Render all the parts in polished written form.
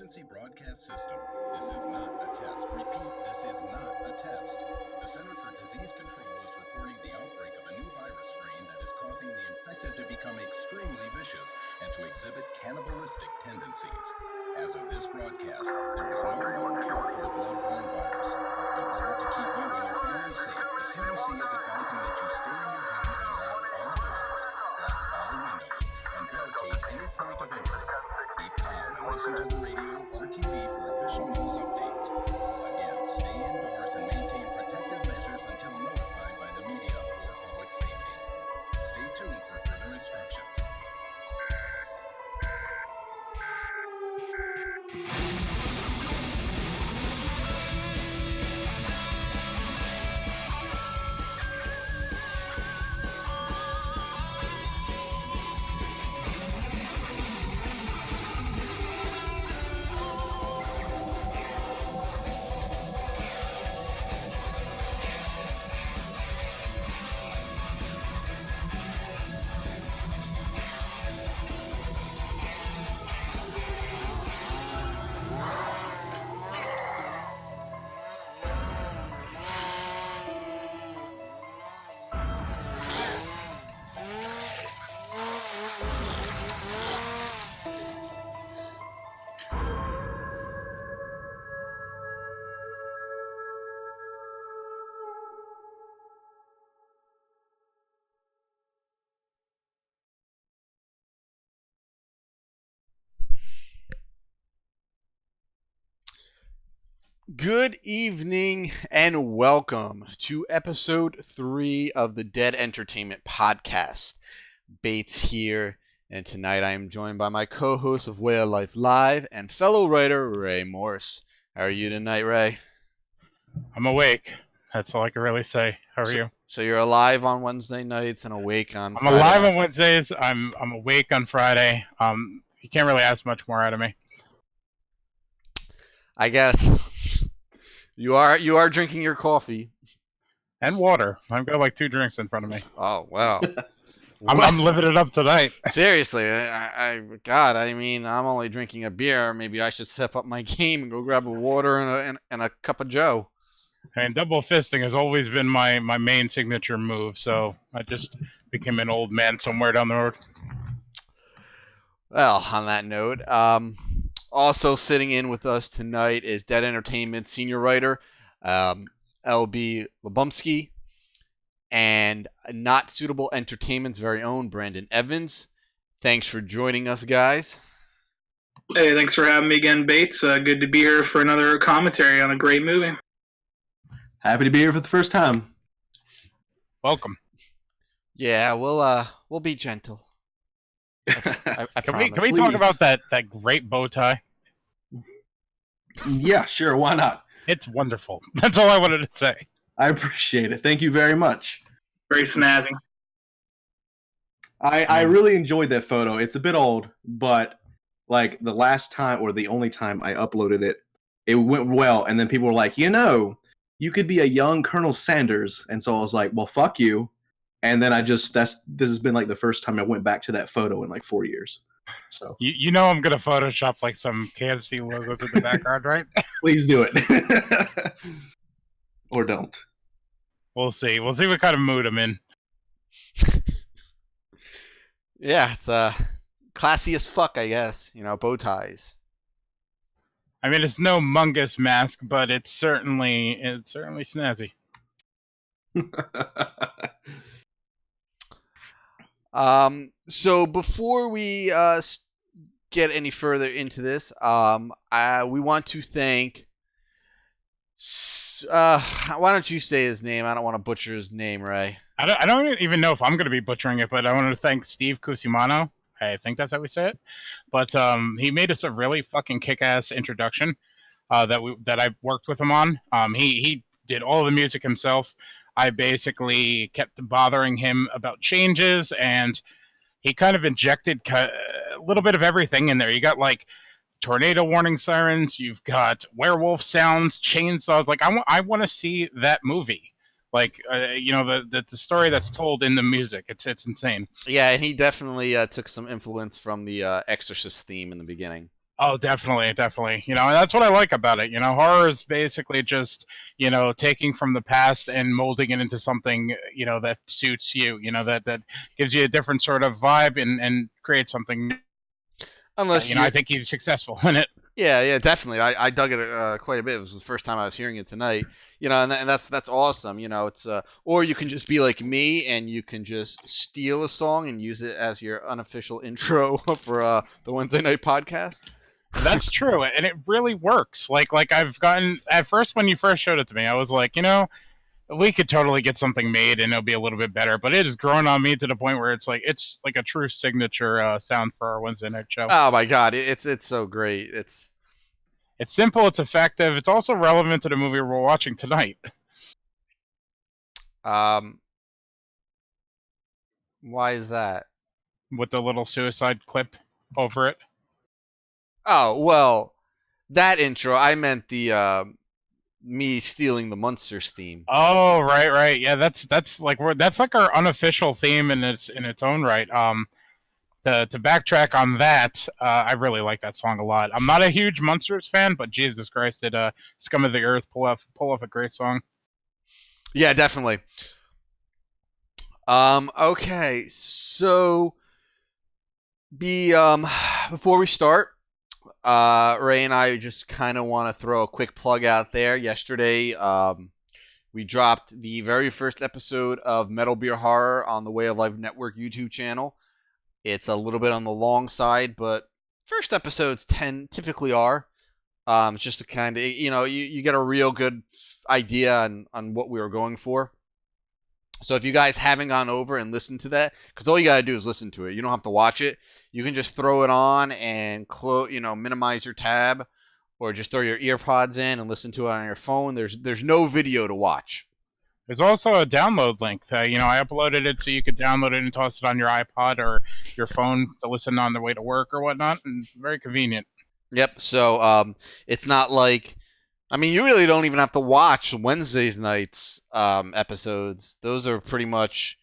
emergency broadcast system. This is not a test. Repeat, this is not a test. The Center for Disease Control is reporting the outbreak of a new virus strain that is causing the infected to become extremely vicious and to exhibit cannibalistic tendencies. As of this broadcast, there is no known cure for the blood-borne virus. In order to keep you and your family safe, the CDC is advising that you stay in your house and lock all doors, lock all windows, and barricade any point of entry. Keep calm and listen to the radio or TV for official news updates. Again, stay indoors and maintain protective measures until notified by the media or public safety. Stay tuned for further instructions. Good evening and welcome to episode 3 of the Dead Entertainment Podcast. Bates here, and tonight I am joined by my co-host of Way of Life Live and fellow writer Ray Morse. How are you tonight, Ray? I'm awake. That's all I can really say. How are you? So you're alive on Wednesday nights and awake on I'm Friday alive night. on Wednesdays. I'm awake on Friday. You can't really ask much more out of me. I guess you are drinking your coffee And water. I've got like 2 drinks in front of me. Oh wow. I'm living it up tonight. Seriously, God, I mean, I'm only drinking a beer. Maybe I should step up my game and go grab a water and a cup of Joe. And double fisting has always been my main signature move, so I just became an old man somewhere down the road. Well, on that note, also sitting in with us tonight is Dead Entertainment senior writer, LB Lubomski, and Not Suitable Entertainment's very own Brandon Evans. Thanks for joining us, guys. Hey, thanks for having me again, Bates. Good to be here for another commentary on a great movie. Happy to be here for the first time. Welcome. Yeah, we'll be gentle. I Can we Please. talk about that great bow tie? Yeah, sure. Why not? It's wonderful. That's all I wanted to say. I appreciate it. Thank you very much. Very snazzy. I really enjoyed that photo. It's a bit old, but like the last time or the only time I uploaded it, it went well. And then people were like, you could be a young Colonel Sanders. And so I was like, well, fuck you. And then this has been like the first time I went back to that photo in like 4 years. So You know I'm gonna Photoshop like some KFC logos in the background, right? please do it. Or don't. We'll see. We'll see what kind of mood I'm in. Yeah, it's classy as fuck, I guess. You know, bow ties. I mean, it's no Mungus mask, but it's certainly snazzy. So before we get any further into this, we want to thank. Why don't you say his name? I don't want to butcher his name, Ray. I don't even know if I'm going to be butchering it, but I want to thank Steve Cusimano. I think that's how we say it. But he made us a really fucking kick-ass introduction that I worked with him on. He did all the music himself. I basically kept bothering him about changes, and he kind of injected a little bit of everything in there. You got like tornado warning sirens, you've got werewolf sounds, chainsaws. Like I want to see that movie. Like the story that's told in the music. It's insane. Yeah, and he definitely took some influence from the Exorcist theme in the beginning. Oh, definitely, definitely. And that's what I like about it. Horror is basically just, taking from the past and molding it into something, that suits you, that gives you a different sort of vibe and creates something new. Unless I think he's successful in it. Yeah, definitely. I dug it quite a bit. It was the first time I was hearing it tonight. And that's awesome. It's or you can just be like me and you can just steal a song and use it as your unofficial intro for the Wednesday night podcast. That's true, and it really works. Like I've gotten at first when you first showed it to me, I was like, we could totally get something made and it'll be a little bit better. But it has grown on me to the point where it's like a true signature sound for our Wednesday night show. Oh my god, it's so great. It's simple, it's effective, it's also relevant to the movie we're watching tonight. Why is that? With the little suicide clip over it. Oh well, that intro. I meant the me stealing the Munsters theme. Oh right, yeah. That's like our unofficial theme in its own right. To backtrack on that, I really like that song a lot. I'm not a huge Munsters fan, but Jesus Christ, did Scum of the Earth pull off a great song. Yeah, definitely. Okay, so before we start, Ray and I just kind of want to throw a quick plug out there. Yesterday, we dropped the very first episode of Metal Beer Horror on the Way of Life Network YouTube channel. It's a little bit on the long side, but first episodes typically are. It's just to kind of, you get a real good idea on what we were going for. So if you guys haven't gone over and listened to that, because all you got to do is listen to it. You don't have to watch it. You can just throw it on and minimize your tab, or just throw your earpods in and listen to it on your phone. There's no video to watch. There's also a download link. I uploaded it so you could download it and toss it on your iPod or your phone to listen on the way to work or whatnot, and it's very convenient. Yep. So it's not like, you really don't even have to watch Wednesday night's episodes. Those are pretty much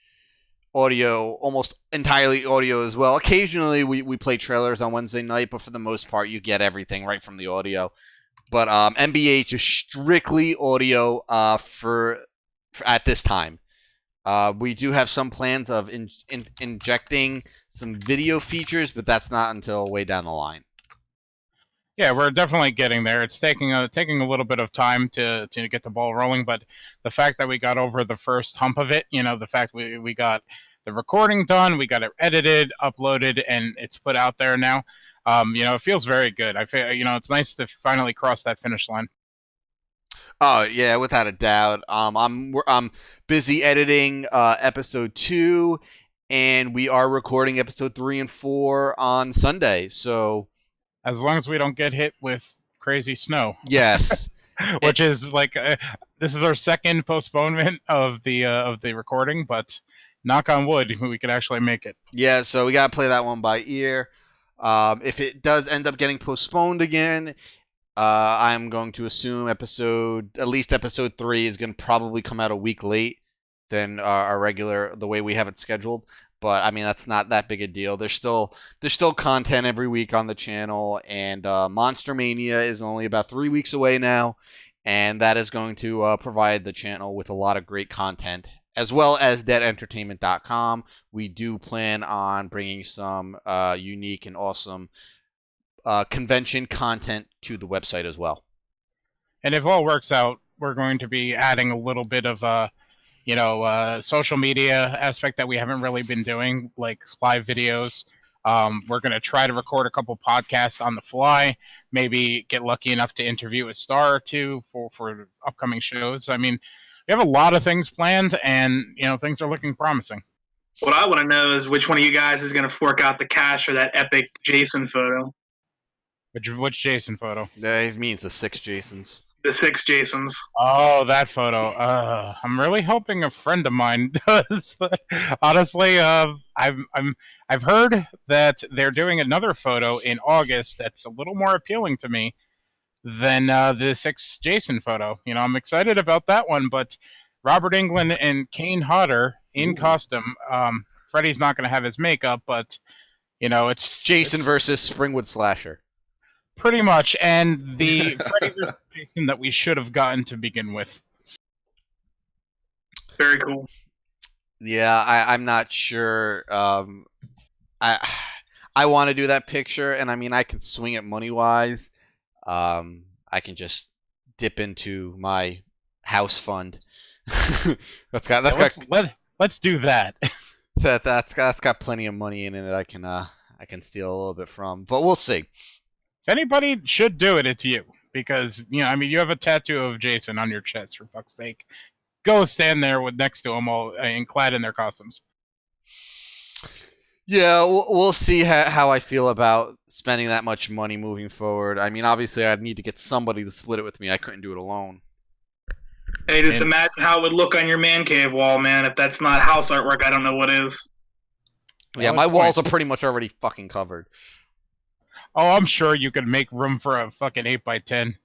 audio, almost entirely audio as well. Occasionally we play trailers on Wednesday night, but for the most part you get everything right from the audio. But MBH is strictly audio for at this time. We do have some plans of injecting some video features, but that's not until way down the line. Yeah, we're definitely getting there. It's taking a little bit of time to get the ball rolling, but the fact that we got over the first hump of it, the fact we got the recording done, we got it edited, uploaded, and it's put out there now. It feels very good. I feel, it's nice to finally cross that finish line. Oh yeah, without a doubt. I'm busy editing episode 2, and we are recording episode 3 and 4 on Sunday. So as long as we don't get hit with crazy snow. Yes. Which is like this is our second postponement of the recording, but knock on wood, we could actually make it. Yeah, so we gotta play that one by ear. If it does end up getting postponed again, I'm going to assume at least episode 3 is going to probably come out a week late than our regular, the way we have it scheduled. But that's not that big a deal. There's still content every week on the channel, and Monster Mania is only about 3 weeks away now, and that is going to provide the channel with a lot of great content, as well as deadentertainment.com. We do plan on bringing some unique and awesome convention content to the website as well. And if all works out, we're going to be adding a little bit of social media aspect that we haven't really been doing, like live videos. We're going to try to record a couple podcasts on the fly, maybe get lucky enough to interview a star or two for upcoming shows. We have a lot of things planned, and things are looking promising. What I want to know is which one of you guys is going to fork out the cash for that epic Jason photo. Which Jason photo? That means the 6 Jasons. The 6 Jasons. Oh, that photo. I'm really hoping a friend of mine does. But honestly, I've heard that they're doing another photo in August that's a little more appealing to me than the 6 Jason photo. I'm excited about that one, but Robert Englund and Kane Hodder in costume. Freddy's not going to have his makeup, but it's Jason versus Springwood Slasher. Pretty much, and the Freddy vs. Jason that we should have gotten to begin with. Very cool. Yeah, I'm not sure. I want to do that picture, and I mean, I can swing it money-wise. I can just dip into my house fund. Let's do that. That's got plenty of money in it. I can steal a little bit from, but we'll see. If anybody should do it, it's you, because you have a tattoo of Jason on your chest. For fuck's sake, go stand there next to them all and clad in their costumes. Yeah, we'll see how I feel about spending that much money moving forward. I mean, obviously, I'd need to get somebody to split it with me. I couldn't do it alone. Hey, just imagine how it would look on your man cave wall, man. If that's not house artwork, I don't know what is. Yeah, my walls are pretty much already fucking covered. Oh, I'm sure you could make room for a fucking 8x10.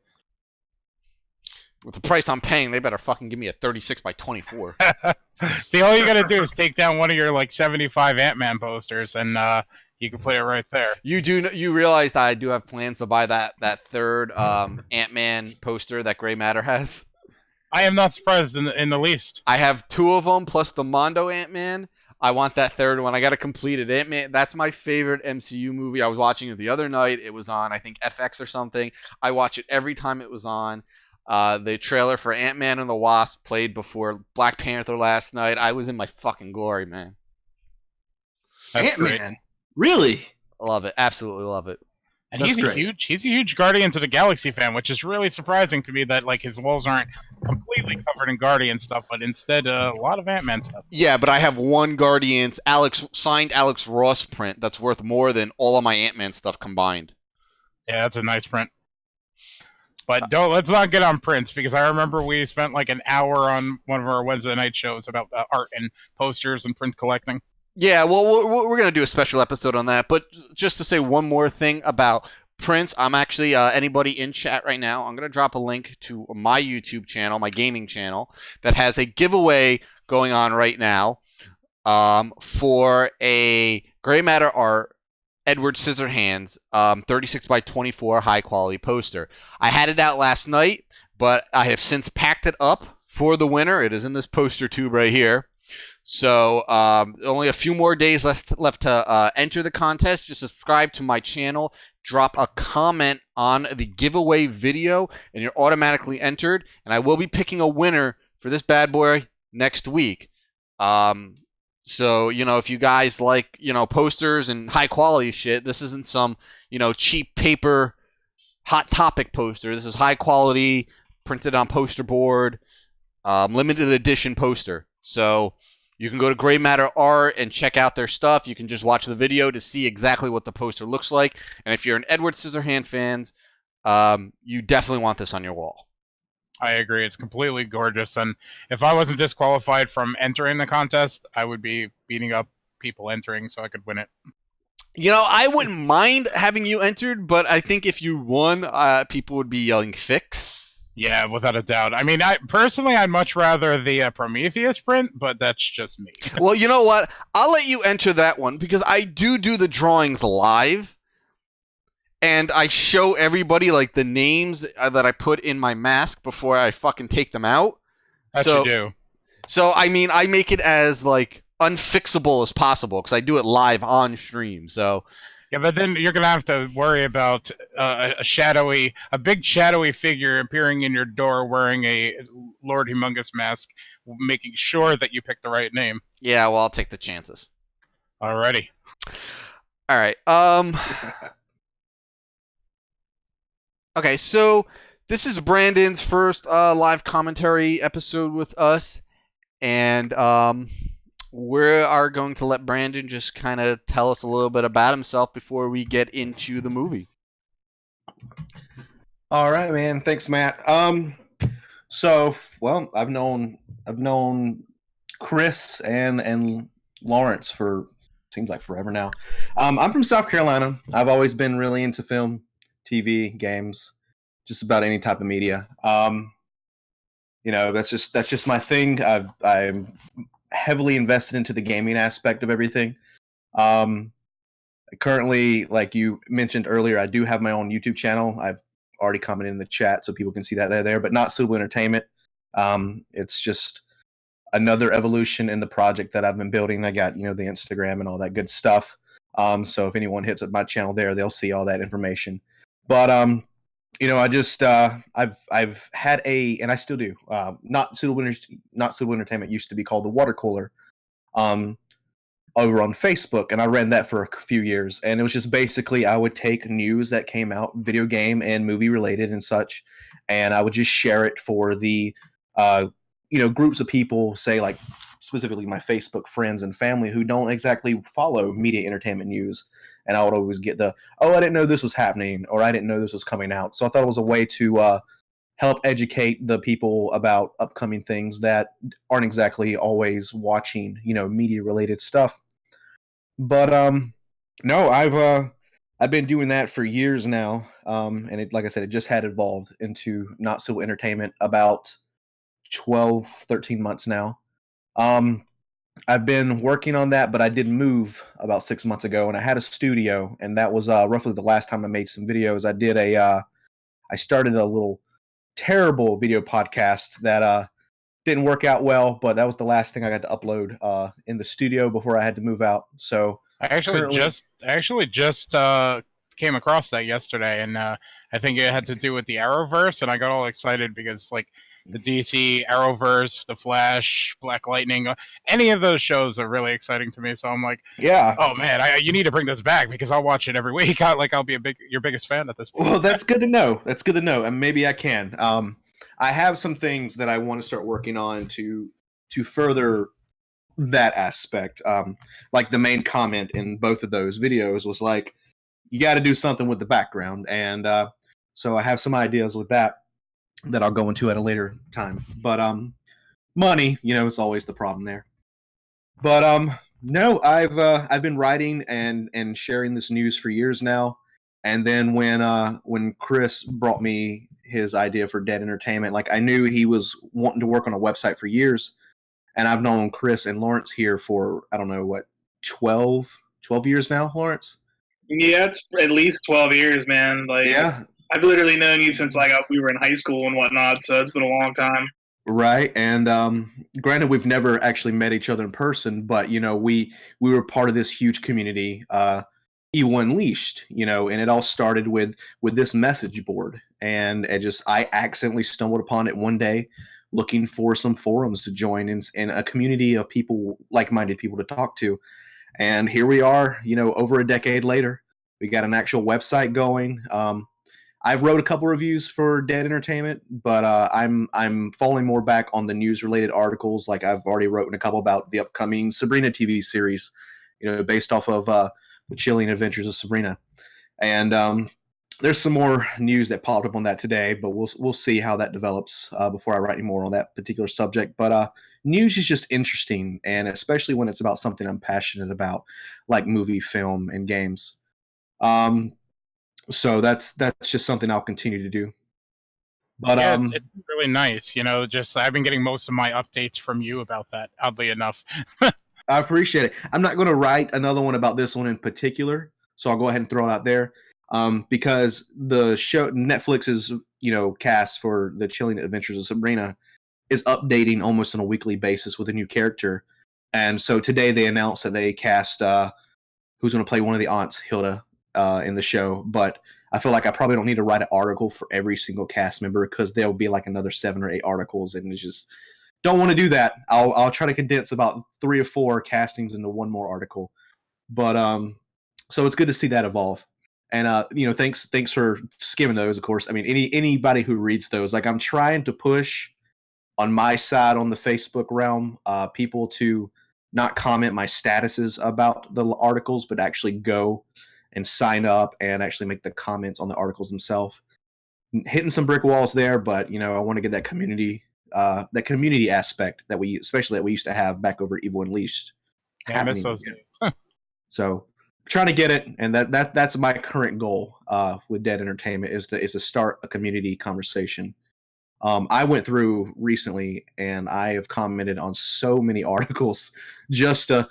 With the price I'm paying, they better fucking give me a 36x24. See, all you gotta do is take down one of your 75 Ant-Man posters, and you can put it right there. You realize that I do have plans to buy that third Ant-Man poster that Gray Matter has? I am not surprised in the least. I have 2 of them plus the Mondo Ant-Man. I want that third one. I got to complete it. Ant-Man, that's my favorite MCU movie. I was watching it the other night. It was on, I think, FX or something. I watch it every time it was on. The trailer for Ant-Man and the Wasp played before Black Panther last night. I was in my fucking glory, man. Ant-Man? Really? Love it. Absolutely love it. And he's a huge Guardians of the Galaxy fan, which is really surprising to me that his walls aren't completely covered in Guardian stuff, but instead a lot of Ant-Man stuff. Yeah, but I have one Guardians signed Alex Ross print that's worth more than all of my Ant-Man stuff combined. Yeah, that's a nice print. But let's not get on prints, because I remember we spent an hour on one of our Wednesday night shows about art and posters and print collecting. Yeah, well, we're going to do a special episode on that. But just to say one more thing about prints, I'm actually, anybody in chat right now, I'm going to drop a link to my YouTube channel, my gaming channel, that has a giveaway going on right now for a Gray Matter art Edward Scissorhands 36x24 high quality poster. I had it out last night, but I have since packed it up for the winner. It is in this poster tube right here. So only a few more days left to enter the contest. Just subscribe to my channel, drop a comment on the giveaway video, and you're automatically entered. And I will be picking a winner for this bad boy next week. So, if you guys like, posters and high quality shit, this isn't some, cheap paper Hot Topic poster. This is high quality, printed on poster board, limited edition poster. So you can go to Gray Matter Art and check out their stuff. You can just watch the video to see exactly what the poster looks like. And if you're an Edward Scissorhands fan, you definitely want this on your wall. I agree. It's completely gorgeous. And if I wasn't disqualified from entering the contest, I would be beating up people entering so I could win it. I wouldn't mind having you entered, but I think if you won, people would be yelling fix. Yeah, without a doubt. I mean, I'd much rather the Prometheus print, but that's just me. Well, you know what? I'll let you enter that one because I do the drawings live. And I show everybody the names that I put in my mask before I fucking take them out. That you do. So I mean, I make it as unfixable as possible because I do it live on stream. So yeah, but then you're gonna have to worry about a big shadowy figure appearing in your door wearing a Lord Mungus mask, making sure that you pick the right name. Yeah, well, I'll take the chances. Alrighty. All right. Okay, so this is Brandon's first live commentary episode with us, and we are going to let Brandon just kind of tell us a little bit about himself before we get into the movie. All right, man. Thanks, Matt. So, well, I've known Chris and Lawrence for seems like forever now. I'm from South Carolina. I've always been really into film, TV, games, just about any type of media. That's just my thing. I'm heavily invested into the gaming aspect of everything. Currently, like you mentioned earlier, I do have my own YouTube channel. I've already commented in the chat so people can see that they're there, but not Suitable Entertainment. It's just another evolution in the project that I've been building. I got, the Instagram and all that good stuff. So if anyone hits up my channel there, they'll see all that information. But I just I've had and I still do. Not Suitable Entertainment used to be called the Water Cooler. Over on Facebook, and I ran that for a few years, and it was just basically I would take news that came out, video game and movie related and such, and I would just share it for the groups of people, say like specifically my Facebook friends and family who don't exactly follow media entertainment news, and I would always get I didn't know this was happening, or I didn't know this was coming out. So I thought it was a way to help educate the people about upcoming things that aren't exactly always watching, media related stuff. But no, I've been doing that for years now. And it, like I said, it just had evolved into Not So Entertainment about 12, 13 months now. I've been working on that, but I did move about 6 months ago, and I had a studio, and that was roughly the last time I made some videos. I started a little terrible video podcast that didn't work out well, but that was the last thing I got to upload in the studio before I had to move out. So I actually just came across that yesterday, and I think it had to do with the Arrowverse, and I got all excited because like the DC Arrowverse, the Flash, Black Lightning, any of those shows are really exciting to me. So I'm like, yeah, oh man, you need to bring this back because I'll watch it every week. I'll be your biggest fan at this point. Well, that's good to know. That's good to know, and maybe I can. I have some things that I want to start working on to further that aspect. Like the main comment in both of those videos was like, you got to do something with the background, and so I have some ideas with that I'll go into at a later time. But money, is always the problem there. But no, I've been writing and sharing this news for years now. And then when Chris brought me his idea for Dead Entertainment, like I knew he was wanting to work on a website for years, and I've known Chris and Lawrence here for I don't know what 12 years now, Lawrence. Yeah, it's at least 12 years, man. Like, yeah, I've literally known you since like we were in high school and whatnot, so it's been a long time. Right, and granted, we've never actually met each other in person, but we were part of this huge community, Evil Unleashed, and it all started with this message board, and I accidentally stumbled upon it one day, looking for some forums to join in a community of people, like-minded people to talk to, and here we are, over a decade later, we got an actual website going. I've wrote a couple reviews for Dead Entertainment, but I'm falling more back on the news-related articles. Like I've already written a couple about the upcoming Sabrina TV series, based off of the Chilling Adventures of Sabrina. And there's some more news that popped up on that today, but we'll see how that develops before I write any more on that particular subject. But news is just interesting, and especially when it's about something I'm passionate about, like movie, film, and games. So that's just something I'll continue to do. But yeah, it's really nice. Just I've been getting most of my updates from you about that, oddly enough. I appreciate it. I'm not going to write another one about this one in particular, so I'll go ahead and throw it out there. Because the show Netflix's cast for the Chilling Adventures of Sabrina is updating almost on a weekly basis with a new character, and so today they announced that they cast who's going to play one of the aunts, Hilda, in the show. But I feel like I probably don't need to write an article for every single cast member because there'll be like another 7 or 8 articles, and it's just don't want to do that. I'll try to condense about 3 or 4 castings into one more article. But so it's good to see that evolve. And thanks for skimming those. Of course, I mean anybody who reads those, like I'm trying to push on my side on the Facebook realm, people to not comment my statuses about the articles, but actually go and sign up and actually make the comments on the articles themselves. Hitting some brick walls there, but I want to get that community aspect that we used to have back over Evil Unleashed. Yeah, I miss those days. So trying to get it, and that's my current goal with Dead Entertainment is to start a community conversation. I went through recently, and I have commented on so many articles just to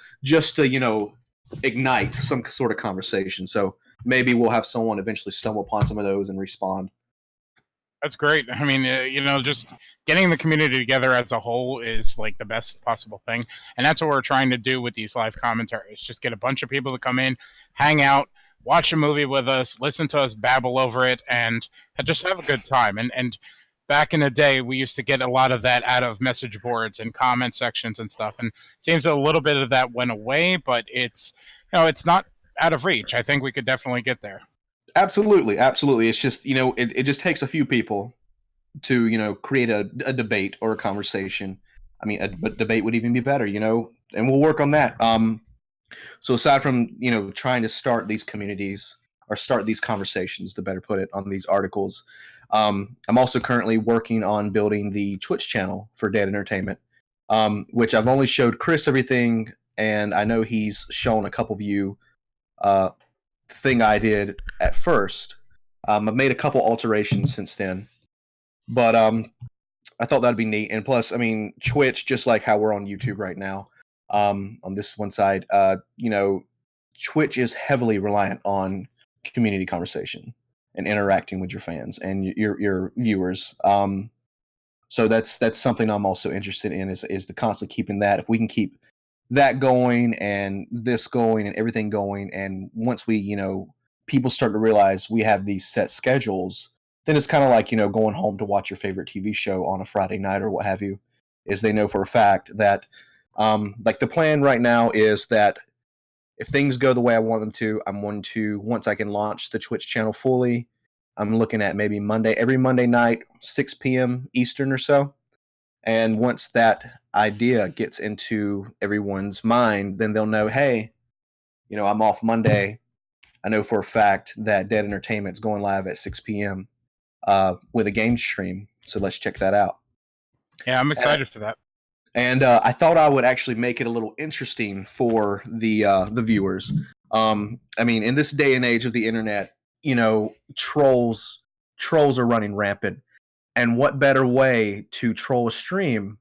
ignite some sort of conversation. So maybe we'll have someone eventually stumble upon some of those and respond. That's great. I mean, just getting the community together as a whole is like the best possible thing, and that's what we're trying to do with these live commentaries. Just get a bunch of people to come in, hang out, watch a movie with us, listen to us babble over it, and just have a good time. And back in the day, we used to get a lot of that out of message boards and comment sections and stuff. And it seems a little bit of that went away, but it's it's not out of reach. I think we could definitely get there. Absolutely. It's just, it just takes a few people to, create a debate or a conversation. I mean, a debate would even be better, and we'll work on that. So aside from, trying to start these communities or start these conversations, to better put it, on these articles, I'm also currently working on building the Twitch channel for Dead Entertainment, which I've only showed Chris everything, and I know he's shown a couple of you thing I did at first. I've made a couple alterations since then, but I thought that'd be neat. And plus, I mean, Twitch, just like how we're on YouTube right now, on this one side, Twitch is heavily reliant on community conversation and interacting with your fans and your viewers. So that's something I'm also interested in, is the constantly keeping that. If we can keep that going and this going and everything going, and once we, people start to realize we have these set schedules, then it's kind of like, going home to watch your favorite TV show on a Friday night or what have you, is they know for a fact that, like, the plan right now is that if things go the way I want them to, I'm going to, once I can launch the Twitch channel fully, I'm looking at maybe every Monday night, 6 p.m. Eastern or so. And once that idea gets into everyone's mind, then they'll know, hey, I'm off Monday. I know for a fact that Dead Entertainment's going live at 6 p.m. With a game stream. So let's check that out. Yeah, I'm excited for that. And I thought I would actually make it a little interesting for the viewers. I mean, in this day and age of the internet, trolls are running rampant. And what better way to troll a stream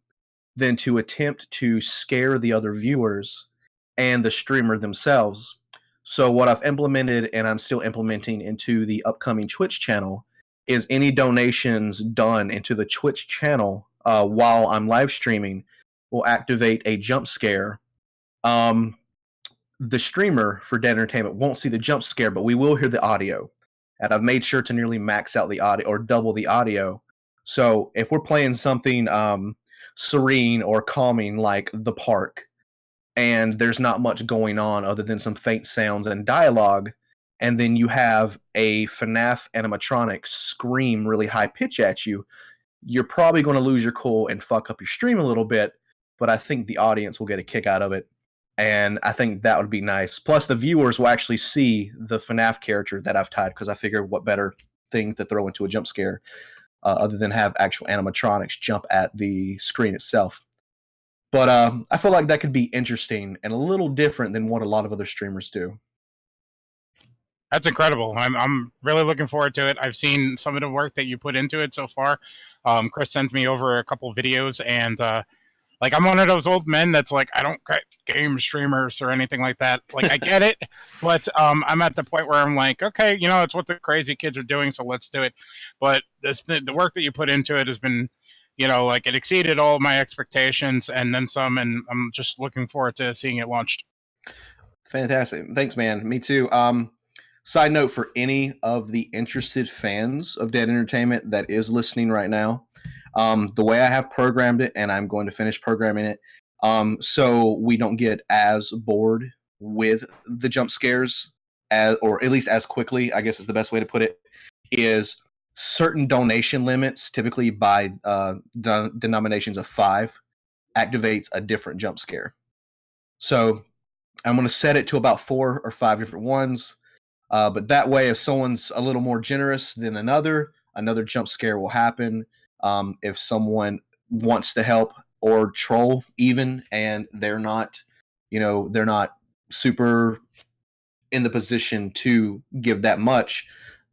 than to attempt to scare the other viewers and the streamer themselves? So what I've implemented, and I'm still implementing into the upcoming Twitch channel, is any donations done into the Twitch channel while I'm live streaming will activate a jump scare. The streamer for Dead Entertainment won't see the jump scare, but we will hear the audio. And I've made sure to nearly max out the audio or double the audio. So if we're playing something serene or calming like The Park, and there's not much going on other than some faint sounds and dialogue, and then you have a FNAF animatronic scream really high pitch at you, you're probably going to lose your cool and fuck up your stream a little bit, but I think the audience will get a kick out of it, and I think that would be nice. Plus, the viewers will actually see the FNAF character that I've tied, because I figured what better thing to throw into a jump scare other than have actual animatronics jump at the screen itself. But I feel like that could be interesting and a little different than what a lot of other streamers do. That's incredible. I'm really looking forward to it. I've seen some of the work that you put into it so far. Chris sent me over a couple videos, and like, I'm one of those old men that's like, I don't get game streamers or anything like that. Like, I get it, but I'm at the point where I'm like, okay, it's what the crazy kids are doing, so let's do it. But the work that you put into it has been, like, it exceeded all of my expectations and then some, and I'm just looking forward to seeing it launched. Fantastic. Thanks, man. Me too. Side note for any of the interested fans of Dead Entertainment that is listening right now, the way I have programmed it, and I'm going to finish programming it, so we don't get as bored with the jump scares, or at least as quickly, I guess is the best way to put it, is certain donation limits, typically by denominations of 5, activates a different jump scare. So I'm going to set it to about 4 or 5 different ones. But that way, if someone's a little more generous than another jump scare will happen. If someone wants to help or troll even, and they're not super in the position to give that much,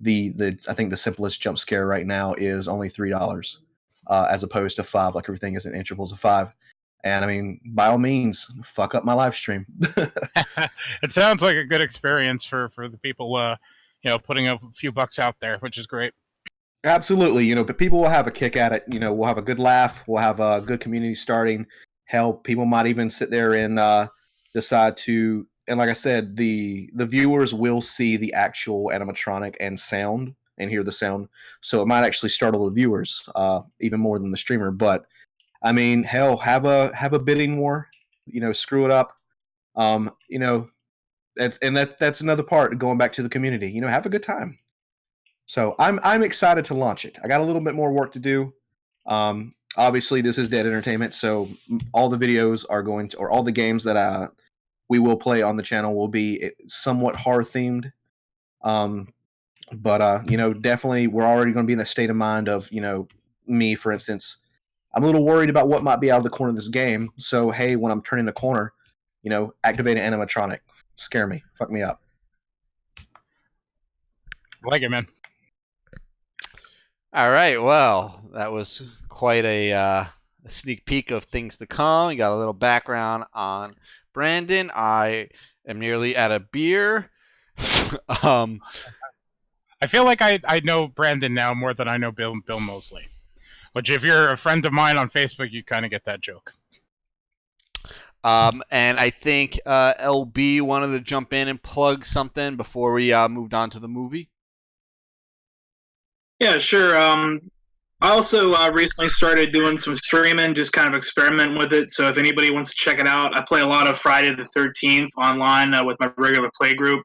I think the simplest jump scare right now is only $3, as opposed to 5, like everything is in intervals of 5. And I mean, by all means, fuck up my live stream. It sounds like a good experience for the people, putting a few bucks out there, which is great. Absolutely, but people will have a kick at it. We'll have a good laugh. We'll have a good community starting. Hell, people might even sit there and decide to. And like I said, the viewers will see the actual animatronic and sound and hear the sound, so it might actually startle the viewers even more than the streamer. But I mean, hell, have a bidding war. Screw it up. That's another part going back to the community. Have a good time. So I'm excited to launch it. I got a little bit more work to do. Obviously, this is Dead Entertainment, so all the videos are going to, or all the games that we will play on the channel will be somewhat horror themed. But definitely we're already going to be in the state of mind of me, for instance. I'm a little worried about what might be out of the corner of this game. So hey, when I'm turning the corner, activate an animatronic, scare me, fuck me up. I like it, man. All right, well, that was quite a sneak peek of things to come. You got a little background on Brandon. I am nearly out of beer. I feel like I know Brandon now more than I know Bill Mosley. Which, if you're a friend of mine on Facebook, you kind of get that joke. And I think LB wanted to jump in and plug something before we moved on to the movie. Yeah, sure. I also recently started doing some streaming, just kind of experiment with it. So if anybody wants to check it out, I play a lot of Friday the 13th online with my regular play group.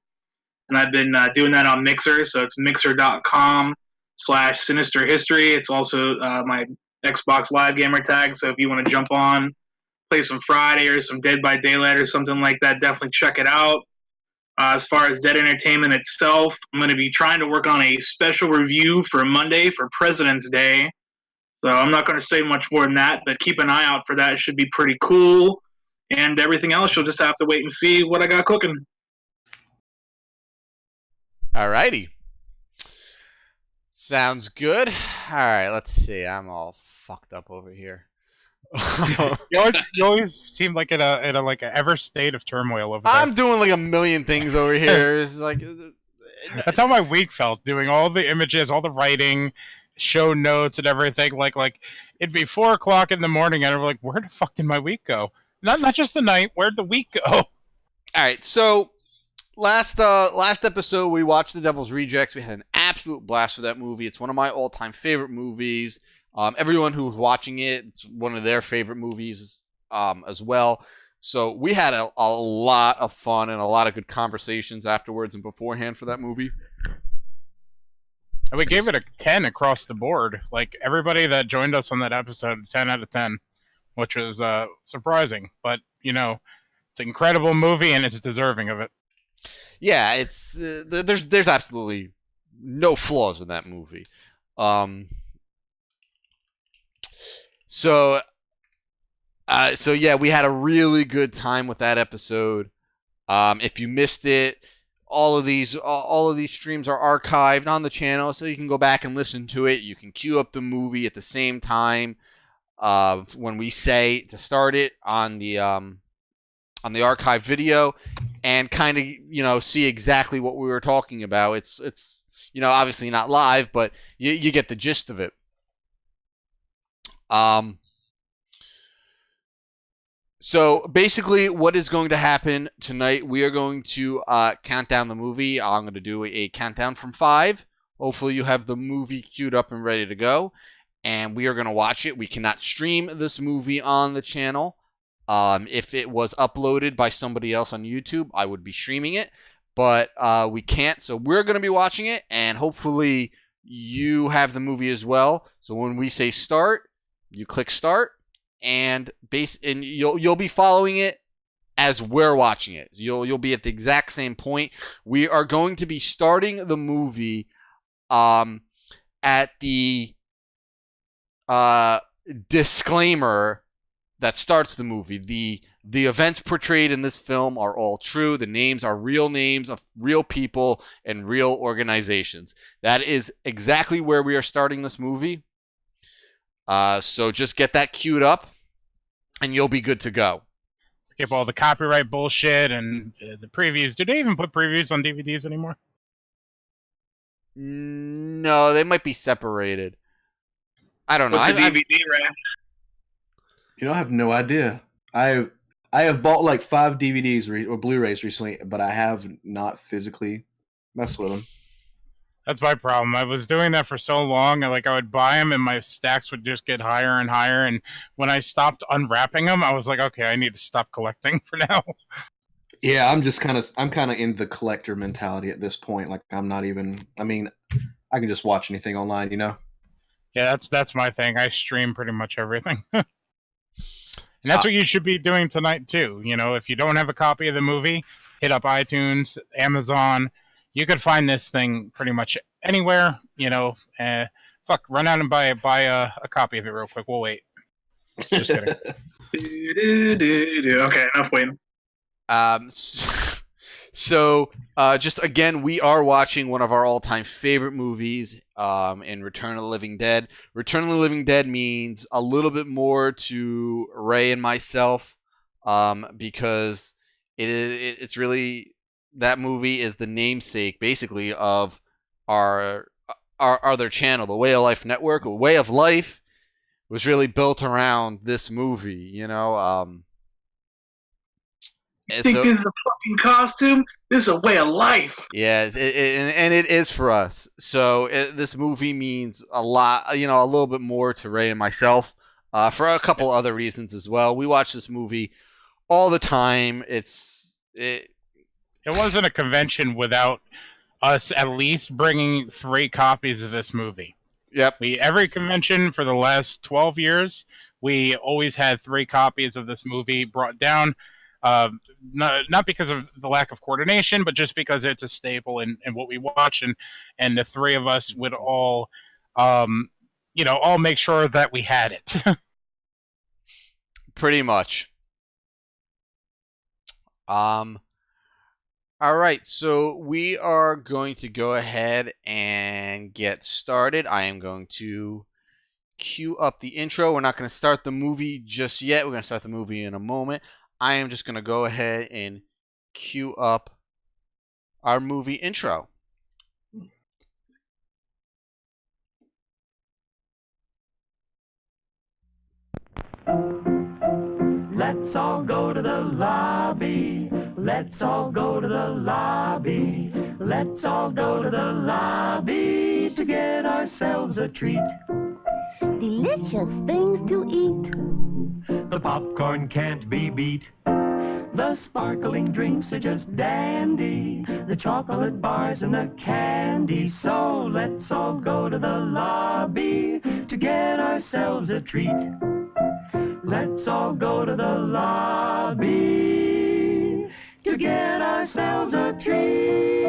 And I've been doing that on Mixer. So it's mixer.com/Sinister History. It's also my Xbox Live gamer tag. So if you want to jump on, play some Friday or some Dead by Daylight or something like that, definitely check it out. As far as Dead Entertainment itself, I'm going to be trying to work on a special review for Monday for President's Day. So I'm not going to say much more than that, but keep an eye out for that. It should be pretty cool. And everything else, you'll just have to wait and see what I got cooking. Alrighty. Sounds good. Alright, let's see. I'm all fucked up over here. You always seem like in a like an ever state of turmoil over there. I'm doing like a million things over here. It's like that's how my week felt, doing all the images, all the writing, show notes and everything. Like it'd be 4 o'clock in the morning and I'm like, where the fuck did my week go? Not just the night, where'd the week go? Alright, so last episode we watched The Devil's Rejects. We had an absolute blast with that movie. It's one of my all-time favorite movies. Everyone who was watching it, it's one of their favorite movies as well. So we had a lot of fun and a lot of good conversations afterwards and beforehand for that movie. And we gave it a 10 across the board. Like, everybody that joined us on that episode, 10 out of 10, which was surprising. But, it's an incredible movie and it's deserving of it. Yeah, it's there's absolutely no flaws in that movie. So yeah, we had a really good time with that episode. If you missed it, all of these streams are archived on the channel, so you can go back and listen to it. You can queue up the movie at the same time when we say to start it on the archived video, and kind of see exactly what we were talking about. It's obviously not live, but you get the gist of it. So basically what is going to happen tonight, we are going to count down the movie. I'm going to do a countdown from 5. Hopefully you have the movie queued up and ready to go. And we are going to watch it. We cannot stream this movie on the channel. If it was uploaded by somebody else on YouTube, I would be streaming it. But we can't, so we're going to be watching it. And hopefully you have the movie as well. So when we say start, you click start, and you'll be following it as we're watching it. You'll be at the exact same point. We are going to be starting the movie at the disclaimer that starts the movie. The events portrayed in this film are all true. The names are real names of real people and real organizations. That is exactly where we are starting this movie. So just get that queued up. and you'll be good to go. Skip all the copyright bullshit and the previews. Do they even put previews on DVDs anymore? No, they might be separated. I don't know. What's a DVD, right? I have no idea. I have bought like 5 DVDs or Blu-rays recently, but I have not physically messed with them. That's my problem. I was doing that for so long. I would buy them, and my stacks would just get higher and higher. And when I stopped unwrapping them, I was like, okay, I need to stop collecting for now. Yeah, I'm kind of in the collector mentality at this point. Like, I'm not even. I mean, I can just watch anything online, you know. Yeah, that's my thing. I stream pretty much everything. And that's what you should be doing tonight, too. If you don't have a copy of the movie, hit up iTunes, Amazon. You could find this thing pretty much anywhere, run out and buy a copy of it real quick. We'll wait. Just kidding. Okay, enough waiting. So just again, we are watching one of our all-time favorite movies in Return of the Living Dead. Return of the Living Dead means a little bit more to Ray and myself because it's really, that movie is the namesake basically of our other channel, the Way of Life Network. Way of Life was really built around this movie, Think this is a fucking costume? This is a way of life. Yeah, and it is for us. So this movie means a lot, a little bit more to Ray and myself, for a couple other reasons as well. We watch this movie all the time. It wasn't a convention without us at least bringing 3 copies of this movie. Yep. Every convention for the last 12 years, we always had 3 copies of this movie brought down. Not because of the lack of coordination, but just because it's a staple in what we watch, and the 3 of us would all make sure that we had it. Pretty much. All right, so we are going to go ahead and get started. I am going to cue up the intro. We're not going to start the movie just yet. We're going to start the movie in a moment. I am just going to go ahead and cue up our movie intro. Let's all go to the lobby. Let's all go to the lobby. Let's all go to the lobby to get ourselves a treat. Delicious things to eat. The popcorn can't be beat. The sparkling drinks are just dandy. The chocolate bars and the candy. So let's all go to the lobby to get ourselves a treat. Let's all go to the lobby to get ourselves a treat.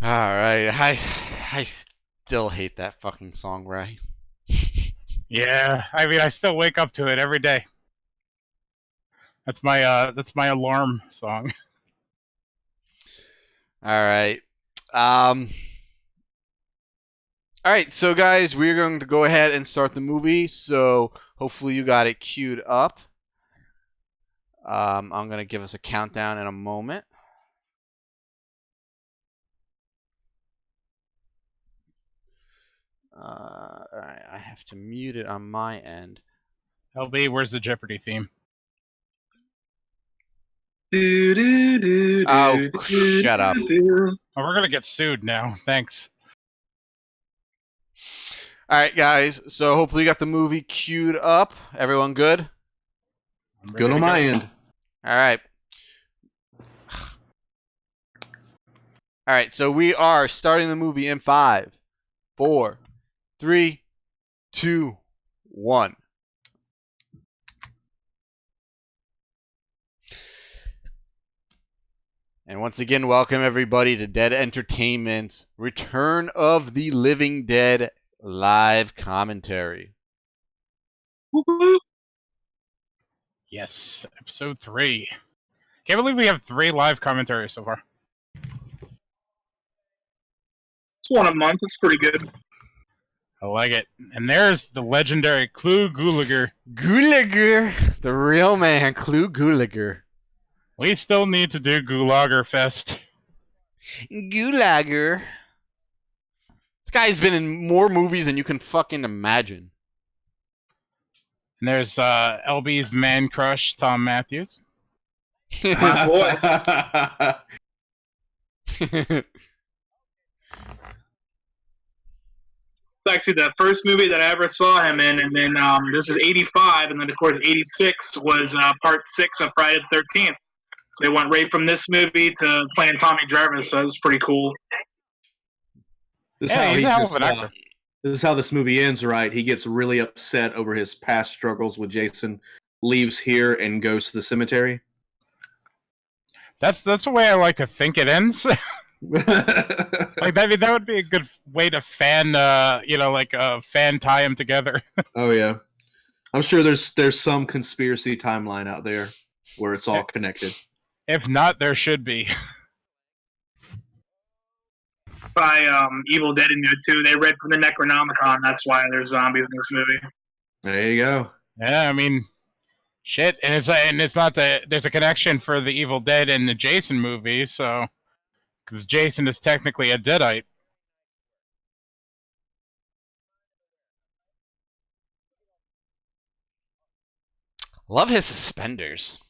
All right, I still hate that fucking song, Ray. Yeah, I mean, I still wake up to it every day. That's my alarm song. All right. All right, so guys, we're going to go ahead and start the movie. So hopefully you got it queued up. I'm going to give us a countdown in a moment. All right, I have to mute it on my end. LB, where's the Jeopardy theme? Oh, shut up. Oh, we're gonna get sued now. Thanks. All right, guys. So hopefully you got the movie queued up. Everyone good? Good on my end. All right. All right. So we are starting the movie in 5, 4, 3, 2, 1. And once again, welcome everybody to Dead Entertainment's Return of the Living Dead live commentary. Yes, episode 3. Can't believe we have 3 live commentaries so far. It's one a month. It's pretty good. I like it. And there's the legendary Clu Gulager. Gulager, the real man, Clu Gulager. We still need to do Gulager Fest. Gulager. This guy's been in more movies than you can fucking imagine. And there's LB's man crush, Tom Matthews. My boy. It's actually the first movie that I ever saw him in, and then this is 85, and then of course 86 was part 6 of Friday the 13th. So they went right from this movie to playing Tommy Jarvis, so it was pretty cool. This Yeah, he's a hell of an actor. This is how this movie ends, right? He gets really upset over his past struggles with Jason, leaves here, and goes to the cemetery. That's the way I like to think it ends. Like that would be a good way to fan tie them together. Oh yeah, I'm sure there's some conspiracy timeline out there where it's all connected. If not, there should be. By Evil Dead in there too. They read from the Necronomicon. That's why there's zombies in this movie. There you go. Yeah, I mean, shit, and it's not that there's a connection for the Evil Dead and the Jason movie, so because Jason is technically a Deadite. Love his suspenders.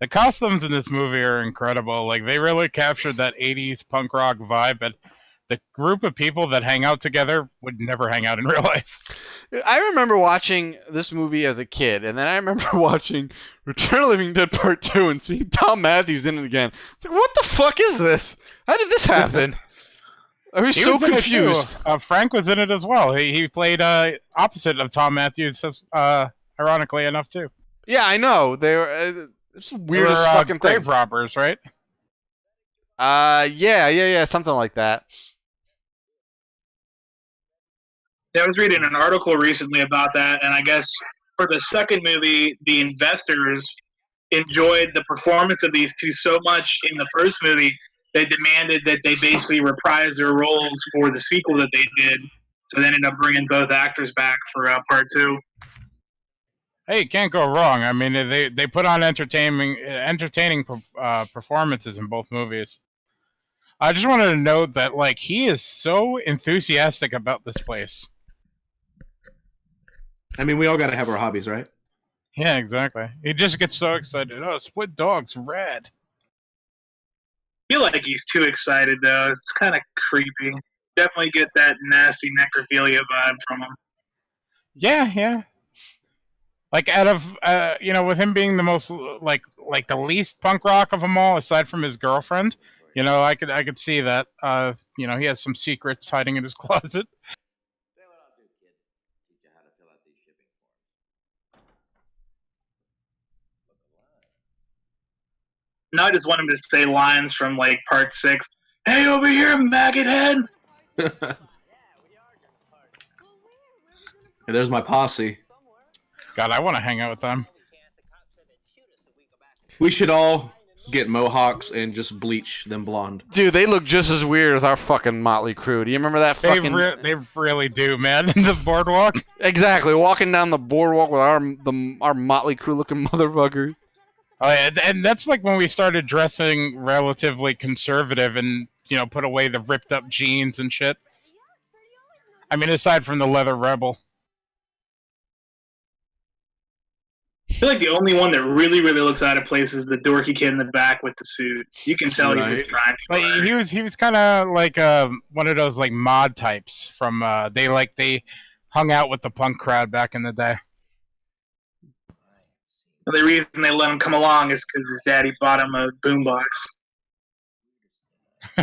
The costumes in this movie are incredible. Like, they really captured that 80s punk rock vibe, but the group of people that hang out together would never hang out in real life. I remember watching this movie as a kid, and then I remember watching Return of the Living Dead Part 2 and seeing Tom Matthews in it again. It's like, what the fuck is this? How did this happen? I was so confused. Frank was in it as well. He played opposite of Tom Matthews, ironically enough, too. Yeah, I know. They were... it's the weirdest fucking grave thing. robbers, right? Yeah, something like that. Yeah, I was reading an article recently about that, and I guess for the second movie, the investors enjoyed the performance of these two so much in the first movie, they demanded that they basically reprise their roles for the sequel that they did. So they ended up bringing both actors back for part 2. Hey, you can't go wrong. I mean, they put on entertaining performances in both movies. I just wanted to note that, like, he is so enthusiastic about this place. I mean, we all got to have our hobbies, right? Yeah, exactly. He just gets so excited. Oh, split dog's rad. I feel like he's too excited, though. It's kind of creepy. Definitely get that nasty necrophilia vibe from him. Yeah. Like, out of, with him being the most, like the least punk rock of them all, aside from his girlfriend, I could see that, he has some secrets hiding in his closet. Say what I'll do, kid. Teach you how to fill out these shipping forms. Now I just want him to say lines from, like, part 6. Hey, over here, maggot head! And there's my posse. God, I want to hang out with them. We should all get mohawks and just bleach them blonde. Dude, they look just as weird as our fucking motley crew. Do you remember that fucking... They really do, man. In the boardwalk. Exactly, walking down the boardwalk with our motley crew looking motherfuckers. Oh, yeah, and that's like when we started dressing relatively conservative and, put away the ripped up jeans and shit. I mean, aside from the leather rebel. I feel like the only one that really, really looks out of place is the dorky kid in the back with the suit. You can tell he's trying to. Like, he was kind of like one of those like mod types from they hung out with the punk crowd back in the day. The reason they let him come along is because his daddy bought him a boombox.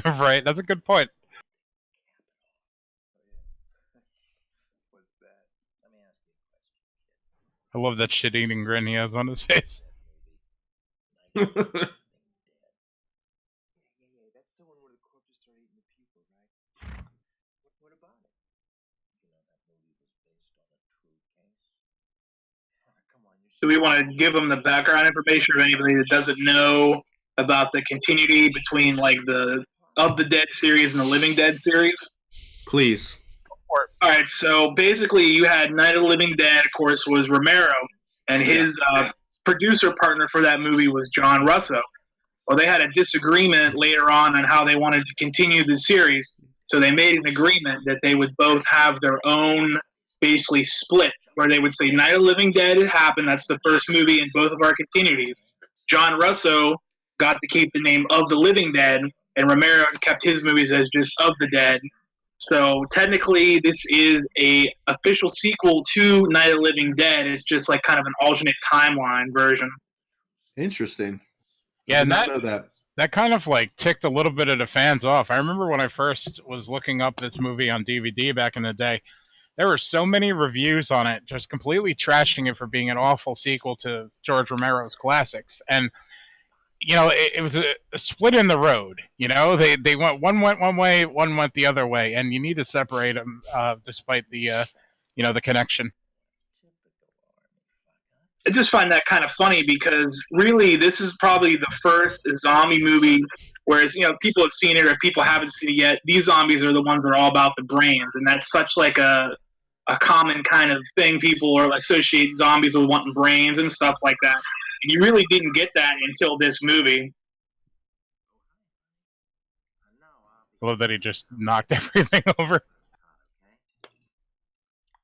Right, that's a good point. I love that shit-eating grin he has on his face. Do we want to give them the background information of anybody that doesn't know about the continuity between like the Of the Dead series and the Living Dead series? Please. All right, so basically, you had Night of the Living Dead, of course, was Romero, and his producer partner for that movie was John Russo. Well, they had a disagreement later on how they wanted to continue the series, so they made an agreement that they would both have their own, basically split, where they would say Night of the Living Dead happened, that's the first movie in both of our continuities. John Russo got to keep the name Of the Living Dead, and Romero kept his movies as just Of the Dead. So technically, this is a official sequel to Night of the Living Dead. It's just like kind of an alternate timeline version. Interesting. Yeah, and that kind of like ticked a little bit of the fans off. I remember when I first was looking up this movie on DVD back in the day, there were so many reviews on it, just completely trashing it for being an awful sequel to George Romero's classics. And it was a split in the road. They went one one way, one went the other way, and you need to separate them despite the the connection. I just find that kind of funny because really this is probably the first zombie movie, whereas people have seen it or people haven't seen it yet. These zombies are the ones that are all about the brains, and that's such like a common kind of thing. People are associate zombies with wanting brains and stuff like that. And you really didn't get that until this movie. I love that he just knocked everything over.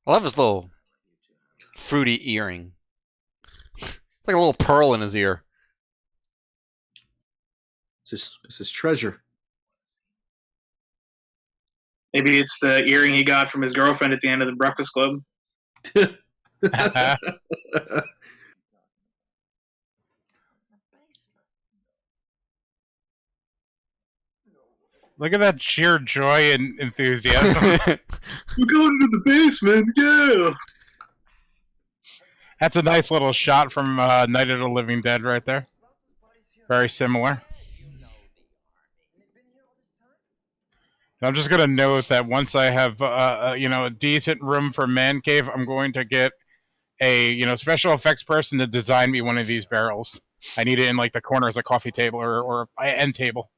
I love his little fruity earring. It's like a little pearl in his ear. It's his treasure. Maybe it's the earring he got from his girlfriend at the end of the Breakfast Club. Look at that sheer joy and enthusiasm. We're going to the basement, yeah! That's a nice little shot from Night of the Living Dead right there. Very similar. I'm just going to note that once I have a decent room for man cave, I'm going to get a special effects person to design me one of these barrels. I need it in like the corner as a coffee table or end table.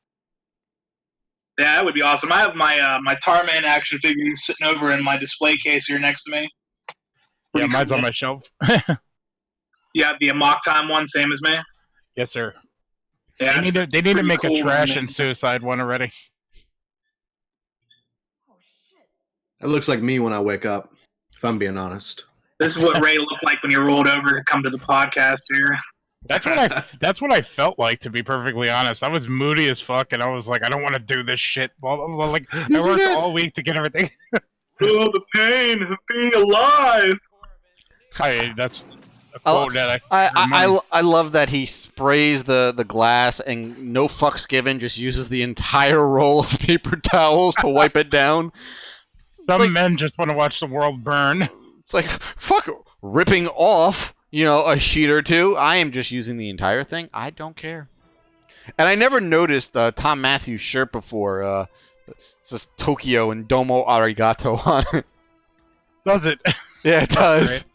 Yeah, that would be awesome. I have my Tarman action figure sitting over in my display case here next to me. Yeah, mine's on my shelf. Yeah, the Amok Time one, same as me. Yes, sir. Yeah, they need to make cool a trash and suicide one already. It looks like me when I wake up, if I'm being honest. This is what Ray looked like when he rolled over to come to the podcast here. That's what I felt like, to be perfectly honest. I was moody as fuck, and I was like, I don't want to do this shit. Blah, blah, blah. Like, I worked all week to get everything. Oh, the pain of being alive. That's a quote that I love that he sprays the glass and no fucks given, just uses the entire roll of paper towels to wipe it down. Some men just want to watch the world burn. It's like, fuck, ripping off, a sheet or two. I am just using the entire thing. I don't care. And I never noticed Tom Matthews' shirt before. It says Tokyo and Domo Arigato on it. Does it? Yeah, it does.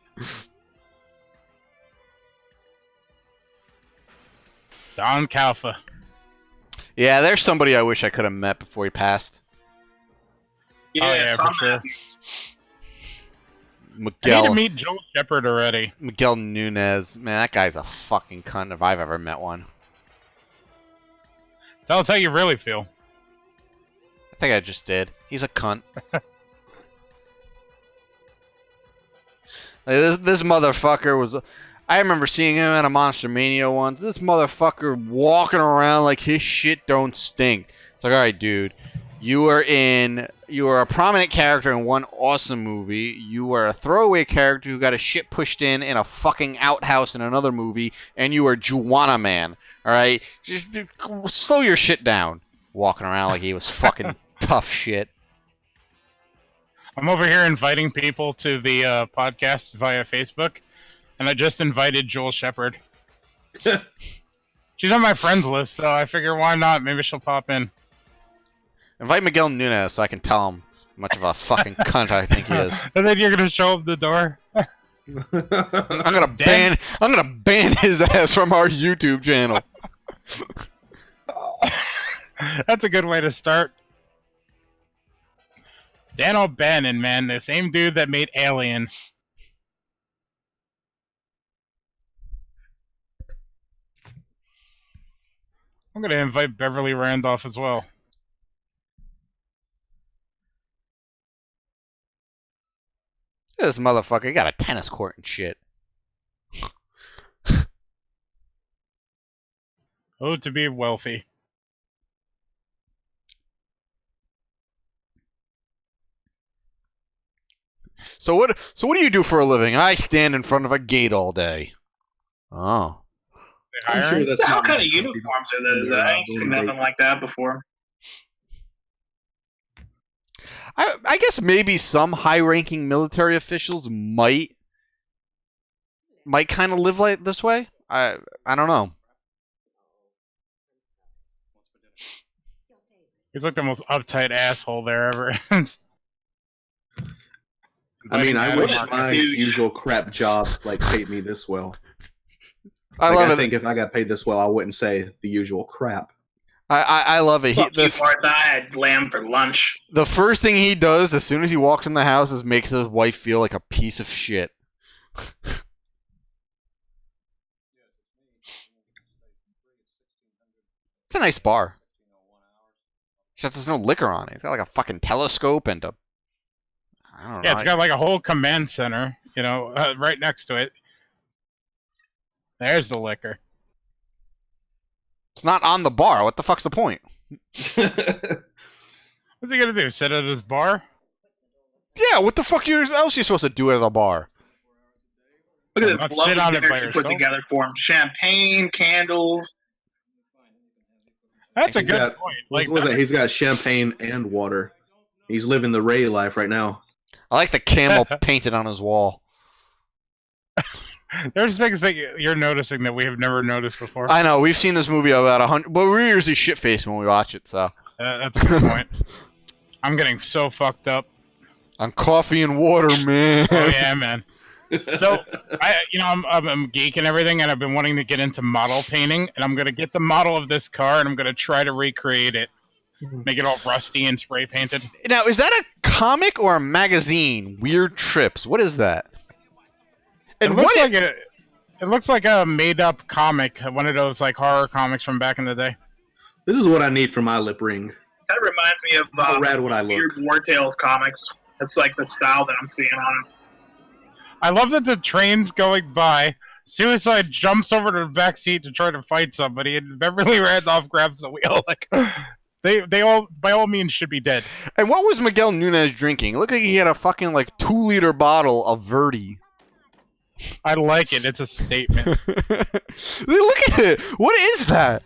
Don Calfa. Yeah, there's somebody I wish I could have met before he passed. Yeah, for sure. Miguel. I need to meet Joel Shepard already. Miguel Nunez. Man, that guy's a fucking cunt if I've ever met one. Tell us how you really feel. I think I just did. He's a cunt. This motherfucker was... I remember seeing him at a Monster Mania once. This motherfucker walking around like his shit don't stink. It's like, alright, dude. You are a prominent character in one awesome movie. You are a throwaway character who got his shit pushed in a fucking outhouse in another movie, and you are Juana Man. Alright? Just slow your shit down. Walking around like he was fucking tough shit. I'm over here inviting people to the podcast via Facebook, and I just invited Joel Shepard. She's on my friends list, so I figure why not? Maybe she'll pop in. Invite Miguel Nunez so I can tell him how much of a fucking cunt I think he is. And then you're gonna show up the door. I'm gonna ban his ass from our YouTube channel. That's a good way to start. Dan O'Bannon, man, the same dude that made Alien. I'm gonna invite Beverly Randolph as well. This motherfucker, he got a tennis court and shit. Oh, to be wealthy. So what do you do for a living? I stand in front of a gate all day. Oh. I'm sure that's What not kind of uniforms are those? I ain't seen nothing like that before. I guess maybe some high-ranking military officials might kind of live like this way. I don't know. He's like the most uptight asshole there ever. I mean, I wish my usual crap job like paid me this well. I think if I got paid this well, I wouldn't say the usual crap. I love it. I had lamb for lunch. The first thing he does as soon as he walks in the house is makes his wife feel like a piece of shit. It's a nice bar. Except there's no liquor on it. It's got like a fucking telescope and a... I don't know. Yeah, it's got like a whole command center, you know, right next to it. There's the liquor. It's not on the bar. What the fuck's the point? What's he gonna do? Sit at his bar? Yeah, what the fuck else are you supposed to do at a bar? Look at Not this lovely sit on it dinner by she put yourself. together for him. Champagne, candles. That's a He's good got- point. What's Like, that? He's got champagne and water. He's living the Ray life right now. I like the camel painted on his wall. there's things that you're noticing that we have never noticed before. I know, we've seen this movie about 100... But we're usually shit-faced when we watch it, so... That's a good point. I'm getting so fucked up. On coffee and water, man. Oh yeah, man. So, I'm a geek and everything, and I've been wanting to get into model painting, and I'm gonna get the model of this car, and I'm gonna try to recreate it, make it all rusty and spray painted. Now, is that a comic or a magazine? Weird Trips. What is that? And It looks like a made-up comic, one of those like horror comics from back in the day. This is what I need for my lip ring. That reminds me of How rad would I look? Weird War Tales comics. That's like the style that I'm seeing on them. I love that the train's going by. Suicide jumps over to the back seat to try to fight somebody, and Beverly Randolph grabs the wheel. Like they all, by all means, should be dead. And what was Miguel Nunez drinking? It looked like he had a fucking like 2-liter bottle of Verdi. I like it. It's a statement. Look at it. What is that?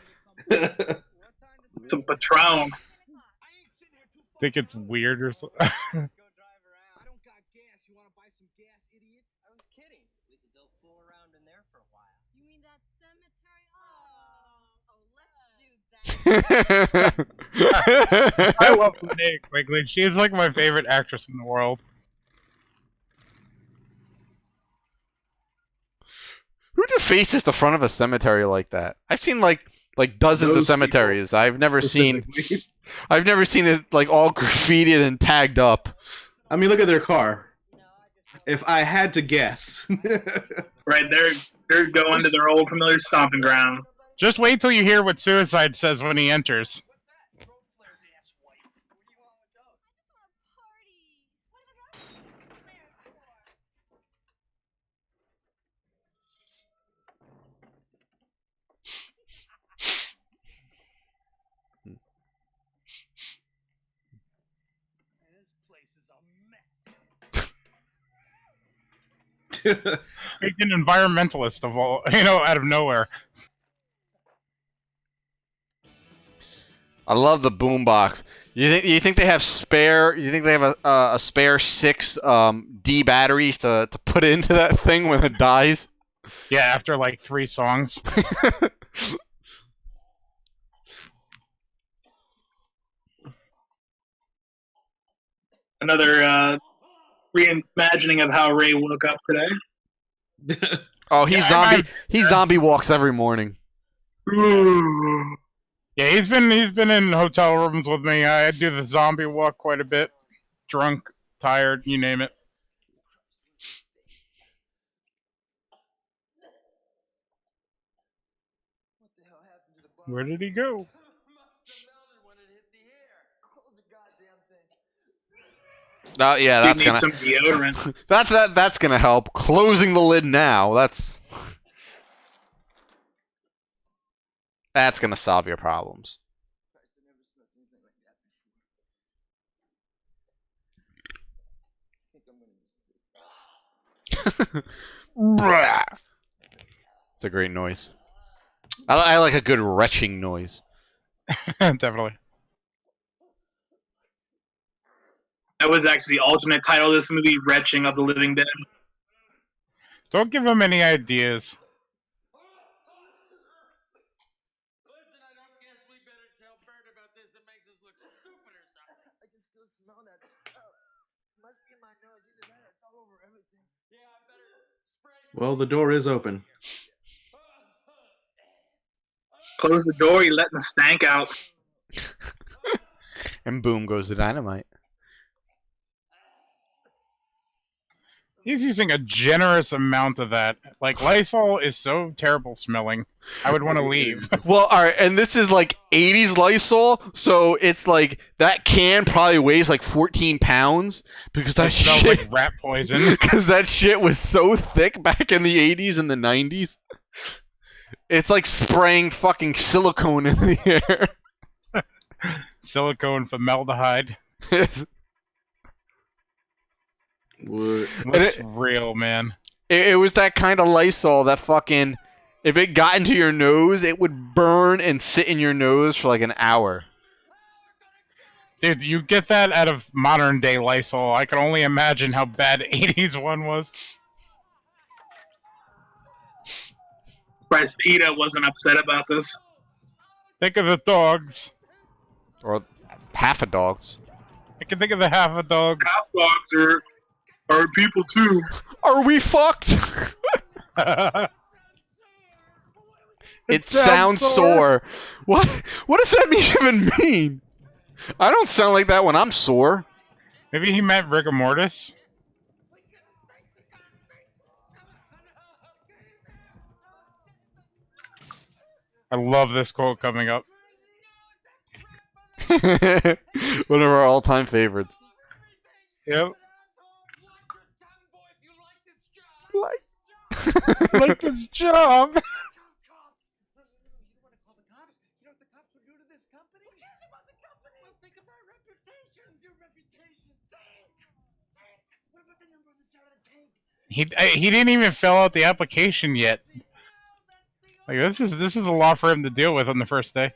Some Patron. Think it's weird or something. I love Linnea Quigley. She's like my favorite actress in the world. Who defaces the front of a cemetery like that? I've seen like dozens of Those cemeteries. people, I've never seen specifically. it like all graffitied and tagged up. I mean, look at their car. If I had to guess. Right, they're going to their old familiar stomping grounds. Just wait till you hear what Suicide says when he enters. He's an environmentalist of all, out of nowhere. I love the boombox. You think they have spare? You think they have a spare 6 D batteries to put into that thing when it dies? Yeah, after like 3 songs. Another reimagining of how Ray woke up today. Oh, he zombie walks every morning. Yeah, he's been in hotel rooms with me. I do the zombie walk quite a bit. Drunk, tired, you name it. Where did he go? Oh yeah, that's You need gonna some deodorant. that's gonna help. Closing the lid now. That's gonna solve your problems. It's a great noise. I like a good retching noise. Definitely. That was actually the alternate title of this movie, Retching of the Living Dead. Don't give him any ideas. Well, the door is open. Close the door, you're letting the stank out. And boom goes the dynamite. He's using a generous amount of that. Like, Lysol is so terrible smelling. I would want to leave. Well, alright, and this is like 80s Lysol, so it's like that can probably weighs like 14 pounds because that It smells shit like rat poison. because that shit was so thick back in the 80s and the 90s. It's like spraying fucking silicone in the air. Silicone formaldehyde. What? Looks real, man. It was that kind of Lysol that fucking, if it got into your nose, it would burn and sit in your nose for like an hour. Dude, you get that out of modern day Lysol. I can only imagine how bad 80s one was. Surprised PETA wasn't upset about this. Think of the dogs. Or half a dog's. I can think of the half of dogs. Half dogs are people too. Are we fucked? It sounds sore. What does that even mean? I don't sound like that when I'm sore. Maybe he meant rigor mortis. I love this quote coming up. One of our all-time favorites. Yep. Like this job. He didn't even fill out the application yet. Like this is a lot for him to deal with on the first day.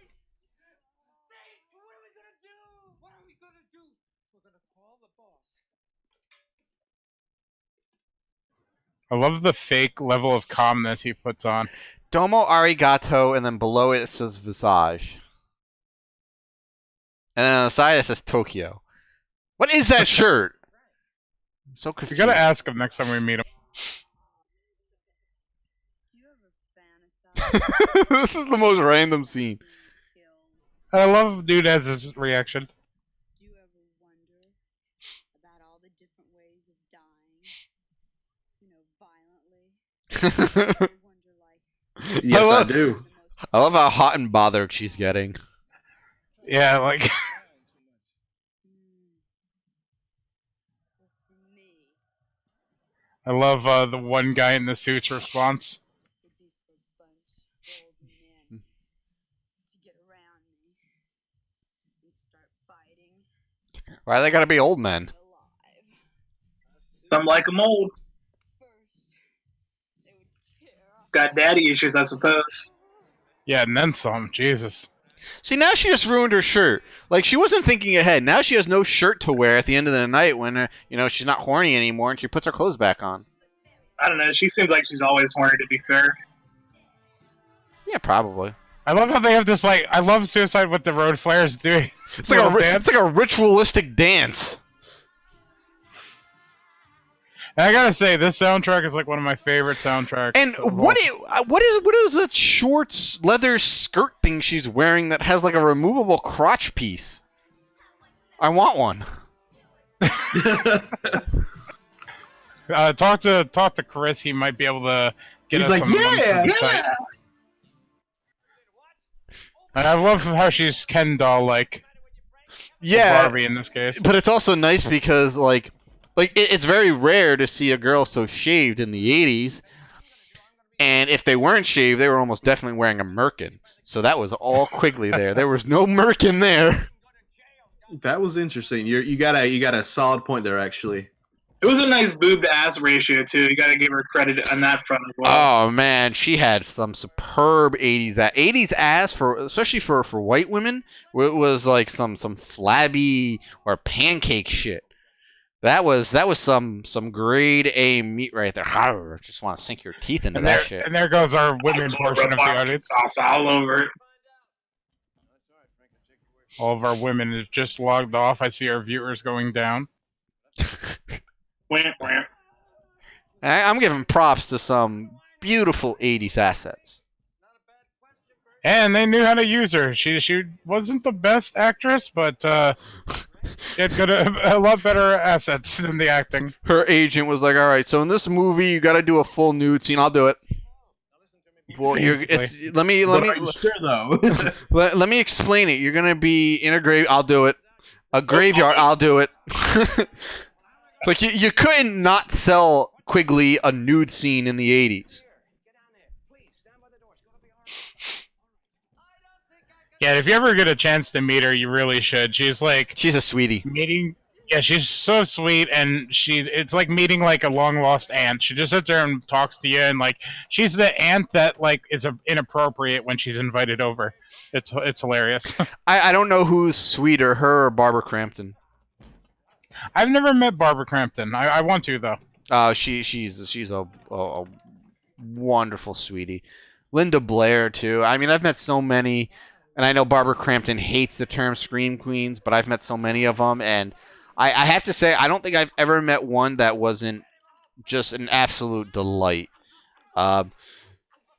I love the fake level of calmness he puts on. Domo arigato, and then below it says Visage. And then on the side it says Tokyo. What is that shirt? I'm so You confused. gotta ask him next time we meet him. This is the most random scene. I love dude has his reaction. Do you ever wonder about all the different ways of dying? You know, violently. I wonder, like, Yes, love- I do. I love how hot and bothered she's getting. Yeah, like for me, I love the one guy in the suit's response. would be for a bunch of old men to get around me and start fighting Why they gotta be old men? alive. Some like them old. First, they would tear off Got daddy issues, I suppose. Yeah, and then some. Jesus. See, now she just ruined her shirt. Like, she wasn't thinking ahead. Now she has no shirt to wear at the end of the night when, she's not horny anymore and she puts her clothes back on. I don't know. She seems like she's always horny, to be fair. Yeah, probably. I love how they have this, like, I love Suicide with the road flares doing. It's like a ritualistic dance. I gotta say, this soundtrack is like one of my favorite soundtracks. And what is that short leather skirt thing she's wearing that has like a removable crotch piece? I want one. Talk to Chris. He might be able to get He's us like, some yeah. I love how she's Ken doll like. Yeah, Barbie in this case. but it's also nice because it's very rare to see a girl so shaved in the 80s, and if they weren't shaved, they were almost definitely wearing a merkin. So that was all Quigley there. There was no merkin there. That was interesting. You got a solid point there, actually. It was a nice boob to ass ratio too. You got to give her credit on that front as well. Oh man, she had some superb 80s ass especially for white women. It was like some flabby or pancake shit. That was some grade A meat right there. I just want to sink your teeth into that shit. And there goes our women portion of the audience. Sauce all over it. All of our women is just logged off. I see our viewers going down. I'm giving props to some beautiful 80s assets. And they knew how to use her. She wasn't the best actress, but she had a lot better assets than the acting. Her agent was like, "All right, so in this movie, you got to do a full nude scene. I'll do it." Well, let me sure though. let me explain it. You're gonna be in a grave. I'll do it. A graveyard. I'll do it. It's like you couldn't not sell Quigley a nude scene in the 80s. Yeah, if you ever get a chance to meet her, you really should. She's a sweetie. Yeah, she's so sweet, and it's like meeting like a long lost aunt. She just sits there and talks to you, and like she's the aunt that like is inappropriate when she's invited over. It's hilarious. I don't know who's sweeter, her or Barbara Crampton. I've never met Barbara Crampton. I want to though. She's a wonderful sweetie. Linda Blair too. I mean, I've met so many, and I know Barbara Crampton hates the term scream queens, but I've met so many of them, and I have to say I don't think I've ever met one that wasn't just an absolute delight.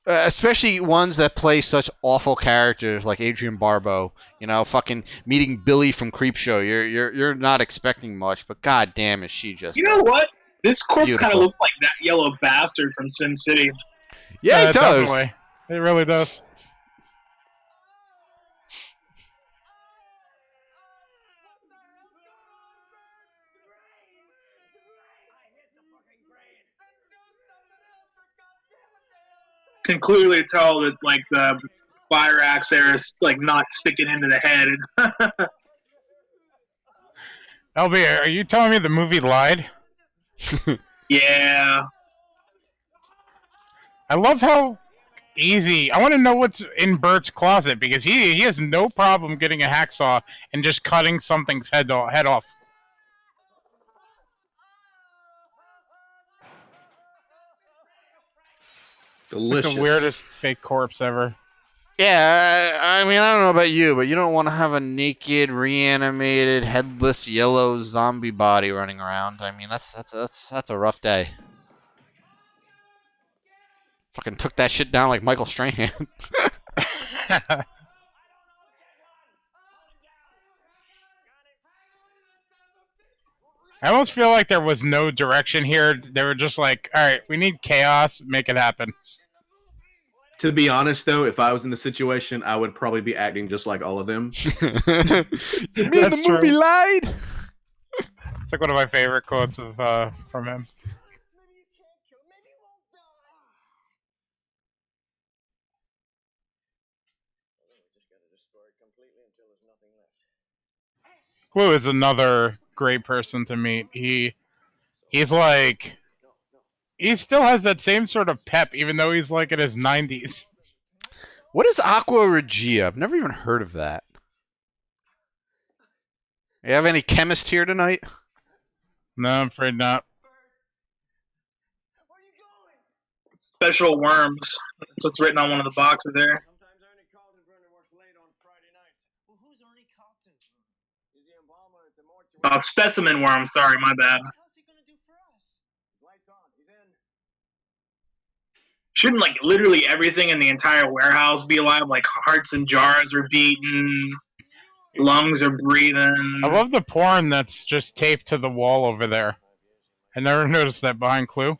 Especially ones that play such awful characters like Adrienne Barbeau. You know, fucking meeting Billy from Creepshow. You're not expecting much, but god damn is she just. You know what? This corpse kind beautiful. of looks like that yellow bastard from Sin City. Yeah, it does. Definitely. It really does. Can clearly tell that like the fire axe there is like not sticking into the head. LB, are you telling me the movie lied? Yeah. I love how easy. I want to know what's in Bert's closet because he has no problem getting a hacksaw and just cutting something's head off. Delicious. It's the weirdest fake corpse ever. Yeah, I mean, I don't know about you, but you don't want to have a naked, reanimated, headless, yellow zombie body running around. I mean, that's a rough day. Fucking took that shit down like Michael Strahan. I almost feel like there was no direction here. They were just like, all right, we need chaos, make it happen. To be honest, though, if I was in the situation, I would probably be acting just like all of them. You mean the movie lied? It's like one of my favorite quotes from him. Clue is another great person to meet. He's like, he still has that same sort of pep, even though he's like in his 90s. What is Aqua Regia? I've never even heard of that. You have any chemist here tonight? No, I'm afraid not. Special worms. That's what's written on one of the boxes there. Specimen worm. Sorry, my bad. Shouldn't like literally everything in the entire warehouse be alive? Like hearts and jars are beating, lungs are breathing. I love the porn that's just taped to the wall over there. I never noticed that behind Clue.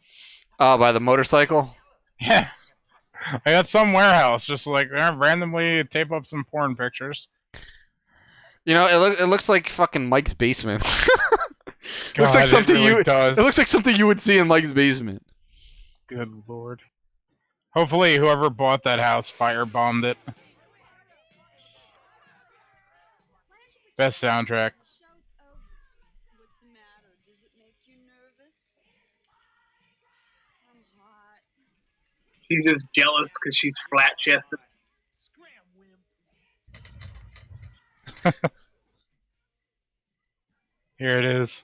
Oh, by the motorcycle? Yeah. I got some warehouse just like randomly tape up some porn pictures. You know, it looks like fucking Mike's basement. God, looks like something it really does. It looks like something you would see in Mike's basement. Good lord. Hopefully whoever bought that house firebombed it. Best soundtrack. What's the matter? Does it make you nervous? I'm hot. She's just jealous because she's flat chested. Here it is.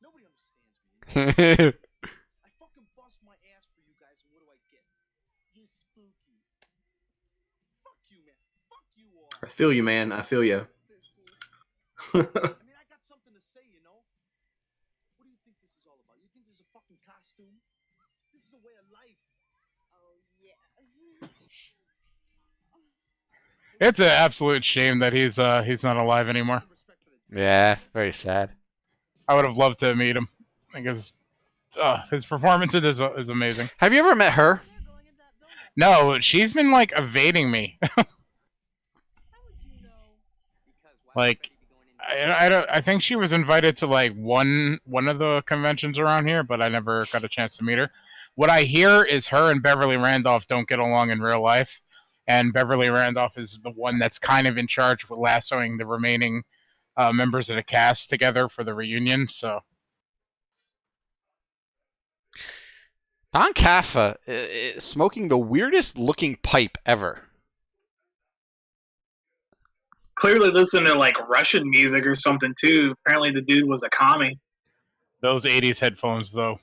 Nobody understands me. I fucking bust my ass for you guys, and what do I get? You spooky. Fuck you, man. Fuck you all. I feel you, man. I feel you. I mean, I got something to say, you know? What do you think this is all about? You think this is a fucking costume? This is a way of life. Oh, yes. It's an absolute shame that he's not alive anymore. Yeah, very sad. I would have loved to meet him because his performance is amazing. Have you ever met her? No, she's been like evading me. Like, I think she was invited to like one of the conventions around here, but I never got a chance to meet her. What I hear is her and Beverly Randolph don't get along in real life, and Beverly Randolph is the one that's kind of in charge with lassoing the remaining members of the cast together for the reunion. So Don Caffa is smoking the weirdest looking pipe ever. Clearly listening to like Russian music or something too. Apparently the dude was a commie. those 80s headphones, though.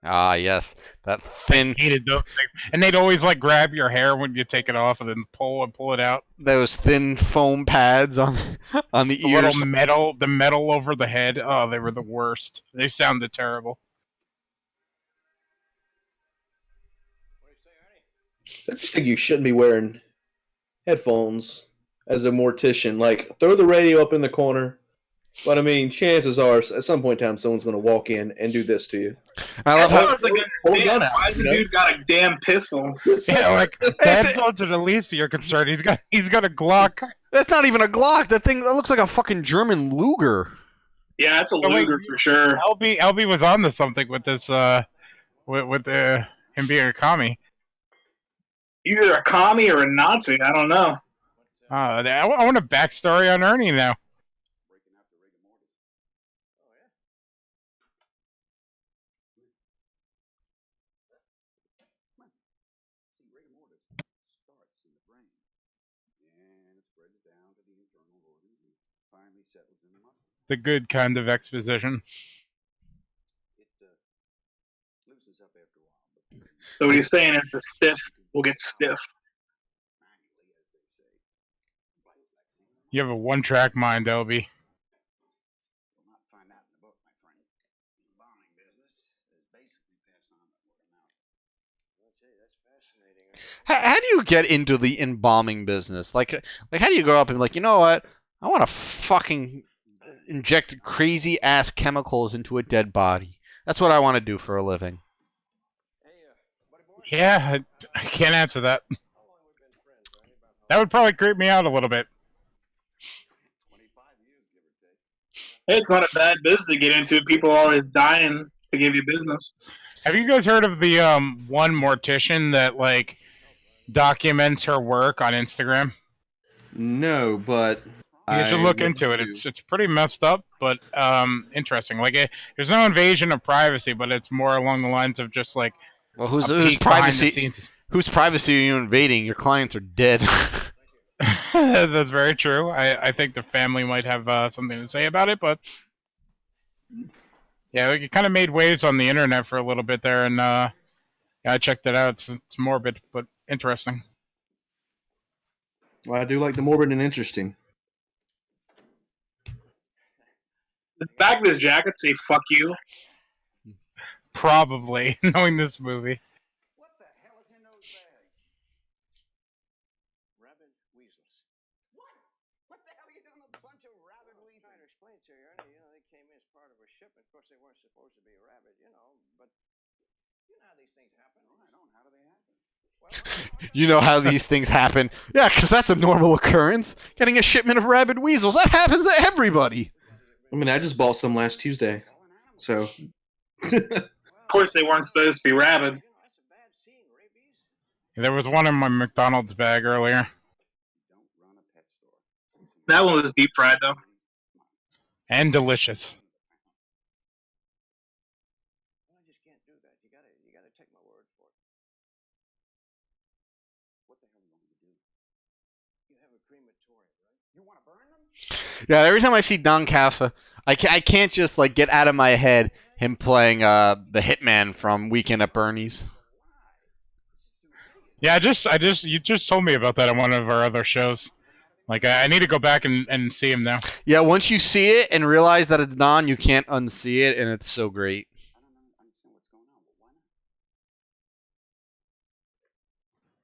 Ah, yes, that thin. I hated those things, and they'd always like grab your hair when you take it off, and then pull it out. Those thin foam pads on the ears. Little the metal over the head. Oh, they were the worst. They sounded terrible. I just think you shouldn't be wearing headphones as a mortician. Like, throw the radio up in the corner. But, I mean, chances are, at some point in time, someone's going to walk in and do this to you. I love how... Hold a gun out, why the dude got a damn pistol? Yeah, like, the headphones are the least of your concern. He's got a Glock. That's not even a Glock. That looks like a fucking German Luger. Yeah, that's a Luger for sure. LB was on to something with this, with him being a commie. Either a commie or a Nazi. I don't know. I want a backstory on Ernie now. The good kind of exposition. So what he's saying is the stiff will get stiff. You have a one-track mind, LB. How do you get into the embalming business? Like how do you go up and be like, you know what? I want to fucking inject crazy ass chemicals into a dead body. That's what I want to do for a living. Yeah, I can't answer that. That would probably creep me out a little bit. It's not a bad business to get into. People are always dying to give you business. Have you guys heard of the one mortician that like documents her work on Instagram? No, but you should look into it. It's pretty messed up, but interesting. Like, there's no invasion of privacy, but it's more along the lines of just like, well, whose privacy? Whose privacy are you invading? Your clients are dead. That's very true. I think the family might have something to say about it, but yeah, it kind of made waves on the internet for a little bit there, and yeah, I checked it out. It's morbid, but interesting. Well, I do like the morbid and interesting. The back of his jacket say "fuck you." Probably, knowing this movie. explained to you, Ernie, they came in as part of a shipment. Of course, they weren't supposed to be rabid, but you know how these things happen. Oh, I don't. How do they happen? Well, You know how these things happen. Yeah, because that's a normal occurrence. Getting a shipment of rabid weasels. That happens to everybody. I mean, I just bought some last Tuesday, so. Of course, they weren't supposed to be rabid. There was one in my McDonald's bag earlier. That one was deep fried, though. And delicious. I just can't do that. You gotta take my word for it. What the hell are you going to do? You have a crematorium, right? You want to burn them? Yeah, every time I see Don Caffa, I can't just like get out of my head him playing the Hitman from Weekend at Bernie's. Yeah, you just told me about that on one of our other shows. Like, I need to go back and see him now. Yeah, once you see it and realize that it's Don, you can't unsee it, and it's so great.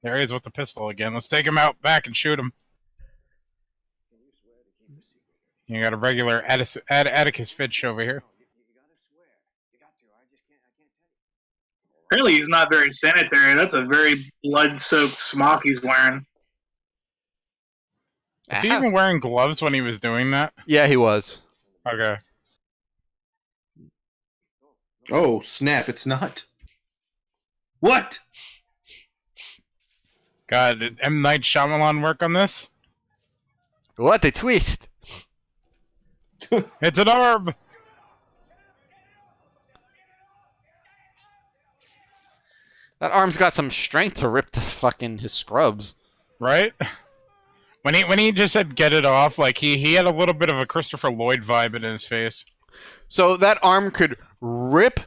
There he is with the pistol again. Let's take him out back and shoot him. You got a regular Atticus Fitch over here. Apparently, he's not very sanitary. That's a very blood-soaked smock he's wearing. Was he even wearing gloves when he was doing that? Yeah, he was. Okay. Oh, snap, it's not. What? God, did M. Night Shyamalan work on this? What a twist! It's an orb! That arm's got some strength to rip to fucking his scrubs. Right? When he just said get it off, like he had a little bit of a Christopher Lloyd vibe in his face. So that arm could rip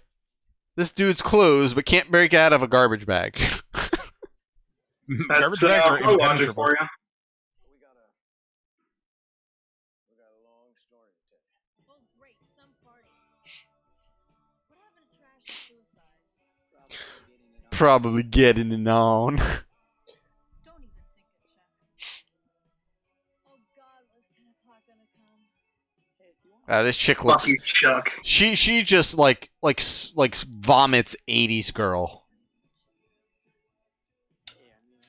this dude's clothes, but can't break out of a garbage bag. That's Garbage bags are a logic impenetrable. for you. We got a long story to tell. Oh, great, some party. What happened to trash and suicide? Probably getting it on. Don't even think it, Chuck. Oh God, was 10 o'clock gonna come? This chick Fuck looks. you, Chuck. She just like vomits 80s girl.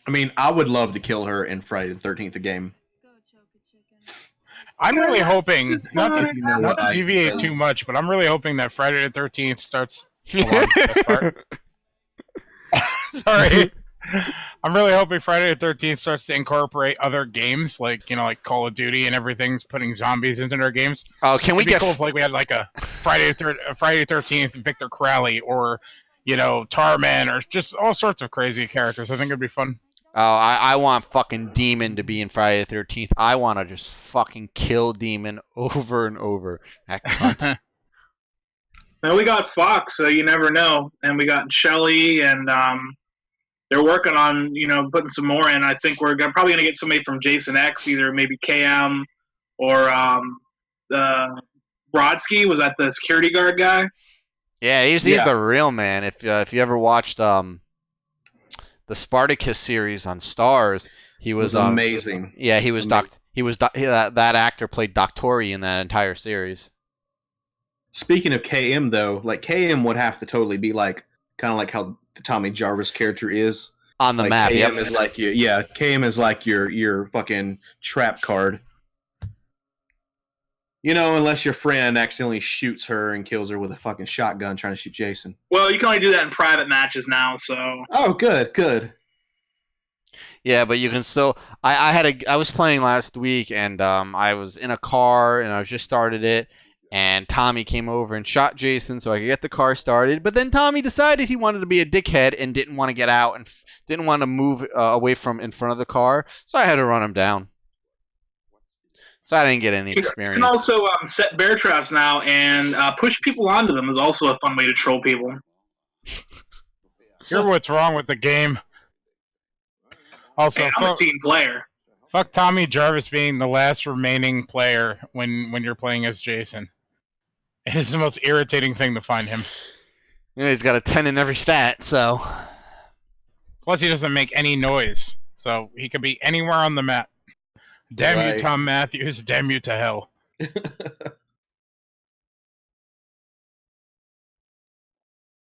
I mean, I would love to kill her in Friday the 13th game. Go choke a chicken. I'm really hoping, not to You know what I- deviate too much, but I'm really hoping that Friday the 13th starts... Hold on, this part. Sorry. I'm really hoping Friday the 13th starts to incorporate other games, like Call of Duty and everything's putting zombies into their games. Oh, can we It'd be get cool if we had like a Friday the 13th Victor Crowley or Tarman or just all sorts of crazy characters. I think it'd be fun. Oh, I want fucking Demon to be in Friday the 13th. I want to just fucking kill Demon over and over. That cunt. Now we got Fox, so you never know, and we got Shelley, and they're working on putting some more in. I think we're probably gonna get somebody from Jason X, either maybe KM or Brodsky. Was that the security guard guy? Yeah, he's the real man. If you ever watched the Spartacus series on Stars, he was amazing. Yeah, he was that actor played Doctori in that entire series. Speaking of KM though, like KM would have to totally be like kind of like how the Tommy Jarvis character is on the map. KM is like KM is like your fucking trap card. Unless your friend accidentally shoots her and kills her with a fucking shotgun trying to shoot Jason. Well, you can only do that in private matches now, so. Oh, good. Yeah, but you can still. I was playing last week, and I was in a car, and I just started it, and Tommy came over and shot Jason so I could get the car started. But then Tommy decided he wanted to be a dickhead and didn't want to get out and didn't want to move away from in front of the car, so I had to run him down. So I didn't get any experience. You can also set bear traps now and push people onto them is also a fun way to troll people. Here's what's wrong with the game. Also, hey, I'm a team player. Fuck Tommy Jarvis being the last remaining player when you're playing as Jason. It is the most irritating thing to find him. Yeah, he's got a 10 in every stat, so. Plus, he doesn't make any noise, so he could be anywhere on the map. Damn you, Tom Matthews. Damn you to hell.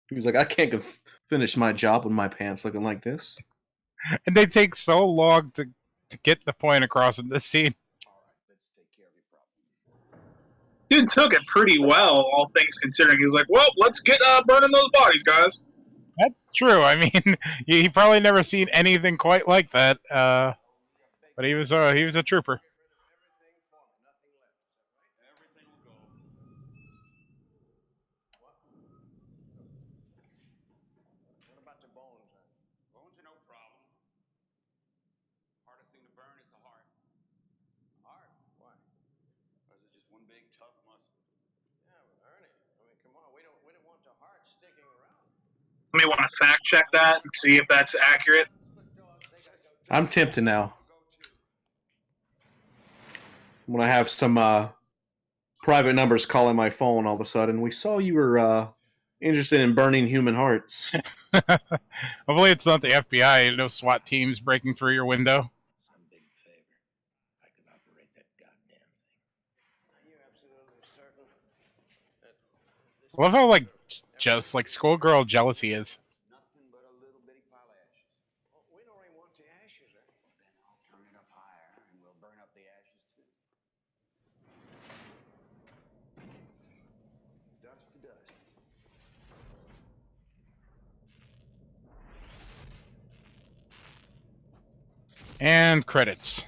He was like, I can't finish my job with my pants looking like this. And they take so long to get the point across in this scene. Dude took it pretty well, all things considering. He was like, well, let's get burning those bodies, guys. That's true. I mean, he probably never seen anything quite like that. But he was a trooper. What about the bones? Bones are no problem. Hardest thing to burn is the heart. Heart? Why? Because it's just one big tough muscle. Yeah, but Ernie, I mean, come on, we don't want the heart sticking around. You may want to fact check that and see if that's accurate. I'm tempted now. When I have some private numbers calling my phone all of a sudden, we saw you were interested in burning human hearts. Hopefully it's not the FBI. No SWAT teams breaking through your window. Some big favor. I can operate that goddamn thing. Are you absolutely certain that I love how just like schoolgirl jealousy is. nothing but a little bitty pile of ashes? Oh, we don't even want the ashes, eh? Then I'll turn it up higher and we'll burn up the ashes too. Dust to dust. And credits.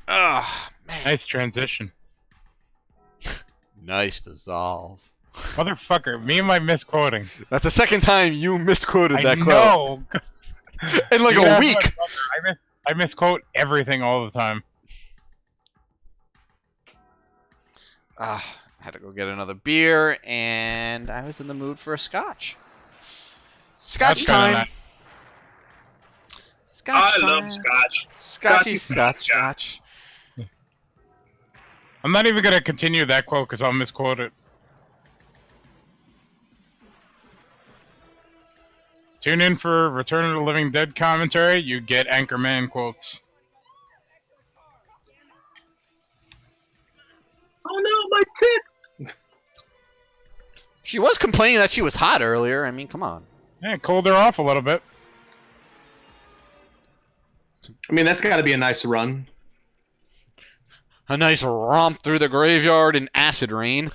Ah, man. Nice transition. Nice dissolve. Motherfucker, me and my misquoting. That's the second time you misquoted that quote. know. In like Yeah, a week. I misquote everything all the time. Had to go get another beer, and I was in the mood for a scotch. Scotch time. Scotch I time. love scotch. Scotchy scotch. I'm not even going to continue that quote because I'll misquote it. Tune in for Return of the Living Dead commentary. You get Anchorman quotes. Oh no, my tits! She was complaining that she was hot earlier. I mean, come on. Yeah, it cooled her off a little bit. I mean, that's got to be a nice run. A nice romp through the graveyard in acid rain.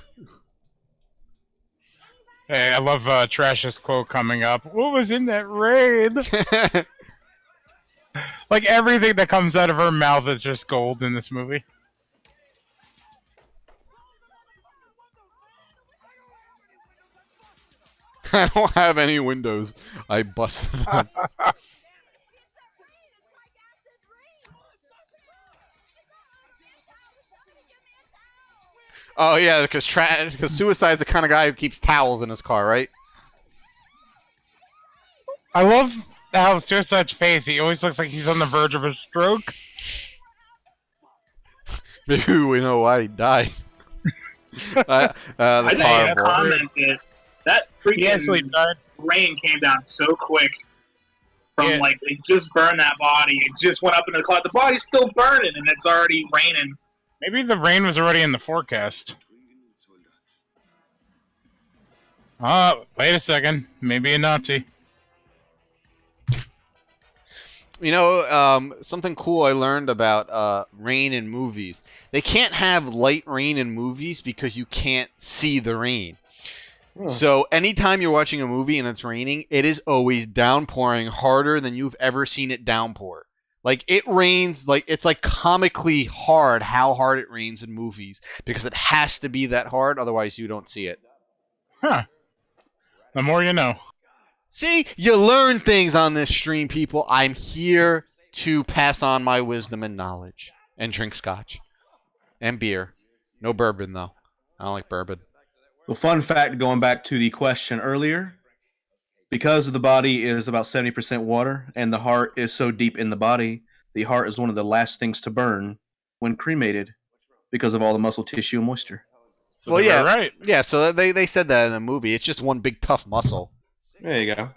Hey, I love Trash's quote coming up. What was in that raid? Like everything that comes out of her mouth is just gold in this movie. I don't have any windows. I busted them. Oh yeah, because Suicide's the kind of guy who keeps towels in his car, right? I love how Suicide's face. He always looks like he's on the verge of a stroke. Maybe we know why he died. That's I horrible. commented that He actually freaking died. rain came down so quick. From Yeah. like it just burned that body. It just went up in the cloud. The body's still burning, and it's already raining. Maybe the rain was already in the forecast. Wait a second. Maybe a Nazi. You know, something cool I learned about rain in movies. They can't have light rain in movies because you can't see the rain. So anytime you're watching a movie and it's raining, it is always downpouring harder than you've ever seen it downpour. Like, it rains, like, it's like comically hard how hard it rains in movies because it has to be that hard, otherwise you don't see it. Huh. The more you know. See, you learn things on this stream, people. I'm here to pass on my wisdom and knowledge and drink scotch and beer. No bourbon, though. I don't like bourbon. Well, fun fact, going back to the question earlier, because the body is about 70% water and the heart is so deep in the body, the heart is one of the last things to burn when cremated because of all the muscle tissue and moisture. So well, yeah, right. Yeah, so they said that in the movie. It's just one big tough muscle. There you go.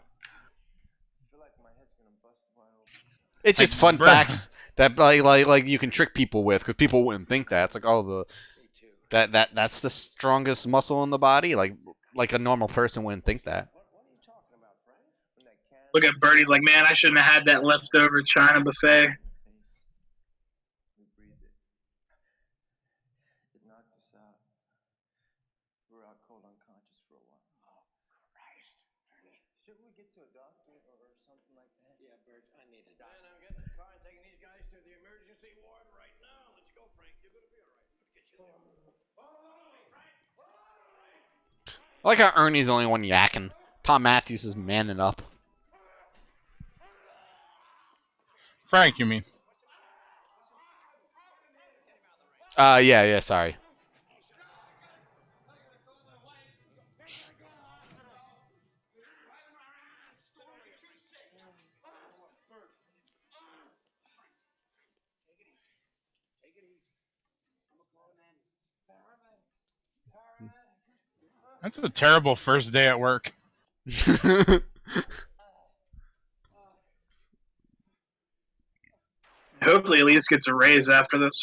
It's just fun facts that like you can trick people with, because people wouldn't think that. It's like, oh, that's the strongest muscle in the body. Like a normal person wouldn't think that. Look at Birdie's like, man, I shouldn't have had that leftover China buffet. I like how Ernie's the only one yakking. Tom Matthews is manning up. Frank, you mean? Yeah, sorry. That's a terrible first day at work. Hopefully, at least gets a raise after this.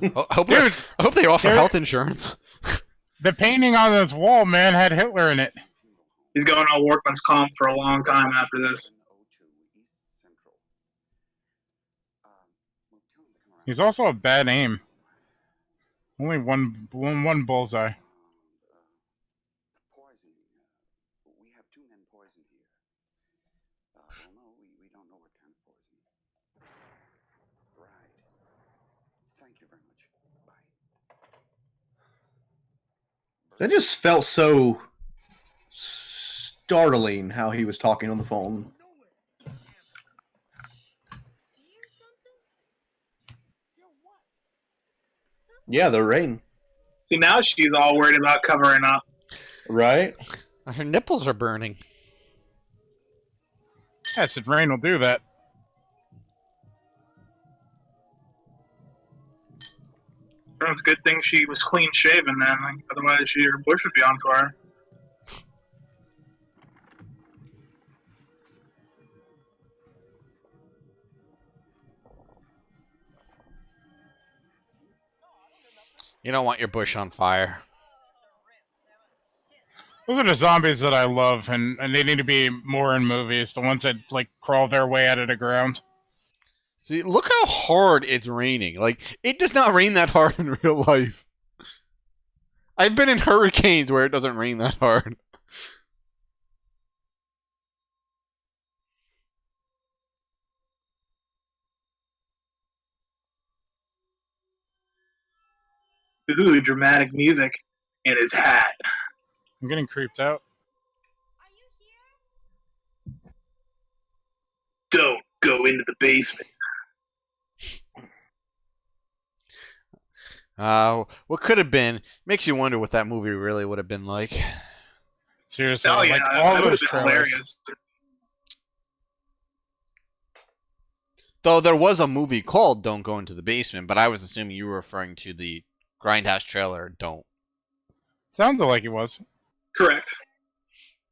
I hope they offer health insurance. The painting on this wall, man, had Hitler in it. He's going on workman's comp for a long time after this. He's also a bad aim. Only one bullseye. That just felt so startling how he was talking on the phone. Yeah, the rain. See, now she's all worried about covering up. Right? Her nipples are burning. Acid rain will do that. It's a good thing she was clean shaven, man. Like, otherwise, her bush would be on fire. You don't want your bush on fire. Those are the zombies that I love, and they need to be more in movies. The ones that like crawl their way out of the ground. See, look how hard it's raining. Like, it does not rain that hard in real life. I've been in hurricanes where it doesn't rain that hard. Ooh, dramatic music in his hat. I'm getting creeped out. Don't go into the basement. What could have been makes you wonder what that movie really would have been like. Seriously, Oh, yeah, like that all would those have been trailers. hilarious. Though there was a movie called Don't Go Into the Basement, but I was assuming you were referring to the Grindhouse trailer, Don't. Sounded like it was. Correct.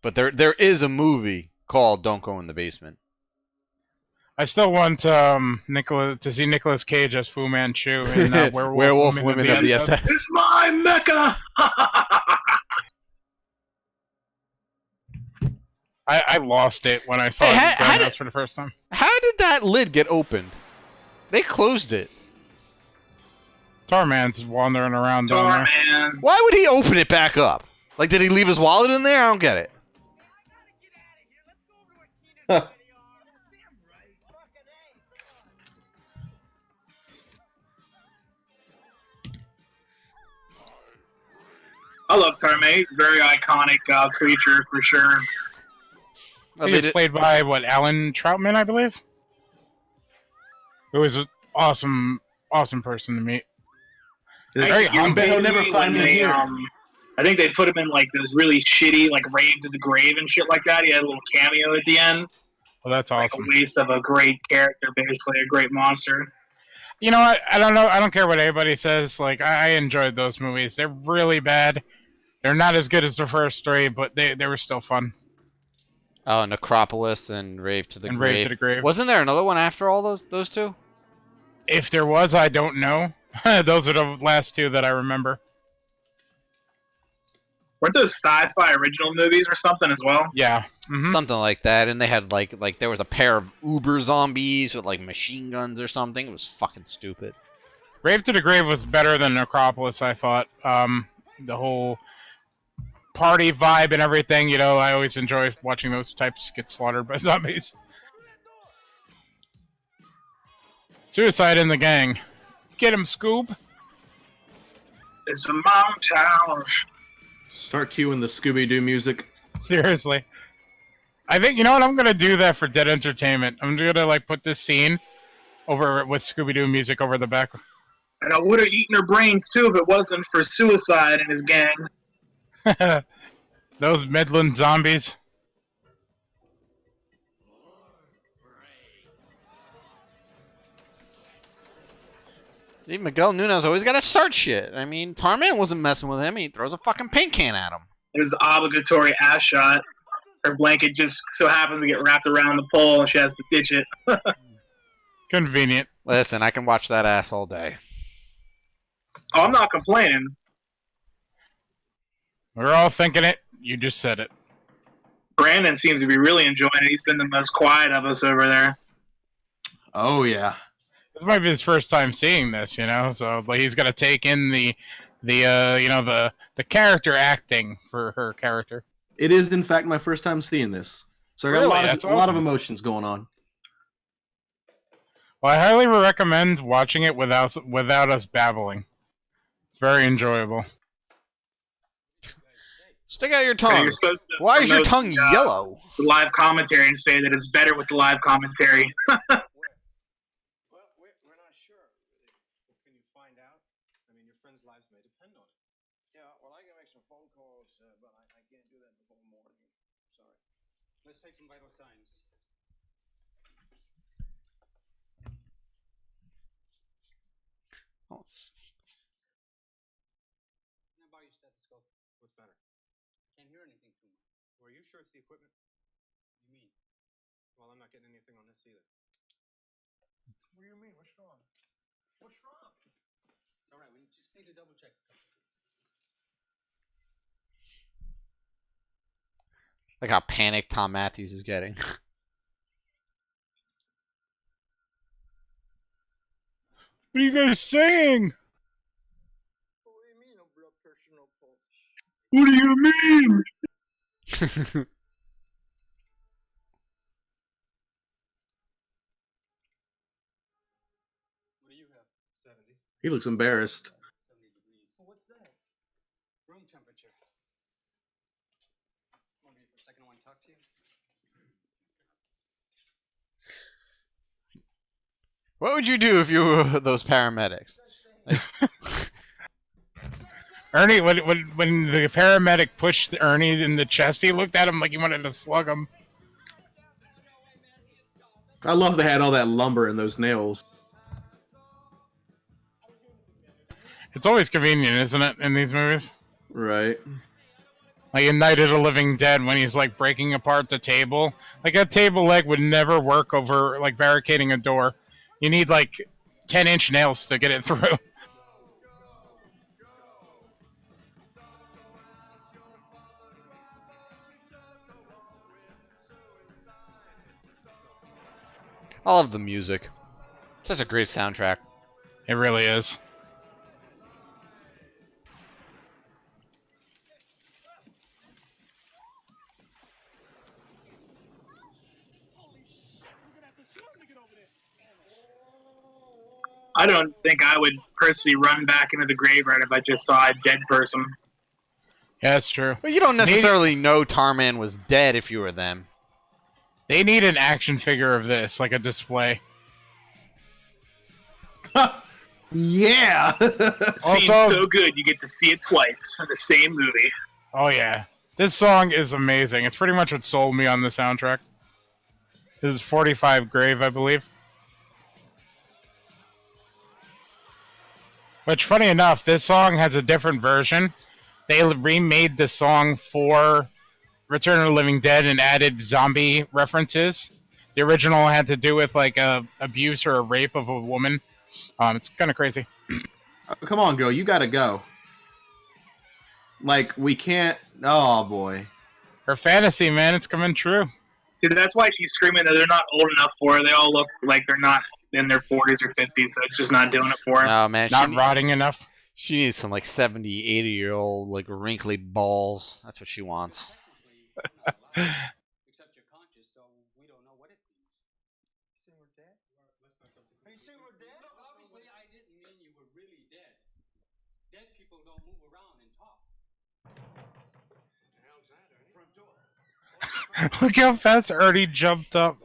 But there is a movie called Don't Go in the Basement. I still want to see Nicolas Cage as Fu Manchu in Werewolf Women of the SS. It's my Mecca! I lost it when I saw Grindhouse for the first time. How did that lid get opened? They closed it. Tarman's wandering around down there. Tarman. Why would he open it back up? Like, did he leave his wallet in there? I don't get it. I love Tarman. Very iconic creature for sure. Oh, He was played by, Alan Troutman, I believe? It was an awesome person to meet. Very You bet he'll never find me here. I think they put him in like those really shitty like Rave to the Grave and shit like that. He had a little cameo at the end. Well, that's awesome. Like a waste of a great character, basically a great monster. You know what? I don't know. I don't care what anybody says. Like, I enjoyed those movies. They're really bad. They're not as good as the first three, but they were still fun. Oh, Necropolis and Rave to the and Grave. Rave to the Grave. Wasn't there another one after all those two? If there was, I don't know. Those are the last two that I remember. Weren't those sci-fi original movies or something as well? Yeah. Something like that, and they had like there was a pair of uber zombies with like machine guns or something. It was fucking stupid. Rave to the Grave was better than Necropolis, I thought. The whole party vibe and everything, you know, I always enjoy watching those types get slaughtered by zombies. Suicide in the gang. Get him, Scoob. It's a mountain. Start cueing the Scooby-Doo music. Seriously. I think, you know what, I'm going to do that for Dead Entertainment. I'm going to, like, put this scene over with Scooby-Doo music over the back. And I would have eaten her brains, too, if it wasn't for Suicide and his gang. Those Midland zombies. See, Miguel Nunes always got to start shit. I mean, Tarman wasn't messing with him. He throws a fucking paint can at him. There's the obligatory ass shot. Her blanket just so happens to get wrapped around the pole and she has to ditch it. Convenient. Listen, I can watch that ass all day. Oh, I'm not complaining. We're all thinking it. You just said it. Brandon seems to be really enjoying it. He's been the most quiet of us over there. Oh, yeah. This might be his first time seeing this, you know, so like, he's got to take in the character acting for her character. It is, in fact, my first time seeing this. So I got Really? a lot of emotions going on. Well, I highly recommend watching it without us babbling. It's very enjoyable. Stick out your tongue. Why is your tongue yellow? The live commentary and say that it's better with the live commentary. Well, we're not sure. Can you find out? I mean, your friends' lives may depend on it. Yeah, well, I can make some phone calls, but I can't do that before morning. Sorry. Let's take some vital signs. Oh. Now buy your stethoscope. What's better? Can't hear anything too much. Well, are you sure it's the equipment? What do you mean? Well, I'm not getting anything on this either. What do you mean? What's wrong? What's wrong? It's all right. We just need to double check a couple things. Like how panicked Tom Matthews is getting. What are you guys saying? What do you mean, no blood pressure, no pulse? What do you mean? What do you have? 70. He looks embarrassed. 70 degrees. Well, what's that? Room temperature. Want me for a second? I want to talk to you. What would you do if you were those paramedics? Like, Ernie, when the paramedic pushed Ernie in the chest, he looked at him like he wanted to slug him. I love they had all that lumber and those nails. It's always convenient, isn't it, in these movies? Right. Like in Night of the Living Dead, when he's like breaking apart the table. Like a table leg would never work over like barricading a door. You need like 10-inch nails to get it through. I love the music. Such a great soundtrack. It really is. I don't think I would personally run back into the graveyard if I just saw a dead person. Yeah, that's true. But you don't necessarily know Tarman was dead if you were them. They need an action figure of this, like a display. Yeah. Seems so good you get to see it twice in the same movie. Oh yeah, this song is amazing. It's pretty much what sold me on the soundtrack. This is 45 Grave, I believe. Which, funny enough, this song has a different version. They remade the song for Return of the Living Dead and added zombie references. The original had to do with like a abuse or a rape of a woman. It's kind of crazy. Come on, girl, you gotta go. Like, we can't. Oh boy. Her fantasy, man, it's coming true. Dude, that's why she's screaming that they're not old enough for her. They all look like they're not in their 40s or 50s, so it's just not doing it for her. No, man. Not rotting enough. She needs some like 70, 80-year-old like wrinkly balls. That's what she wants. Except you're conscious, so we don't know what it means. You saying we're dead? Are you saying we're dead? Look, obviously I didn't mean you were really dead. Dead people don't move around and talk. What the hell's that, Ernie? Front door. Look how fast Ernie jumped up.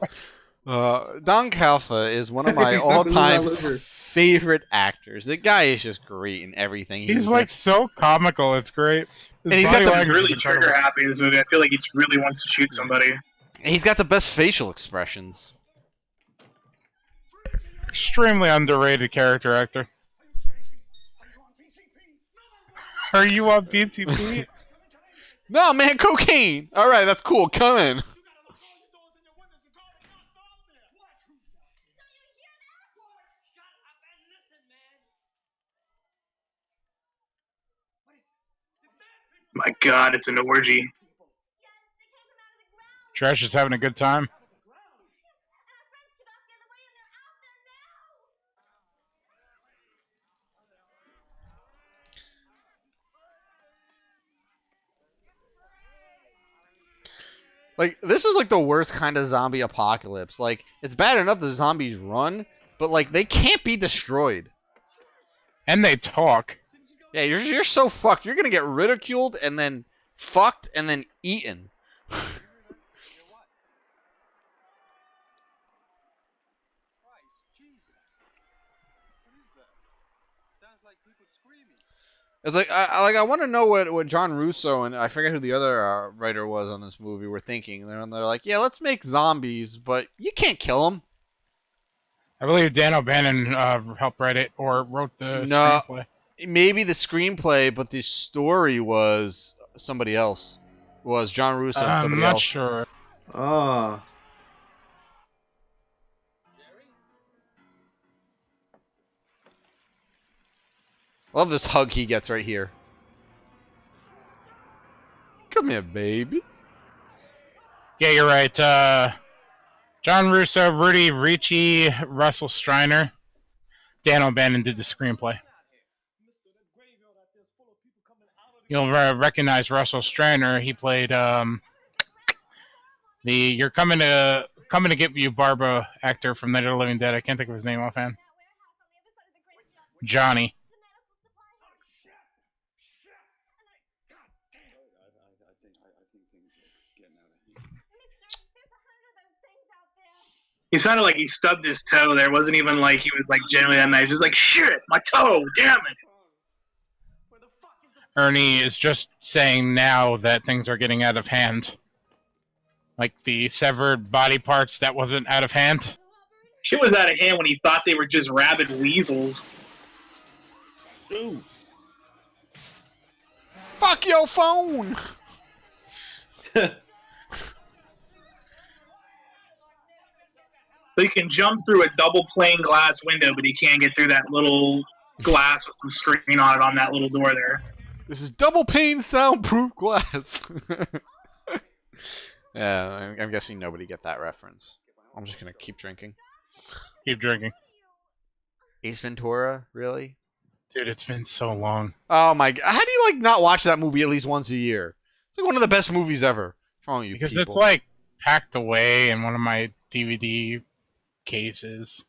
Don Calfa is one of my all-time favorite actors. The guy is just great in everything. He's like so comical. It's great. And he's got the really trigger happy in this movie. I feel like he really wants to shoot somebody. He's got the best facial expressions. Extremely underrated character actor. Are you on PCP? No, man, cocaine. All right, that's cool. Come in. My God, it's an orgy. Trash is having a good time. Like, this is like the worst kind of zombie apocalypse. Like, it's bad enough the zombies run, but like they can't be destroyed. And they talk. Yeah, you're so fucked. You're gonna get ridiculed and then fucked and then eaten. It's like I want to know what John Russo and I forget who the other writer was on this movie were thinking. They're like, yeah, let's make zombies, but you can't kill them. I believe Dan O'Bannon helped write it or wrote the screenplay. Maybe the screenplay, but the story was somebody else. Was John Russo and somebody else. I'm not sure. Ah. Love this hug he gets right here. Come here, baby. Yeah, you're right. John Russo, Rudy Ricci, Russell Streiner. Dan O'Bannon did the screenplay. You'll recognize Russell Streiner. He played the "You're coming to get you, Barbara" actor from Night of the Living Dead. I can't think of his name offhand. Johnny. He sounded like he stubbed his toe there. It wasn't even like he was like genuinely that nice. Just like, shit, my toe, damn it. Ernie is just saying now that things are getting out of hand. Like the severed body parts that wasn't out of hand. Shit was out of hand when he thought they were just rabid weasels. Ooh. Fuck your phone! So he can jump through a double pane glass window, but he can't get through that little glass with some screen on it on that little door there. This is double pane soundproof glass. Yeah, I'm guessing nobody get that reference. I'm just gonna keep drinking. Keep drinking. Ace Ventura, really? Dude, it's been so long. Oh my god! How do you like not watch that movie at least once a year? It's like one of the best movies ever. What's wrong with you because people? It's like packed away in one of my DVD cases.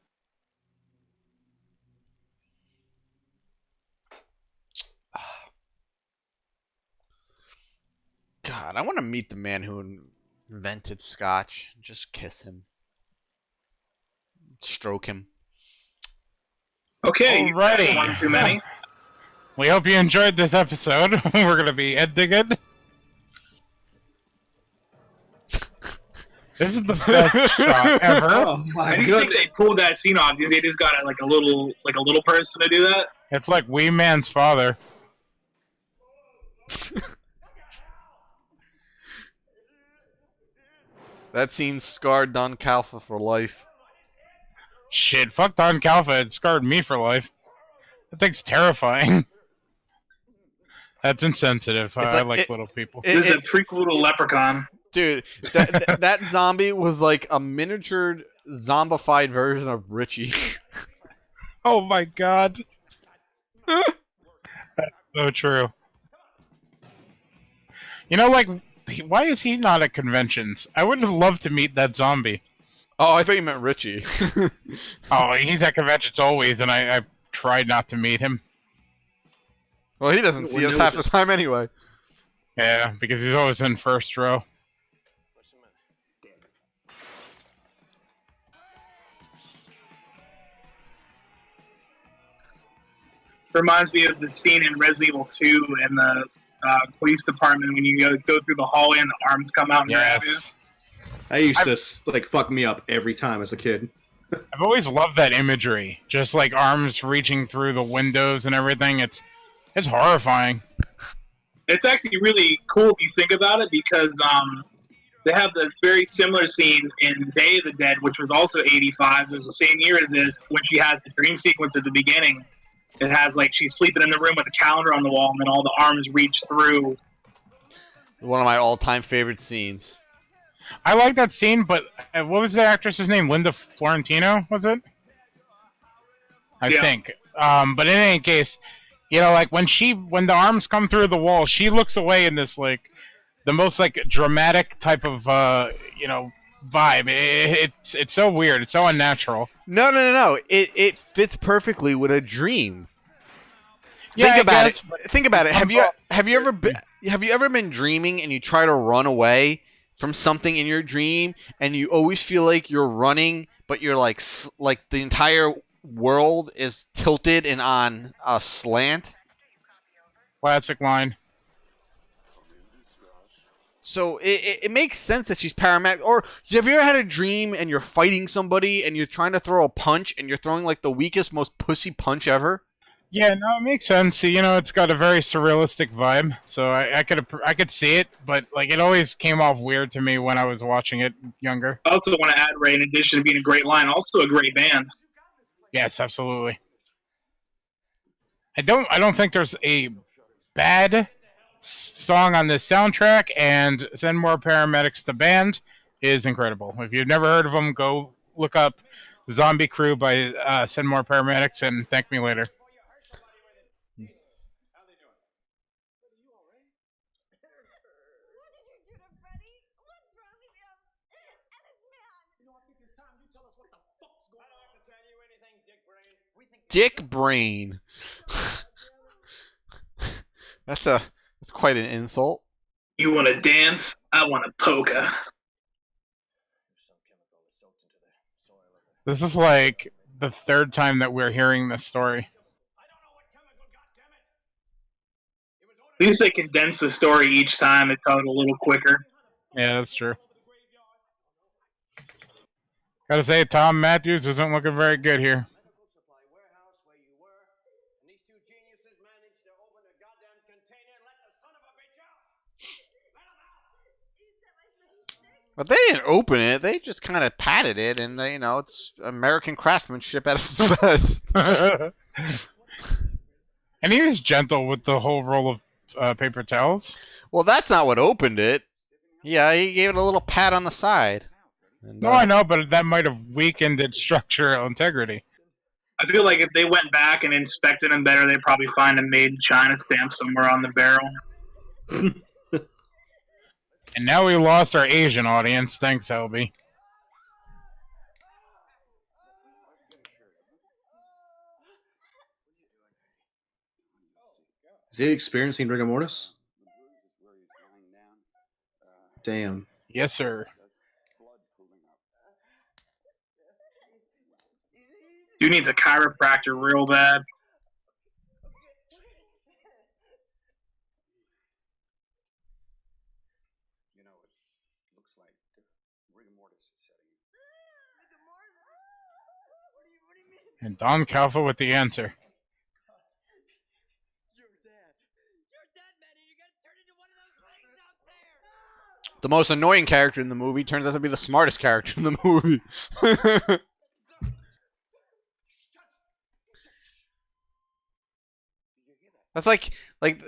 God, I want to meet the man who invented Scotch. Just kiss him. Stroke him. Okay, alrighty. One too many. We hope you enjoyed this episode. We're going to be ending it. This is the best shot ever. Oh my I do think they pulled that scene off. They just got like a little person to do that. It's like Wee Man's father. That scene scarred Don Calfa for life. Shit, fuck Don Calfa. It scarred me for life. That thing's terrifying. That's insensitive. I like little people. This is a prequel to Leprechaun. Dude, that zombie was like a miniatured, zombified version of Richie. Oh my god. That's so true. You know, like, why is he not at conventions? I would have loved to meet that zombie. Oh, I thought you meant Richie. Oh, he's at conventions always, and I tried not to meet him. Well, he doesn't see us half the time anyway. Yeah, because he's always in first row. Reminds me of the scene in Resident Evil 2 in the police department when you go through the hallway and the arms come out and grab you. That used to like fuck me up every time as a kid. I've always loved that imagery, just like arms reaching through the windows and everything. It's horrifying. It's actually really cool if you think about it because they have the very similar scene in Day of the Dead, which was also 85. It was the same year as this when she has the dream sequence at the beginning. It has like she's sleeping in the room with a calendar on the wall, and then all the arms reach through. One of my all-time favorite scenes. I like that scene, but what was the actress's name? Linda Florentino, was it? I think. But in any case, you know, like when the arms come through the wall, she looks away in this like the most like dramatic type of you know, vibe. It's so weird. It's so unnatural. No. It fits perfectly with a dream. Yeah, Think about it. Have you ever been dreaming and you try to run away from something in your dream and you always feel like you're running, but you're like the entire world is tilted and on a slant? Classic line. So it makes sense that she's paramedic. Or have you ever had a dream and you're fighting somebody and you're trying to throw a punch and you're throwing like the weakest, most pussy punch ever? Yeah, no, it makes sense. You know, it's got a very surrealistic vibe, so I could see it, but like it always came off weird to me when I was watching it younger. I also want to add, Ray, in addition to being a great line, also a great band. Yes, absolutely. I don't think there's a bad song on this soundtrack, and Send More Paramedics, the band, is incredible. If you've never heard of them, go look up Zombie Crew by Send More Paramedics and thank me later. Dick brain. That's quite an insult. You want to dance? I want a polka. This is like the third time that we're hearing this story. At least they condense the story each time and tell it a little quicker. Yeah, that's true. Gotta say, Tom Matthews isn't looking very good here. But they didn't open it. They just kind of patted it, and you know, it's American craftsmanship at its best. And he was gentle with the whole roll of paper towels. Well, that's not what opened it. Yeah, he gave it a little pat on the side. And, No, I know, but that might have weakened its structural integrity. I feel like if they went back and inspected them better, they'd probably find a made in China stamp somewhere on the barrel. And now we lost our Asian audience. Thanks, Elby. Is he experiencing rigor mortis? Damn. Yes, sir. Dude needs a chiropractor real bad. And Don Calfa with the answer. The most annoying character in the movie turns out to be the smartest character in the movie. That's like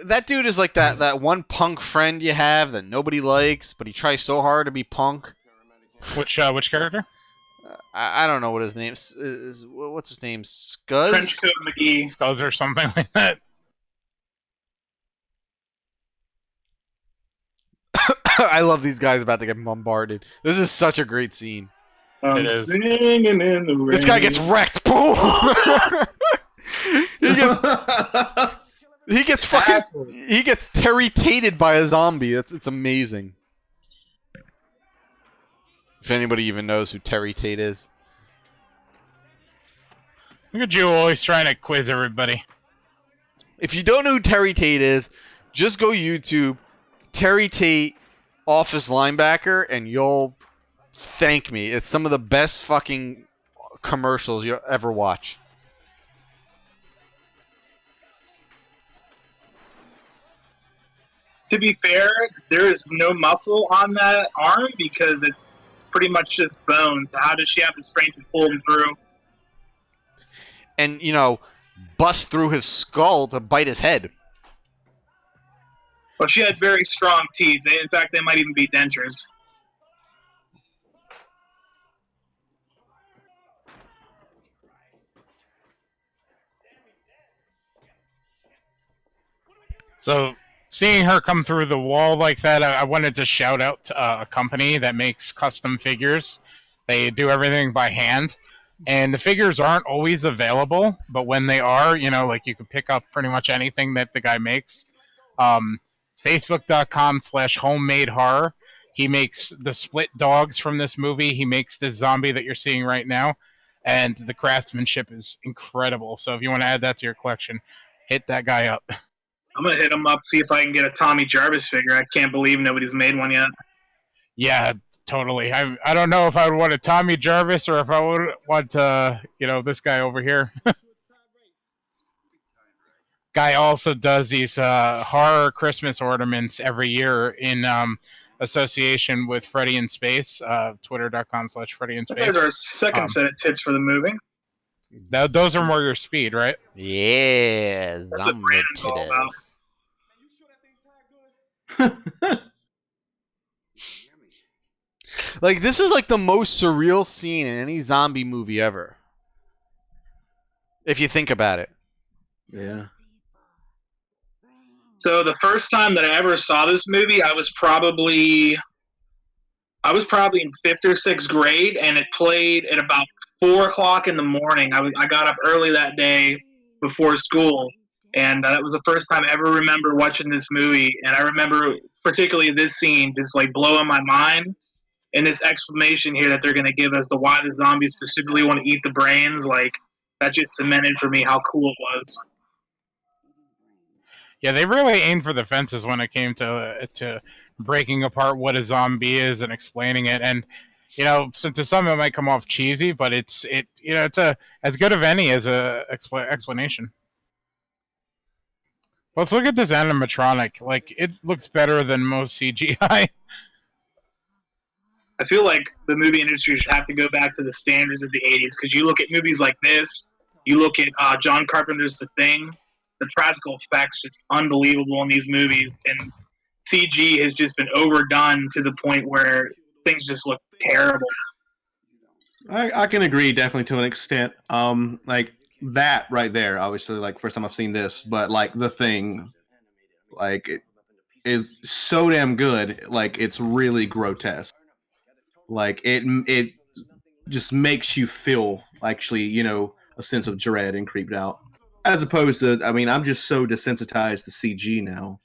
that dude is like that one punk friend you have that nobody likes, but he tries so hard to be punk. Which character? I don't know what his name is. What's his name? Scuzz? Trenchcoat McGee. Scuzz or something like that. I love these guys about to get bombarded. This is such a great scene. It is. Singing in the rain. This guy gets wrecked. Boom! he gets Terry Tated by a zombie. It's amazing. If anybody even knows who Terry Tate is. Look at you always trying to quiz everybody. If you don't know who Terry Tate is, just go YouTube Terry Tate office linebacker and you'll thank me. It's some of the best fucking commercials you'll ever watch. To be fair, there is no muscle on that arm because it's pretty much just bone. So how does she have the strength to pull him through? And, bust through his skull to bite his head. Well, she had very strong teeth. In fact, they might even be dentures. So, seeing her come through the wall like that, I wanted to shout out to a company that makes custom figures. They do everything by hand. And the figures aren't always available, but when they are, you can pick up pretty much anything that the guy makes. Facebook.com/homemade horror. He makes the split dogs from this movie. He makes this zombie that you're seeing right now. And the craftsmanship is incredible. So if you want to add that to your collection, hit that guy up. I'm going to hit him up, see if I can get a Tommy Jarvis figure. I can't believe nobody's made one yet. Yeah, totally. I don't know if I would want a Tommy Jarvis or if I would want this guy over here. Guy also does these horror Christmas ornaments every year in association with Freddy in Space, twitter.com/Freddy in Space. There's our second set of tits for the movie. Those are more your speed, right? Yeah, zombie titties. Like, this is like the most surreal scene in any zombie movie ever. If you think about it. Yeah. So the first time that I ever saw this movie, I was probably in 5th or 6th grade, and it played at about 4 o'clock in the morning. I got up early that day before school, and that was the first time I ever remember watching this movie. And I remember particularly this scene just like blowing my mind, and this explanation here that they're going to give us the why the zombies specifically want to eat the brains. Like, that just cemented for me how cool it was. Yeah, they really aimed for the fences when it came to breaking apart what a zombie is and explaining it. And so to some it might come off cheesy, but it's as good of any as a explanation. Let's look at this animatronic. Like, it looks better than most CGI. I feel like the movie industry should have to go back to the standards of the 80s, because you look at movies like this, you look at John Carpenter's The Thing, the practical effects just unbelievable in these movies, and CG has just been overdone to the point where things just look terrible. I can agree definitely to an extent. Like that right there, obviously, like first time I've seen this, but like The Thing, like it is so damn good. Like, it's really grotesque. Like it just makes you feel actually, a sense of dread and creeped out. As opposed to, I'm just so desensitized to CG now.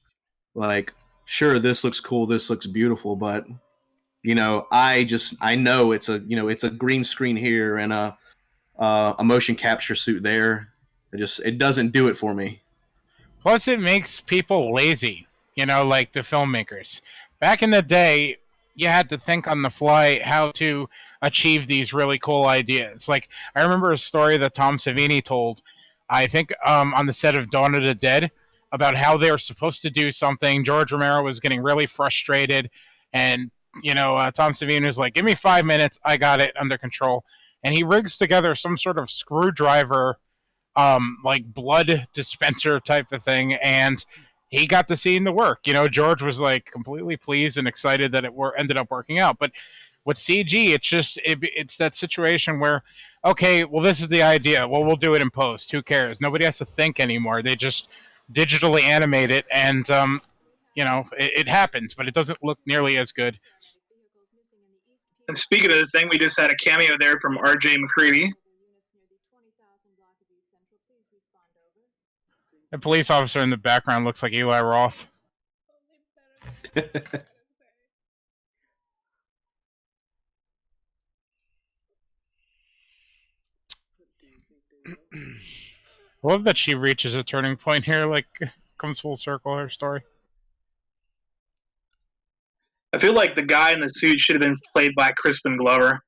Like, sure, this looks cool, this looks beautiful, but I know it's a green screen here and a motion capture suit there. It doesn't do it for me. Plus, it makes people lazy. Like the filmmakers. Back in the day, you had to think on the fly how to achieve these really cool ideas. Like, I remember a story that Tom Savini told, I think on the set of Dawn of the Dead, about how they were supposed to do something. George Romero was getting really frustrated, and Tom Savino's like, give me 5 minutes, I got it under control. And he rigs together some sort of screwdriver, like blood dispenser type of thing, and he got the scene to work. George was like completely pleased and excited that it ended up working out. But with CG, it's that situation where, okay, well, this is the idea. Well, we'll do it in post. Who cares? Nobody has to think anymore. They just digitally animate it, and it happens, but it doesn't look nearly as good. And speaking of the thing, we just had a cameo there from R.J. McCready. The police officer in the background looks like Eli Roth. I love that she reaches a turning point here, like, comes full circle, her story. I feel like the guy in the suit should have been played by Crispin Glover.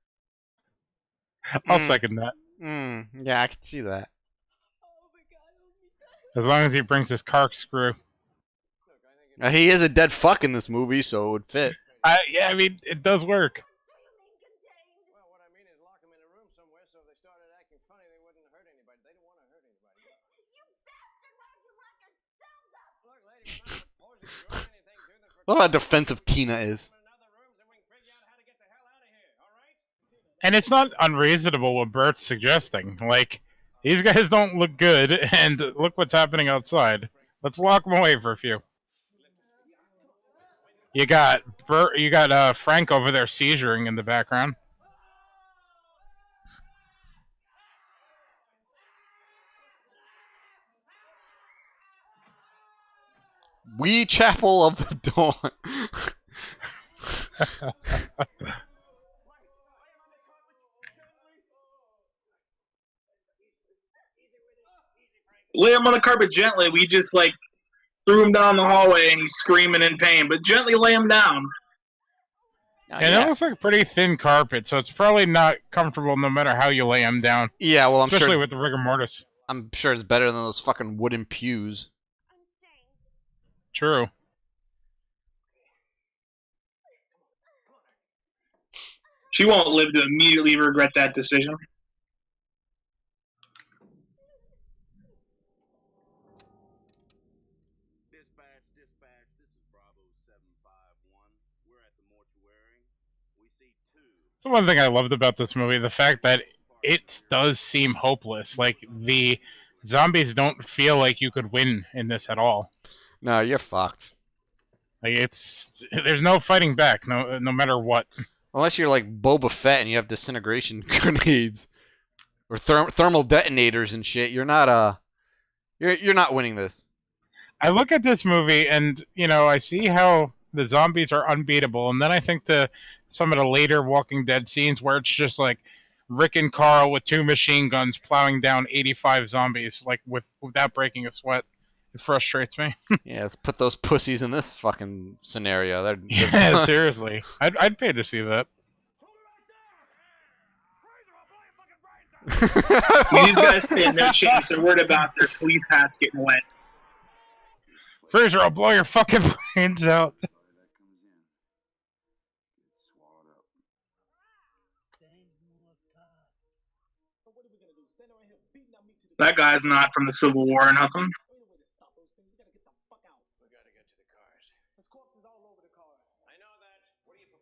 I'll second that. Yeah, I can see that. As long as he brings his corkscrew. He is a dead fuck in this movie, so it would fit. Yeah, I mean, it does work. Well, what I mean is lock them in a room somewhere so if they started acting funny, they wouldn't hurt anybody. They didn't want to hurt anybody. You bastard! Why'd you lock yourselves up? Look, lady, we're not supposed to do anything to them for... Look how defensive Tina is. And it's not unreasonable what Bert's suggesting. Like, these guys don't look good, and look what's happening outside. Let's lock them away for a few. You got Frank over there seizuring in the background. Wee Chapel of the Dawn. Lay him on the carpet gently. We just threw him down the hallway and he's screaming in pain, but gently lay him down. And it looks like pretty thin carpet, so it's probably not comfortable no matter how you lay him down. Yeah, well, especially with the rigor mortis. I'm sure it's better than those fucking wooden pews. True. She won't live to immediately regret that decision. Dispatch, this is Bravo 751. We're at the mortuary. We see two. So one thing I loved about this movie, the fact that it does seem hopeless. Like, the zombies don't feel like you could win in this at all. No, you're fucked. Like, there's no fighting back, no matter what. Unless you're like Boba Fett and you have disintegration grenades or thermal detonators and shit, you're not winning this. I look at this movie and, I see how the zombies are unbeatable, and then I think some of the later Walking Dead scenes where it's just like Rick and Carl with 2 machine guns plowing down 85 zombies, like without breaking a sweat. It frustrates me. Yeah, let's put those pussies in this fucking scenario. Yeah, seriously. I'd pay to see that. These guys stand no chance. They're worried about their police hats getting wet. Fraser, I'll blow your fucking brains out. That guy's not from the Civil War or nothing.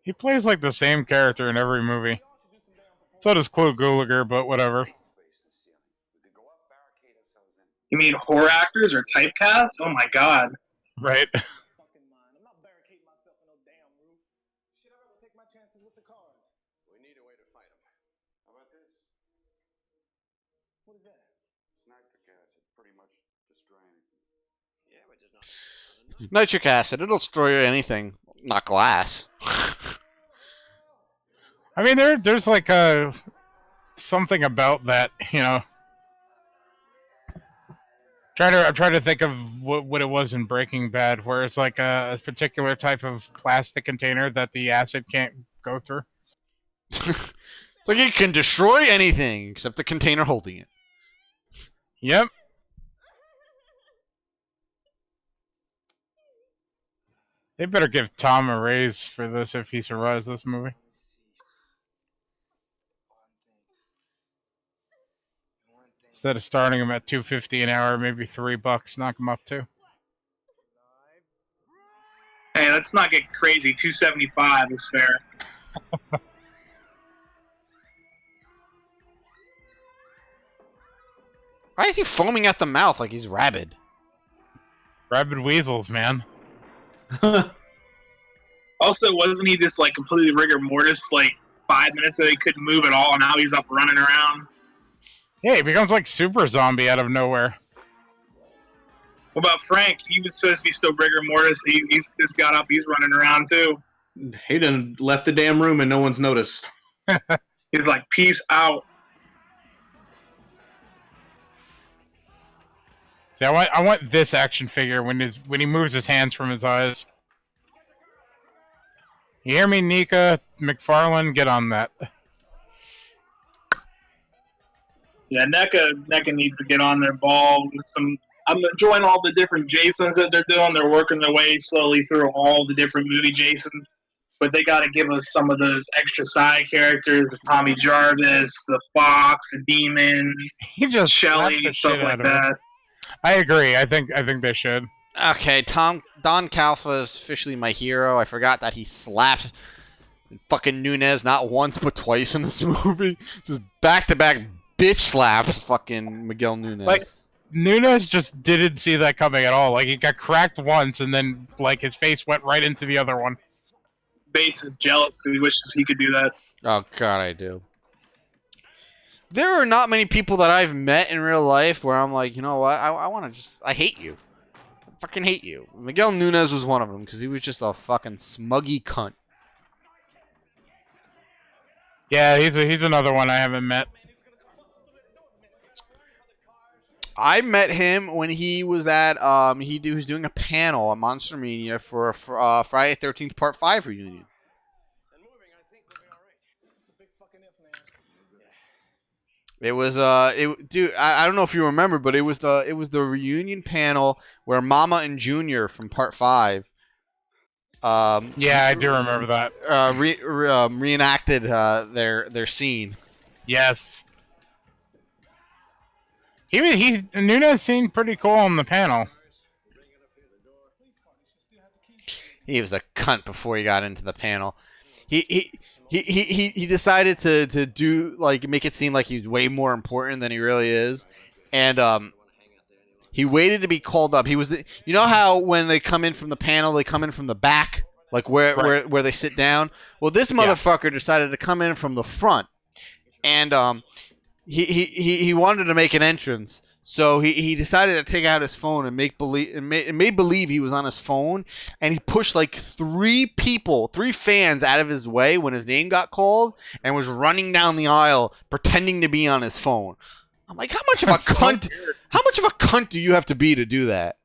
He plays like the same character in every movie. So does Clu Gulager, but whatever. You mean horror actors or typecast? Oh my god. Right. Nitric acid, it'll destroy anything, not glass. I mean, there's like something about that, I'm trying to think of what it was in Breaking Bad, where it's like a particular type of plastic container that the acid can't go through. It's like it can destroy anything except the container holding it. Yep. They better give Tom a raise for this if he survives this movie. Instead of starting him at $2.50 an hour, maybe $3, knock him up to. Hey, let's not get crazy. $2.75 is fair. Why is he foaming at the mouth like he's rabid? Rabid weasels, man. Also, wasn't he just like completely rigor mortis like 5 minutes ago? He couldn't move at all, and now he's up running around. Yeah, he becomes like super zombie out of nowhere. What about Frank? He was supposed to be still rigor mortis. He's just got up. He's running around too. He done left the damn room and no one's noticed. He's like, peace out. See, I want this action figure when he moves his hands from his eyes. You hear me, Nika McFarlane? Get on that. Yeah, NECA needs to get on their ball with some. I'm enjoying all the different Jasons that they're doing. They're working their way slowly through all the different movie Jasons, but they got to give us some of those extra side characters: the Tommy Jarvis, the Fox, the Demon, He just Shelly, the stuff shit like out of that. her. I agree. I think they should. Okay, Don Calfa is officially my hero. I forgot that he slapped fucking Nunez not once but twice in this movie. Just back-to-back bitch slaps fucking Miguel Nunez. Like, Nunez just didn't see that coming at all. Like, he got cracked once, and then, like, his face went right into the other one. Bates is jealous because he wishes he could do that. Oh, God, I do. There are not many people that I've met in real life where I'm like, you know what, I want to just, I hate you. I fucking hate you. Miguel Nunez was one of them because he was just a fucking smuggy cunt. Yeah, he's another one I haven't met. I met him when he was at he was doing a panel at Monster Mania for Friday 13th Part 5 reunion. It was dude, I don't know if you remember, but it was the reunion panel where Mama and Junior from Part 5 yeah, I do remember that. Reenacted their scene. Yes. Nunez seemed pretty cool on the panel. He was a cunt before he got into the panel. He decided to do like make it seem like he's way more important than he really is, and he waited to be called up. He was you know how when they come in from the panel, they come in from the back, like where they sit down. Well, this motherfucker decided to come in from the front, and he wanted to make an entrance. So he decided to take out his phone and made believe he was on his phone, and he pushed like three fans out of his way when his name got called, and was running down the aisle pretending to be on his phone. I'm like, how much of a cunt do you have to be to do that?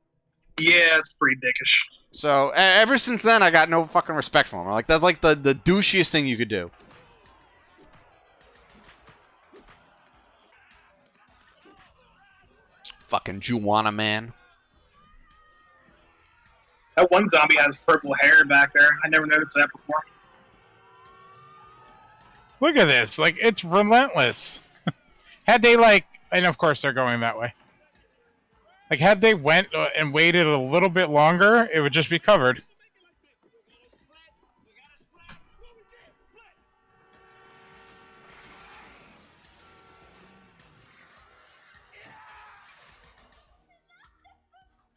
Yeah, it's pretty dickish. So ever since then, I got no fucking respect for him. Like that's like the douchiest thing you could do. Fucking Juana man. That one zombie has purple hair back there. I never noticed that before. Look at this. Like, it's relentless. Had they, like... And, of course, they're going that way. Like, had they went and waited a little bit longer, it would just be covered.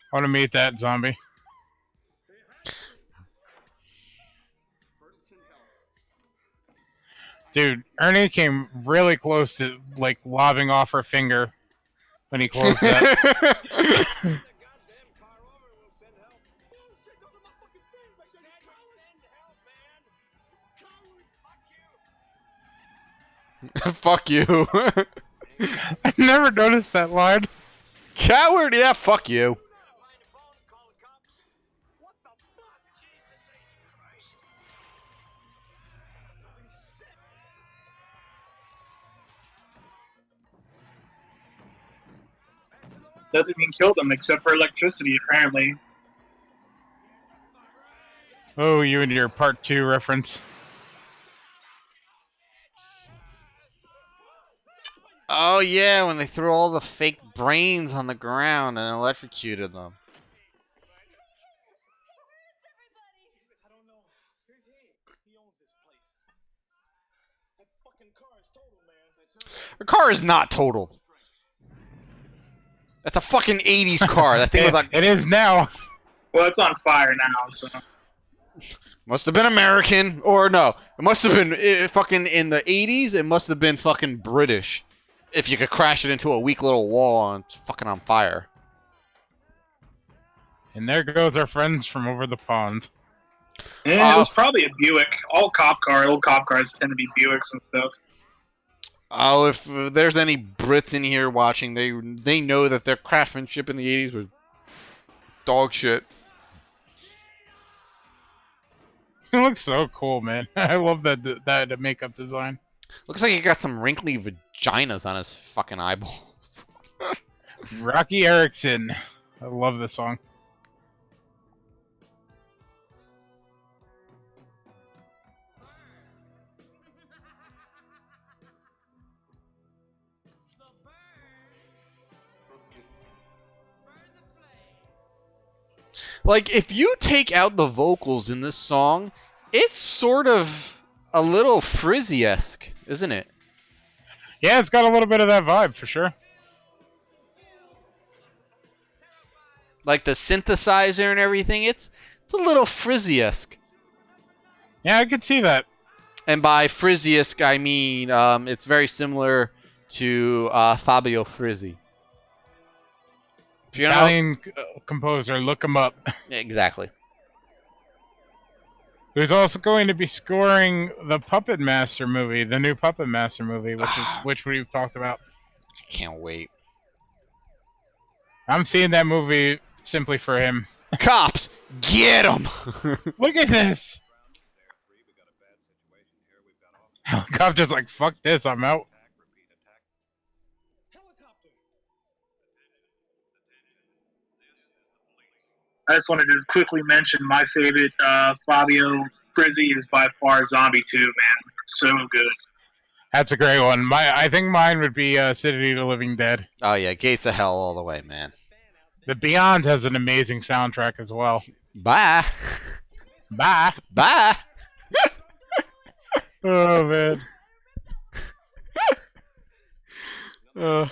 I want to meet that zombie. Dude, Ernie came really close to, like, lobbing off her finger when he closed that. Fuck you. I never noticed that line. Coward, yeah, fuck you. Nothing can kill them except for electricity, apparently. Oh, you and your part 2 reference. Oh yeah, when they threw all the fake brains on the ground and electrocuted them. I don't know. Here's he. He owns this place. That fucking car is total, man. Her car is not total. That's a fucking 80s car. That thing was like... It is now. Well, it's on fire now, so. Must have been American, or no, it must have been fucking in the 80s. It must have been fucking British. If you could crash it into a weak little wall and it's fucking on fire. And there goes our friends from over the pond. Yeah, it was probably a Buick. Old cop cars tend to be Buicks and stuff. Oh, if there's any Brits in here watching, they know that their craftsmanship in the 80s was dog shit. It looks so cool, man. I love that makeup design. Looks like he got some wrinkly vaginas on his fucking eyeballs. Rocky Erickson. I love this song. Like, if you take out the vocals in this song, it's sort of a little Frizzy-esque, isn't it? Yeah, it's got a little bit of that vibe, for sure. Like the synthesizer and everything, it's a little Frizzy-esque. Yeah, I could see that. And by Frizzy-esque, I mean it's very similar to Fabio Frizzi. If you Italian composer, look him up. Exactly. Who's also going to be scoring the Puppet Master movie, the new Puppet Master movie, which we've talked about. I can't wait. I'm seeing that movie simply for him. Cops, get him! Look at this. Helicopter's like, fuck this, I'm out. I just wanted to quickly mention my favorite Fabio Frizzi is by far Zombie 2, man. So good. That's a great one. I think mine would be City of the Living Dead. Oh yeah, Gates of Hell all the way, man. The Beyond has an amazing soundtrack as well. Bye. Bye. Bye. Oh, man. You know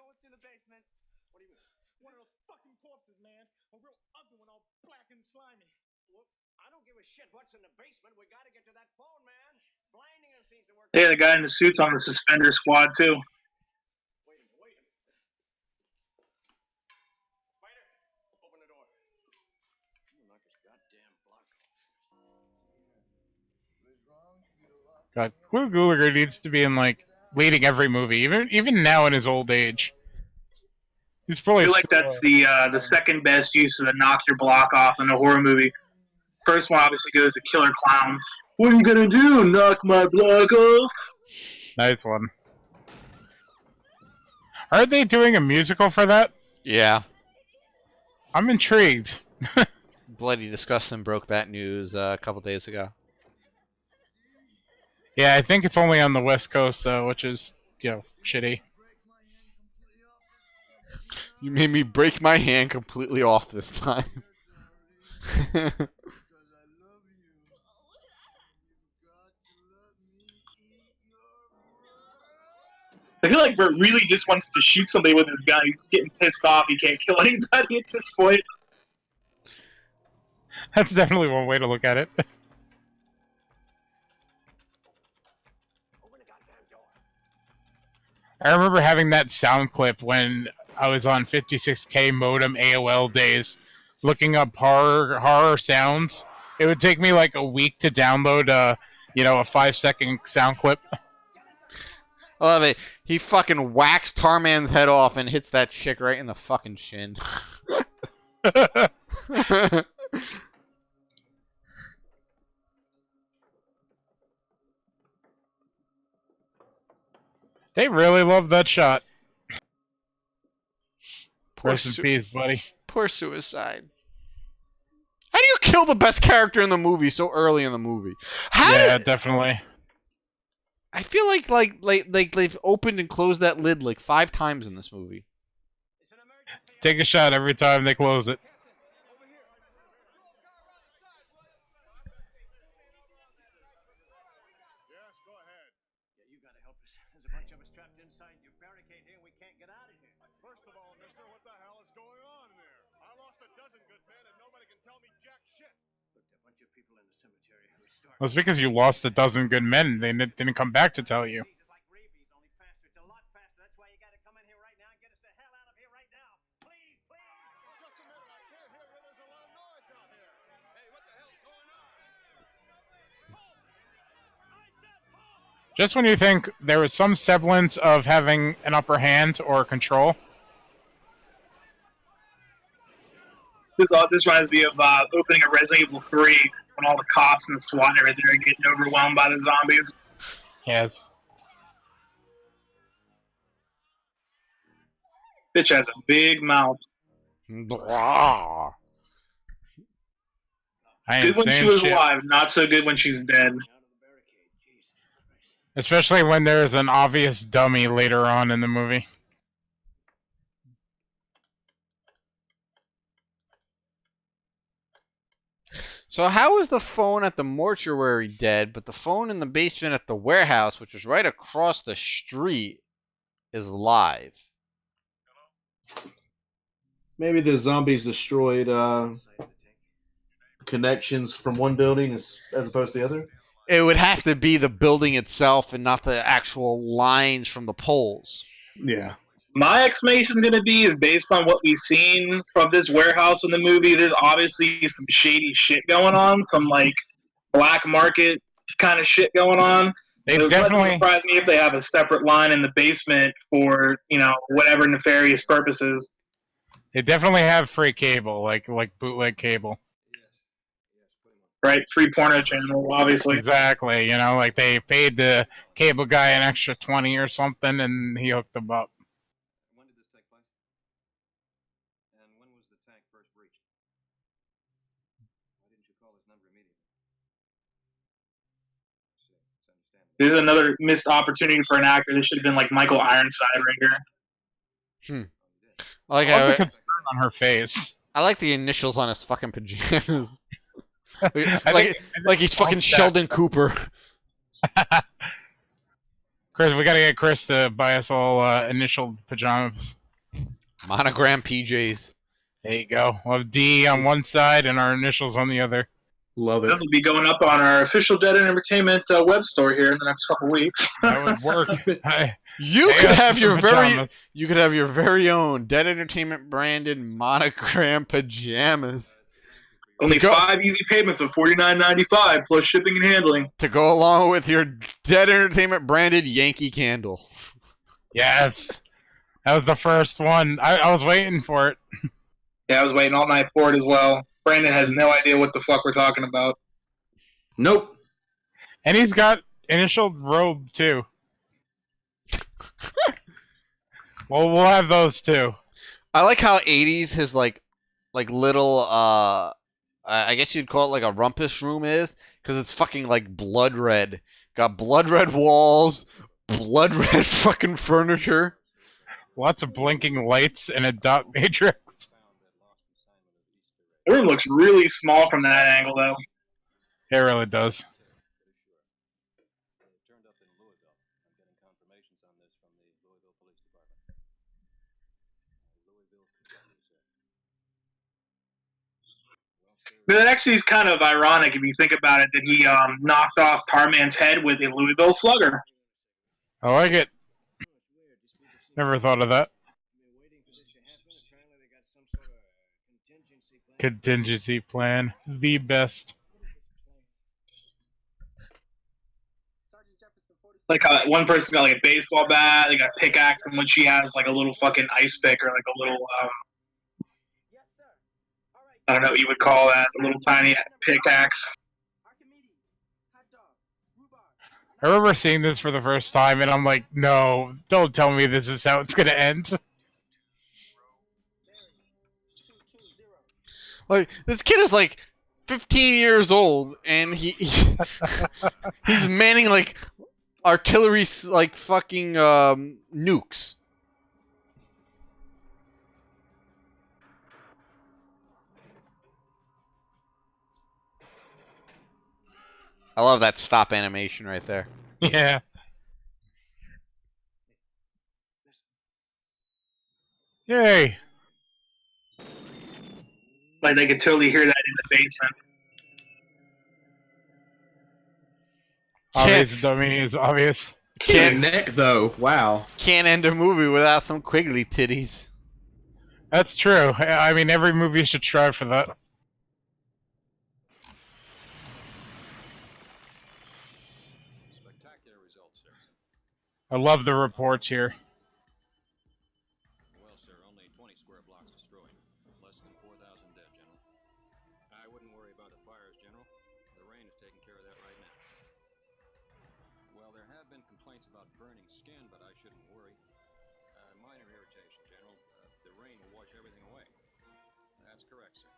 what's in the basement? What do you mean? One of those fucking corpses, man. A real ugly one, all black and slimy. Look, I don't give a shit what's in the basement. We gotta get to that phone, man. Blinding us seems to work. Yeah, the guy in the suit's on the suspender squad, too. Wait a minute. Spider, open the door. You knock his goddamn block. God, Lou Gallagher needs to be in, like, leading every movie, even now in his old age. He's probably I feel like that's the second best use of the knock your block off in a horror movie. First one obviously goes to Killer Clowns. What are you gonna do? Knock my block off? Nice one. Are they doing a musical for that? Yeah. I'm intrigued. Bloody Disgusting broke that news a couple days ago. Yeah, I think it's only on the West Coast, though, which is, shitty. You made me break my hand completely off this time. I feel like Bert really just wants to shoot somebody with his gun. He's getting pissed off. He can't kill anybody at this point. That's definitely one way to look at it. I remember having that sound clip when I was on 56K modem AOL days, looking up horror sounds. It would take me like a week to download a 5-second sound clip. I love it. He fucking whacks Tarman's head off and hits that chick right in the fucking shin. They really love that shot. Poor Rest in peace, buddy. Poor Suicide. How do you kill the best character in the movie so early in the movie? Definitely. I feel like they've opened and closed that lid like 5 times in this movie. Take a shot every time they close it. Yes, go ahead. Yeah, you gotta help us. There's a bunch of us trapped inside your barricade here, and we can't get out of here. First of all, mister, what the hell is going on there? I lost a dozen good men, and nobody can tell me jack shit. Look, there are a bunch of people in the cemetery who are Well, it's because you lost a dozen good men. They didn't come back to tell you. It's like rabies, only faster. It's a lot faster. That's why you gotta come in here right now and get us the hell out of here right now. Please, please. Just a minute, I can't hear you. There's a lot of noise out here. Hey, what the hell's going on? Just when you think there was some semblance of having an upper hand or control. This reminds me of opening of Resident Evil 3 when all the cops and the SWAT and everything are getting overwhelmed by the zombies. Yes. Bitch has a big mouth. Blah. I Good ain't when she saying was shit. alive, not so good when she's dead. Especially when there's an obvious dummy later on in the movie. So how is the phone at the mortuary dead, but the phone in the basement at the warehouse, which is right across the street, is live? Maybe the zombies destroyed connections from one building as opposed to the other. It would have to be the building itself and not the actual lines from the poles. Yeah. My explanation is going to be is based on what we've seen from this warehouse in the movie. There's obviously some shady shit going on, some like black market kind of shit going on. They So it definitely wouldn't surprise me if they have a separate line in the basement for whatever nefarious purposes. They definitely have free cable, like bootleg cable. Right, free porno channel, obviously. Exactly. Like they paid the cable guy an extra 20 or something, and he hooked them up. When did this take place? And when was the tank first breached? Why didn't you call his number immediately? I see. It's understandable. There's another missed opportunity for an actor. This should have been like Michael Ironside right here. I like I love the how concern on her face. I like the initials on his fucking pajamas. I like think he's fucking all Sheldon Cooper. Chris, we gotta get Chris to buy us all initial pajamas. Monogram PJs. There you go. We'll have D on one side and our initials on the other. Love it. This will be going up on our official Dead End Entertainment web store here in the next couple weeks. That would work. You Pay could us have for your some pajamas. you could have your very own Dead Entertainment branded monogram pajamas Only Go- 5 easy payments of $49.95 plus shipping and handling. to go along with your Dead Entertainment branded Yankee candle. Yes. That was the first one. I was waiting for it. Yeah, I was waiting all night for it as well. Brandon has no idea what the fuck we're talking about. Nope. And he's got initial robe too. Well, we'll have those too. I like how 80s his like little I guess you'd call it like a rumpus room is, because it's fucking like blood red. Got blood red walls, blood red fucking furniture. Lots of blinking lights and a dot matrix. The room looks really small from that angle, though. It really does. It turned up in Louisville. I'm getting confirmations on this from the Louisville Police Department. Louisville, Kentucky, sir. But it actually is kind of ironic if you think about it that he knocked off Tarman's head with a Louisville Slugger. I like it. Never thought of that. Contingency plan. The best. Like one person got like a baseball bat, they got a pickaxe, and when she has like a little fucking ice pick or like a little I don't know what you would call that, a little tiny pickaxe. I remember seeing this for the first time, and I'm like, no, don't tell me this is how it's gonna end. Like, this kid is like 15 years old, and he's manning like artillery, like fucking nukes. I love that stop animation right there. Yeah. Yay. Like they could totally hear that in the basement. Obvious, I mean, it's obvious. Can't neck though. Wow. Can't end a movie without some Quigley titties. That's true. I mean, every movie should strive for that. Spectacular results, sir. I love the reports here. Well, sir, only 20 square blocks destroyed. Less than 4,000 dead, General. I wouldn't worry about the fires, General. The rain is taking care of that right now. Well, there have been complaints about burning skin, but I shouldn't worry. Minor irritation, General. The rain will wash everything away. That's correct, sir.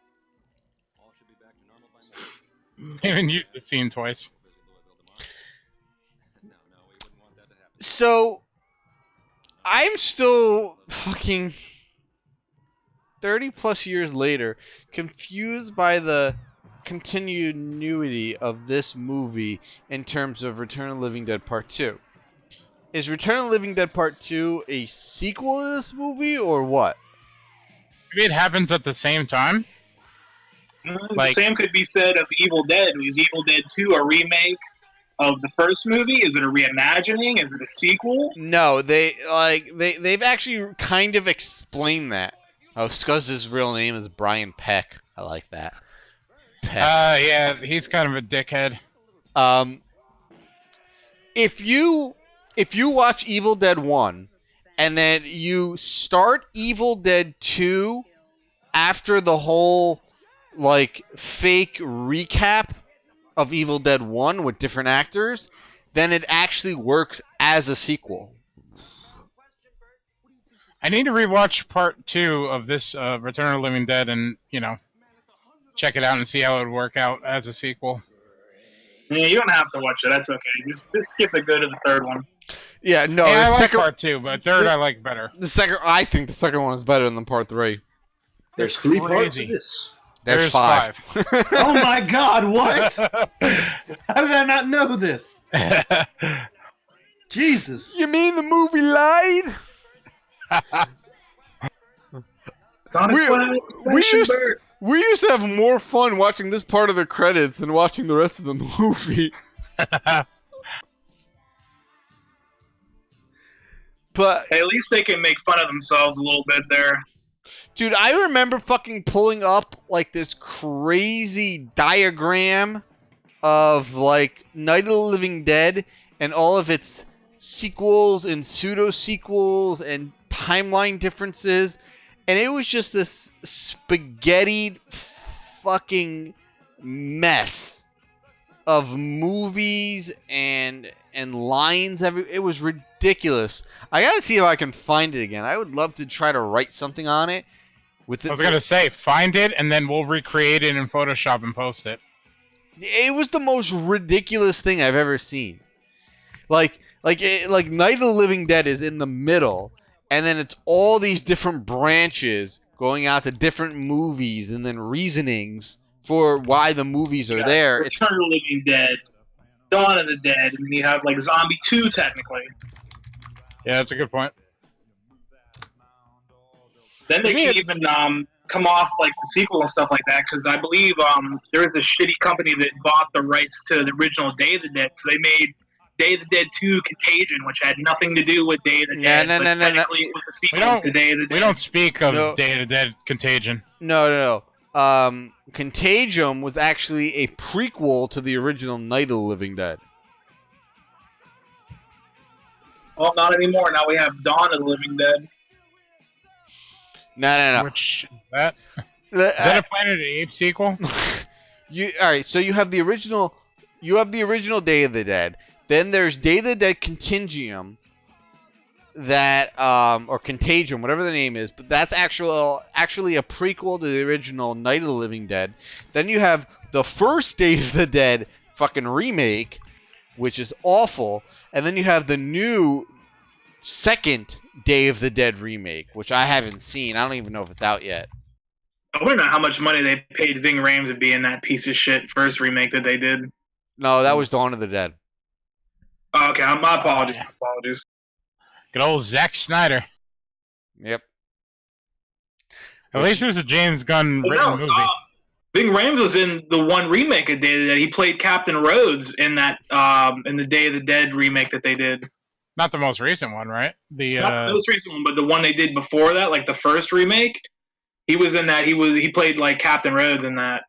All should be back to normal by morning. Even used the scene twice. No, we wouldn't want that to happen. So, I'm still fucking 30 plus years later confused by the continuity of this movie in terms of Return of the Living Dead Part 2. Is Return of the Living Dead Part 2 a sequel to this movie, or what? Maybe it happens at the same time. The same could be said of Evil Dead. Is Evil Dead 2 a remake of the first movie? Is it a reimagining? Is it a sequel? No, they've actually kind of explained that. Oh, Scuzz's real name is Brian Peck. I like that. Peck. Yeah, he's kind of a dickhead. If you watch Evil Dead 1 and then you start Evil Dead 2 after the whole like fake recap of Evil Dead 1 with different actors, then it actually works as a sequel. I need to rewatch part 2 of this Return of the Living Dead and, check it out and see how it would work out as a sequel. Yeah, you don't have to watch it. That's okay. Just skip it. Go to the third one. Yeah, no. Yeah, I like second, part 2, but third I like better. I think the second one is better than part 3. There's 3 parts of this. There's 5. Oh my God! What? How did I not know this? Jesus! You mean the movie lied? We used to have more fun watching this part of the credits than watching the rest of the movie. But hey, at least they can make fun of themselves a little bit there. Dude, I remember fucking pulling up like this crazy diagram of like Night of the Living Dead and all of its sequels and pseudo-sequels and timeline differences. And it was just this spaghettied fucking mess of movies and lines. It was ridiculous. I gotta see if I can find it again. I would love to try to write something on it. I was gonna say, find it and then we'll recreate it in Photoshop and post it. It was the most ridiculous thing I've ever seen. Like Night of the Living Dead is in the middle, and then it's all these different branches going out to different movies and then reasonings for why the movies are there. Return of the Living Dead, Dawn of the Dead, and you have like Zombie 2 technically. Yeah, that's a good point. Then they can even come off like the sequel and stuff like that, because I believe there was a shitty company that bought the rights to the original Day of the Dead, so they made Day of the Dead 2 Contagion, which had nothing to do with Day of the Dead. No. Technically, it was a sequel to Day of the Dead. We don't speak of Day of the Dead Contagion. No. Contagion was actually a prequel to the original Night of the Living Dead. Well, not anymore. Now we have Dawn of the Living Dead. No. Which is that a Planet of the Apes sequel? Alright, so you have the original Day of the Dead. Then there's Day of the Dead Contagion, that or Contagion, whatever the name is, but that's actually a prequel to the original Night of the Living Dead. Then you have the first Day of the Dead fucking remake, which is awful, and then you have the new second Day of the Dead remake, which I haven't seen. I don't even know if it's out yet. I wonder how much money they paid Ving Rhames to be in that piece of shit first remake that they did. No, that was Dawn of the Dead. Oh, okay, my apologies. Apologies. Good old Zack Snyder. Yep. At least it was a James Gunn written movie. Ving Rhames was in the one remake of Day of the Dead. He played Captain Rhodes in that in the Day of the Dead remake that they did. Not the most recent one, right? Not the most recent one, but the one they did before that, like the first remake. He was in that. He played like Captain Rhodes in that.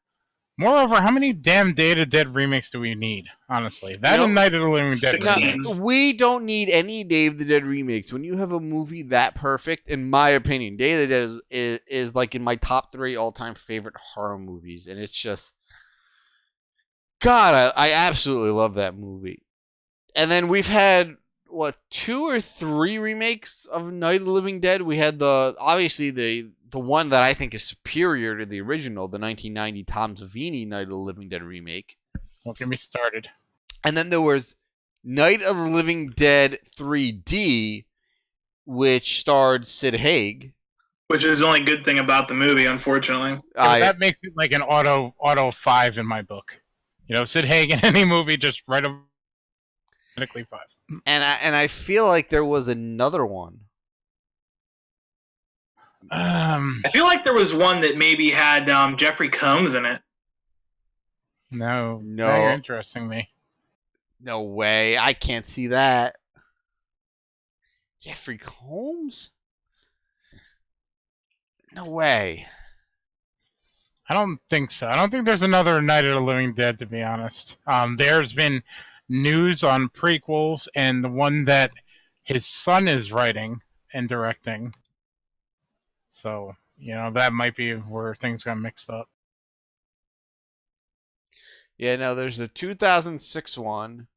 Moreover, how many damn Day of the Dead remakes do we need? Honestly, that and Night of the Living Dead. No, we don't need any Day of the Dead remakes. When you have a movie that perfect, in my opinion, Day of the Dead is like in my top 3 all-time favorite horror movies, and it's just, God, I absolutely love that movie. And then we've had 2 or 3 remakes of Night of the Living Dead. We had obviously the one that I think is superior to the original, the 1990 Tom Savini Night of the Living Dead remake. Don't get me started. And then there was Night of the Living Dead 3D, which starred Sid Haig. Which is the only good thing about the movie, unfortunately. That makes it like an auto 5 in my book. You know, Sid Haig in any movie, just right automatically 5. And I feel like there was another one. I feel like there was one that maybe had Jeffrey Combs in it. No. Now you're interesting me. No way. I can't see that. Jeffrey Combs? No way. I don't think so. I don't think there's another Night of the Living Dead, to be honest. There's been news on prequels and the one that his son is writing and directing. So, you know, that might be where things got mixed up. Yeah, no, there's a 2006 one.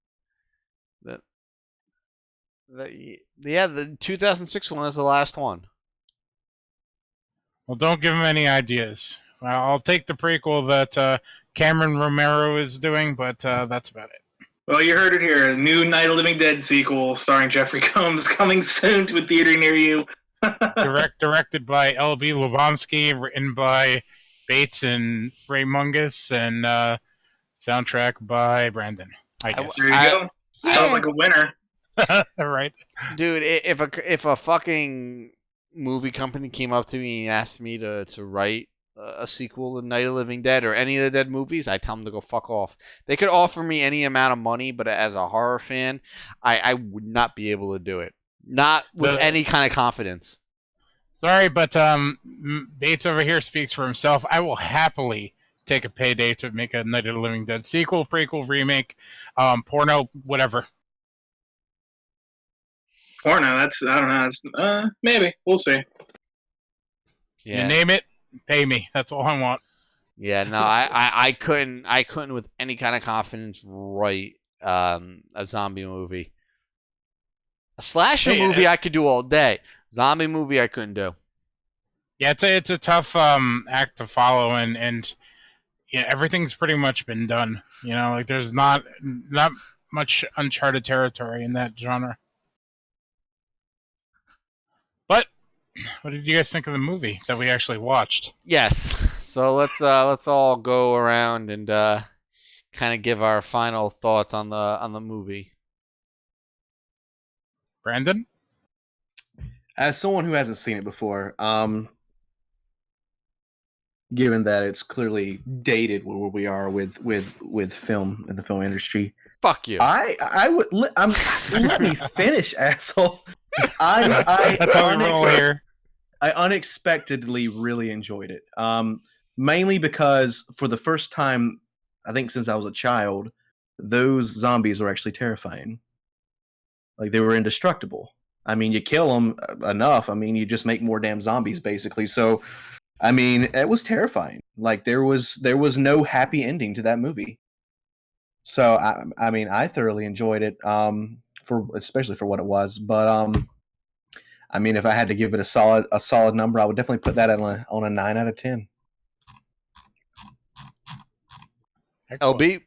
The 2006 one is the last one. Well, don't give him any ideas. I'll take the prequel that Cameron Romero is doing, but that's about it. Well, you heard it here. A new Night of the Living Dead sequel starring Jeffrey Combs coming soon to a theater near you. Directed by L.B. Lubomski, written by Bates and Ray Mungus, and soundtrack by Brandon, I guess. There you go. Sounds like a winner. Right. Dude, if a fucking movie company came up to me and asked me to write a sequel to Night of the Living Dead or any of the Dead movies, I tell them to go fuck off. They could offer me any amount of money, but as a horror fan, I would not be able to do it. Not with any kind of confidence. Sorry, but Bates over here speaks for himself. I will happily take a payday to make a Night of the Living Dead sequel, prequel, remake, porno, whatever. Porno, I don't know. That's, maybe. We'll see. Yeah. You name it, pay me. That's all I want. Yeah, no, I couldn't with any kind of confidence write a zombie movie. A slasher movie I could do all day. Zombie movie I couldn't do. Yeah, it's a tough act to follow, and yeah, everything's pretty much been done. You know, like there's not much uncharted territory in that genre. But what did you guys think of the movie that we actually watched? Yes. So let's all go around and kind of give our final thoughts on the movie. Brandon? As someone who hasn't seen it before, given that it's clearly dated where we are with film in the film industry, fuck you. I would let me finish, asshole. That's how we roll here. I unexpectedly really enjoyed it. Mainly because for the first time, I think since I was a child, those zombies were actually terrifying. Like, they were indestructible. I mean, you kill them enough. I mean, you just make more damn zombies, basically. So, I mean, it was terrifying. Like, there was no happy ending to that movie. So, I mean, I thoroughly enjoyed it, especially for what it was. But, I mean, if I had to give it a solid number, I would definitely put that on a 9 out of 10. Excellent. LB.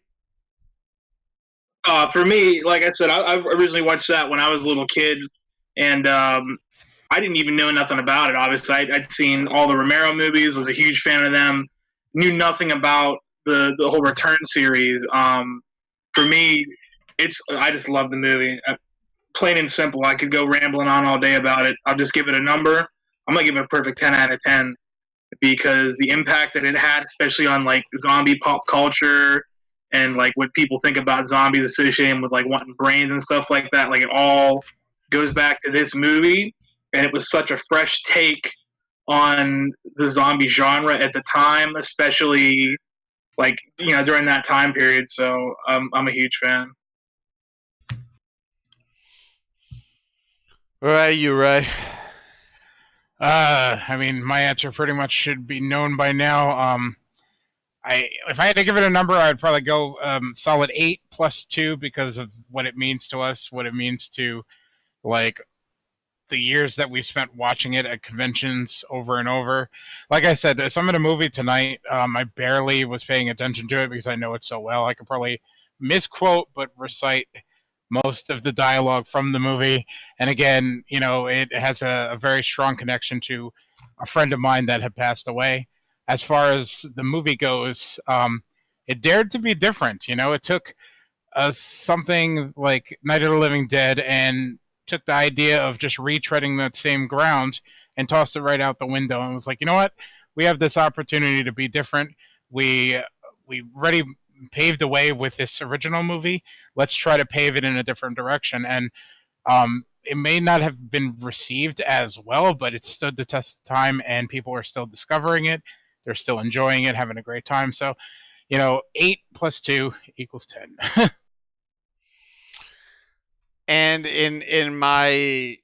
For me, like I said, I originally watched that when I was a little kid, and I didn't even know nothing about it. Obviously, I'd seen all the Romero movies, was a huge fan of them, knew nothing about the whole Return series. For me, I just love the movie. Plain and simple. I could go rambling on all day about it. I'll just give it a number. I'm gonna give it a perfect 10 out of 10 because the impact that it had, especially on like zombie pop culture and like what people think about zombies associated with like wanting brains and stuff like that, like it all goes back to this movie, and it was such a fresh take on the zombie genre at the time, especially like during that time period. So I'm a huge fan. All right, you right. I mean, my answer pretty much should be known by now. If I had to give it a number, I'd probably go solid 8 plus 2 because of what it means to us, what it means to like the years that we spent watching it at conventions over and over. Like I said, some of the movie tonight, I barely was paying attention to it because I know it so well. I could probably misquote but recite most of the dialogue from the movie. And again, it has a very strong connection to a friend of mine that had passed away. As far as the movie goes, it dared to be different. It took something like Night of the Living Dead and took the idea of just retreading that same ground and tossed it right out the window and was like, you know what? We have this opportunity to be different. We already paved the way with this original movie. Let's try to pave it in a different direction. And it may not have been received as well, but it stood the test of time and people are still discovering it. They're still enjoying it, having a great time. So, 8 plus 2 equals 10. And in my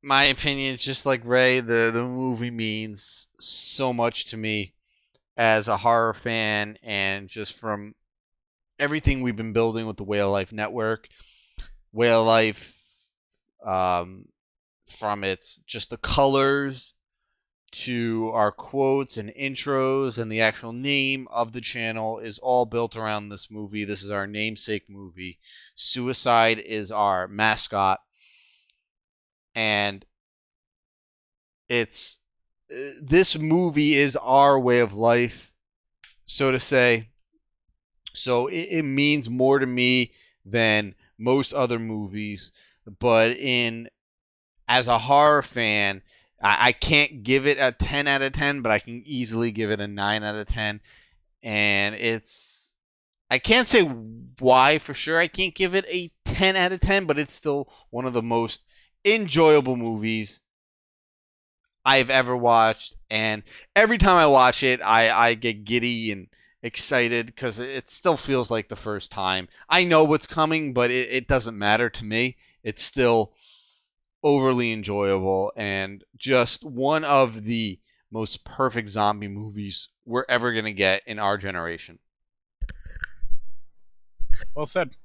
opinion, just like Ray, the movie means so much to me as a horror fan, and just from everything we've been building with the Way of Life Network. Way of Life, from its just the colors to our quotes and intros and the actual name of the channel is all built around this movie. This is our namesake movie. Suicide is our mascot. And this movie is our way of life, so to say. So it means more to me than most other movies. But as a horror fan, I can't give it a 10 out of 10, but I can easily give it a 9 out of 10. And I can't say why for sure I can't give it a 10 out of 10, but it's still one of the most enjoyable movies I've ever watched. And every time I watch it, I get giddy and excited because it still feels like the first time. I know what's coming, but it doesn't matter to me. It's still overly enjoyable and just one of the most perfect zombie movies we're ever going to get in our generation. Well said.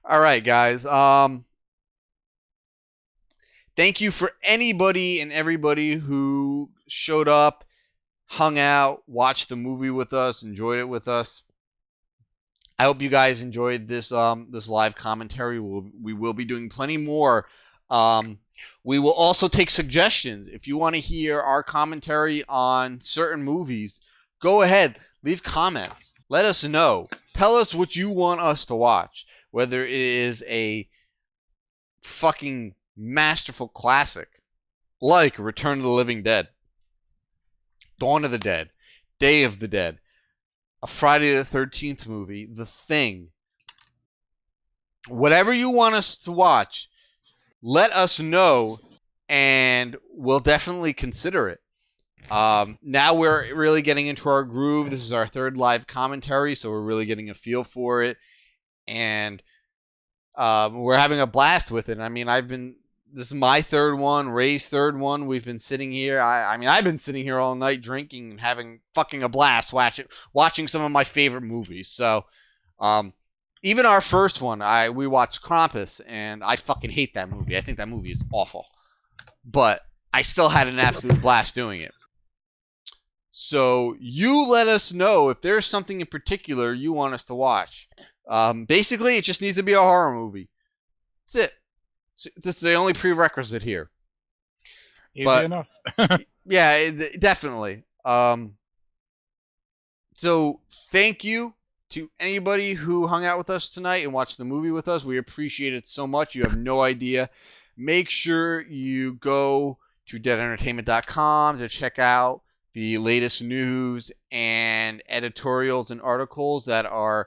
All right, guys. Thank you for anybody and everybody who showed up, hung out, watched the movie with us, enjoyed it with us. I hope you guys enjoyed this live commentary. We will be doing plenty more. We will also take suggestions. If you want to hear our commentary on certain movies, go ahead, leave comments. Let us know. Tell us what you want us to watch. Whether it is a fucking masterful classic like Return of the Living Dead, Dawn of the Dead, Day of the Dead, a Friday the 13th movie, The Thing. Whatever you want us to watch, let us know, and we'll definitely consider it. Now we're really getting into our groove. This is our third live commentary, so we're really getting a feel for it, and we're having a blast with it. I mean, this is my third one, Ray's third one. We've been sitting here. I mean, I've been sitting here all night drinking and having fucking a blast watching some of my favorite movies. So, even our first one, we watched Krampus, and I fucking hate that movie. I think that movie is awful. But I still had an absolute blast doing it. So you let us know if there's something in particular you want us to watch. Basically, it just needs to be a horror movie. That's it. That's the only prerequisite here. Easy enough. Yeah, definitely. So thank you to anybody who hung out with us tonight and watched the movie with us. We appreciate it so much. You have no idea. Make sure you go to deadentertainment.com to check out the latest news and editorials and articles that our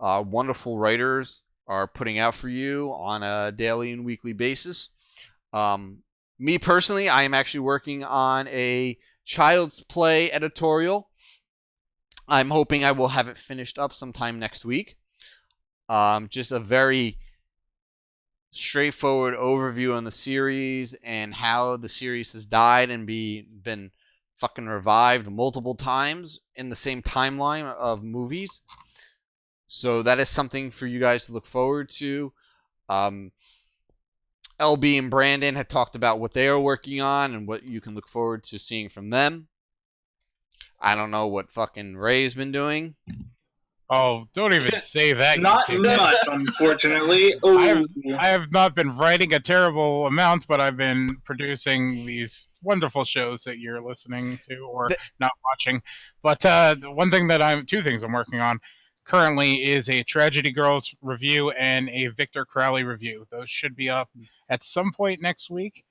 wonderful writers are putting out for you on a daily and weekly basis. Me personally, I am actually working on a Child's Play editorial. I'm hoping I will have it finished up sometime next week. Just a very straightforward overview on the series and how the series has died and been fucking revived multiple times in the same timeline of movies. So that is something for you guys to look forward to. LB and Brandon had talked about what they are working on and what you can look forward to seeing from them. I don't know what fucking Ray's been doing. Oh, don't even say that. Not much, unfortunately. I have not been writing a terrible amount, but I've been producing these wonderful shows that you're listening to or not watching. But two things I'm working on currently is a Tragedy Girls review and a Victor Crowley review. Those should be up at some point next week.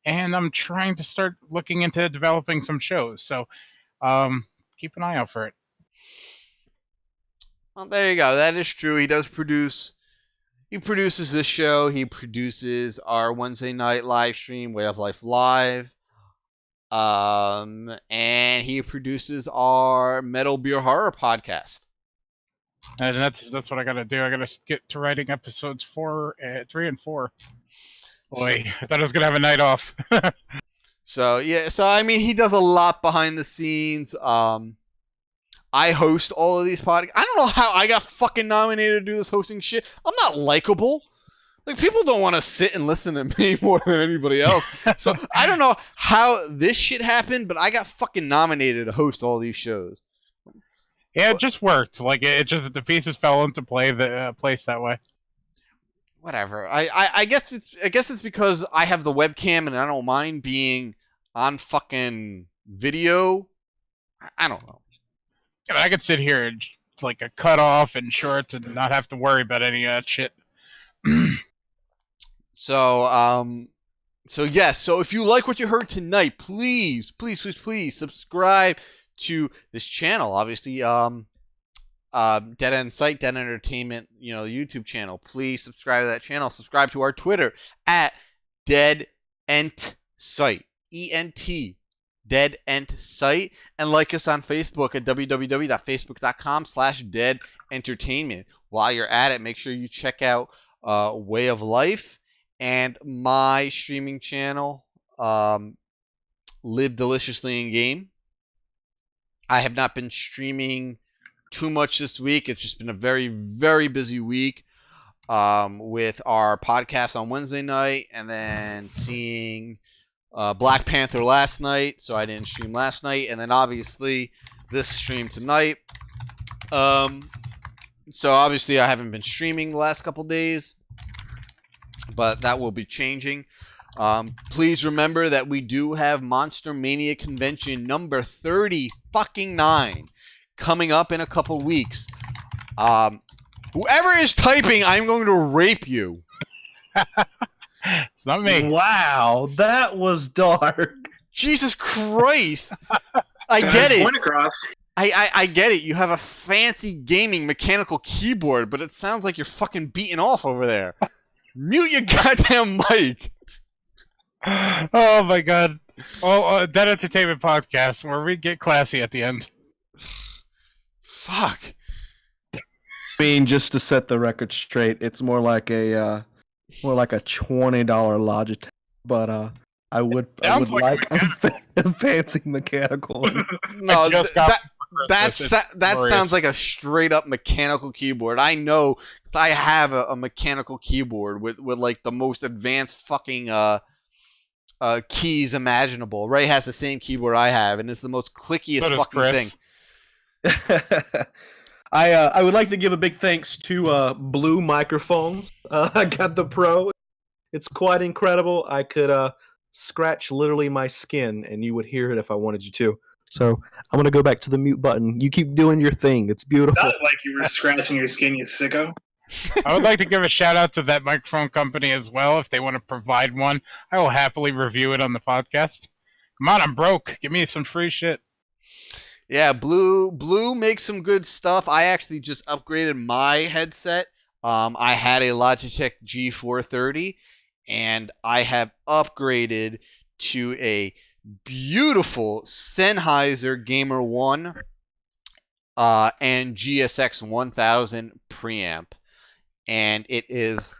And I'm trying to start looking into developing some shows. So keep an eye out for it. Well, there you go. That is true. He does produce. He produces this show. He produces our Wednesday night live stream, Way of Life Live. And he produces our Metal Beer Horror podcast. And that's what I gotta do. I gotta get to writing episodes 3 and 4. Boy, I thought I was gonna have a night off. So I mean, he does a lot behind the scenes. I host all of these podcasts. I don't know how I got fucking nominated to do this hosting shit. I'm not likable. Like, people don't want to sit and listen to me more than anybody else. So I don't know how this shit happened, but I got fucking nominated to host all these shows. Yeah, it just worked. Like, the pieces fell into place that way. Whatever. I guess it's because I have the webcam and I don't mind being on fucking video. I don't know. Yeah, I could sit here and like a cut off and shorts and not have to worry about any of that shit. So yes. So if you like what you heard tonight, please subscribe to this channel. Obviously, Dead End Site, Dead Entertainment, the YouTube channel. Please subscribe to that channel. Subscribe to our Twitter at Dead Ent Site, ENT, Dead Ent Site, and like us on Facebook at www.facebook.com/Dead Entertainment. While you're at it, make sure you check out Way of Life and my streaming channel, Live Deliciously in Game. I have not been streaming too much this week. It's just been a very, very busy week with our podcast on Wednesday night and then seeing Black Panther last night, so I didn't stream last night, and then obviously this stream tonight. So obviously I haven't been streaming the last couple days, but that will be changing. Please remember that we do have Monster Mania Convention number 39 coming up in a couple weeks. Whoever is typing, I'm going to rape you. It's not me. Wow, that was dark. Jesus Christ. I get it. Point across. I get it. You have a fancy gaming mechanical keyboard, but it sounds like you're fucking beating off over there. Mute your goddamn mic. Oh my god. Oh, Dead Entertainment Podcast, where we get classy at the end. Fuck. I mean, just to set the record straight, it's more like a $20 Logitech, but I would like a fancy mechanical one. No, that sounds like a straight up mechanical keyboard. I know, 'cause I have a mechanical keyboard with like the most advanced fucking keys imaginable. Ray has the same keyboard I have, and it's the most clickiest So does fucking Chris. thing. I would like to give a big thanks to Blue Microphones. I got the Pro. It's quite incredible. I could scratch literally my skin, and you would hear it if I wanted you to. So I'm gonna go back to the mute button. You keep doing your thing. It's beautiful. Not like you were scratching your skin, you sicko. I would like to give a shout out to that microphone company as well. If they want to provide one, I will happily review it on the podcast. Come on, I'm broke. Give me some free shit. Yeah, Blue makes some good stuff. I actually just upgraded my headset. I had a Logitech G430, and I have upgraded to a beautiful Sennheiser Gamer 1 and GSX 1000 preamp. And it is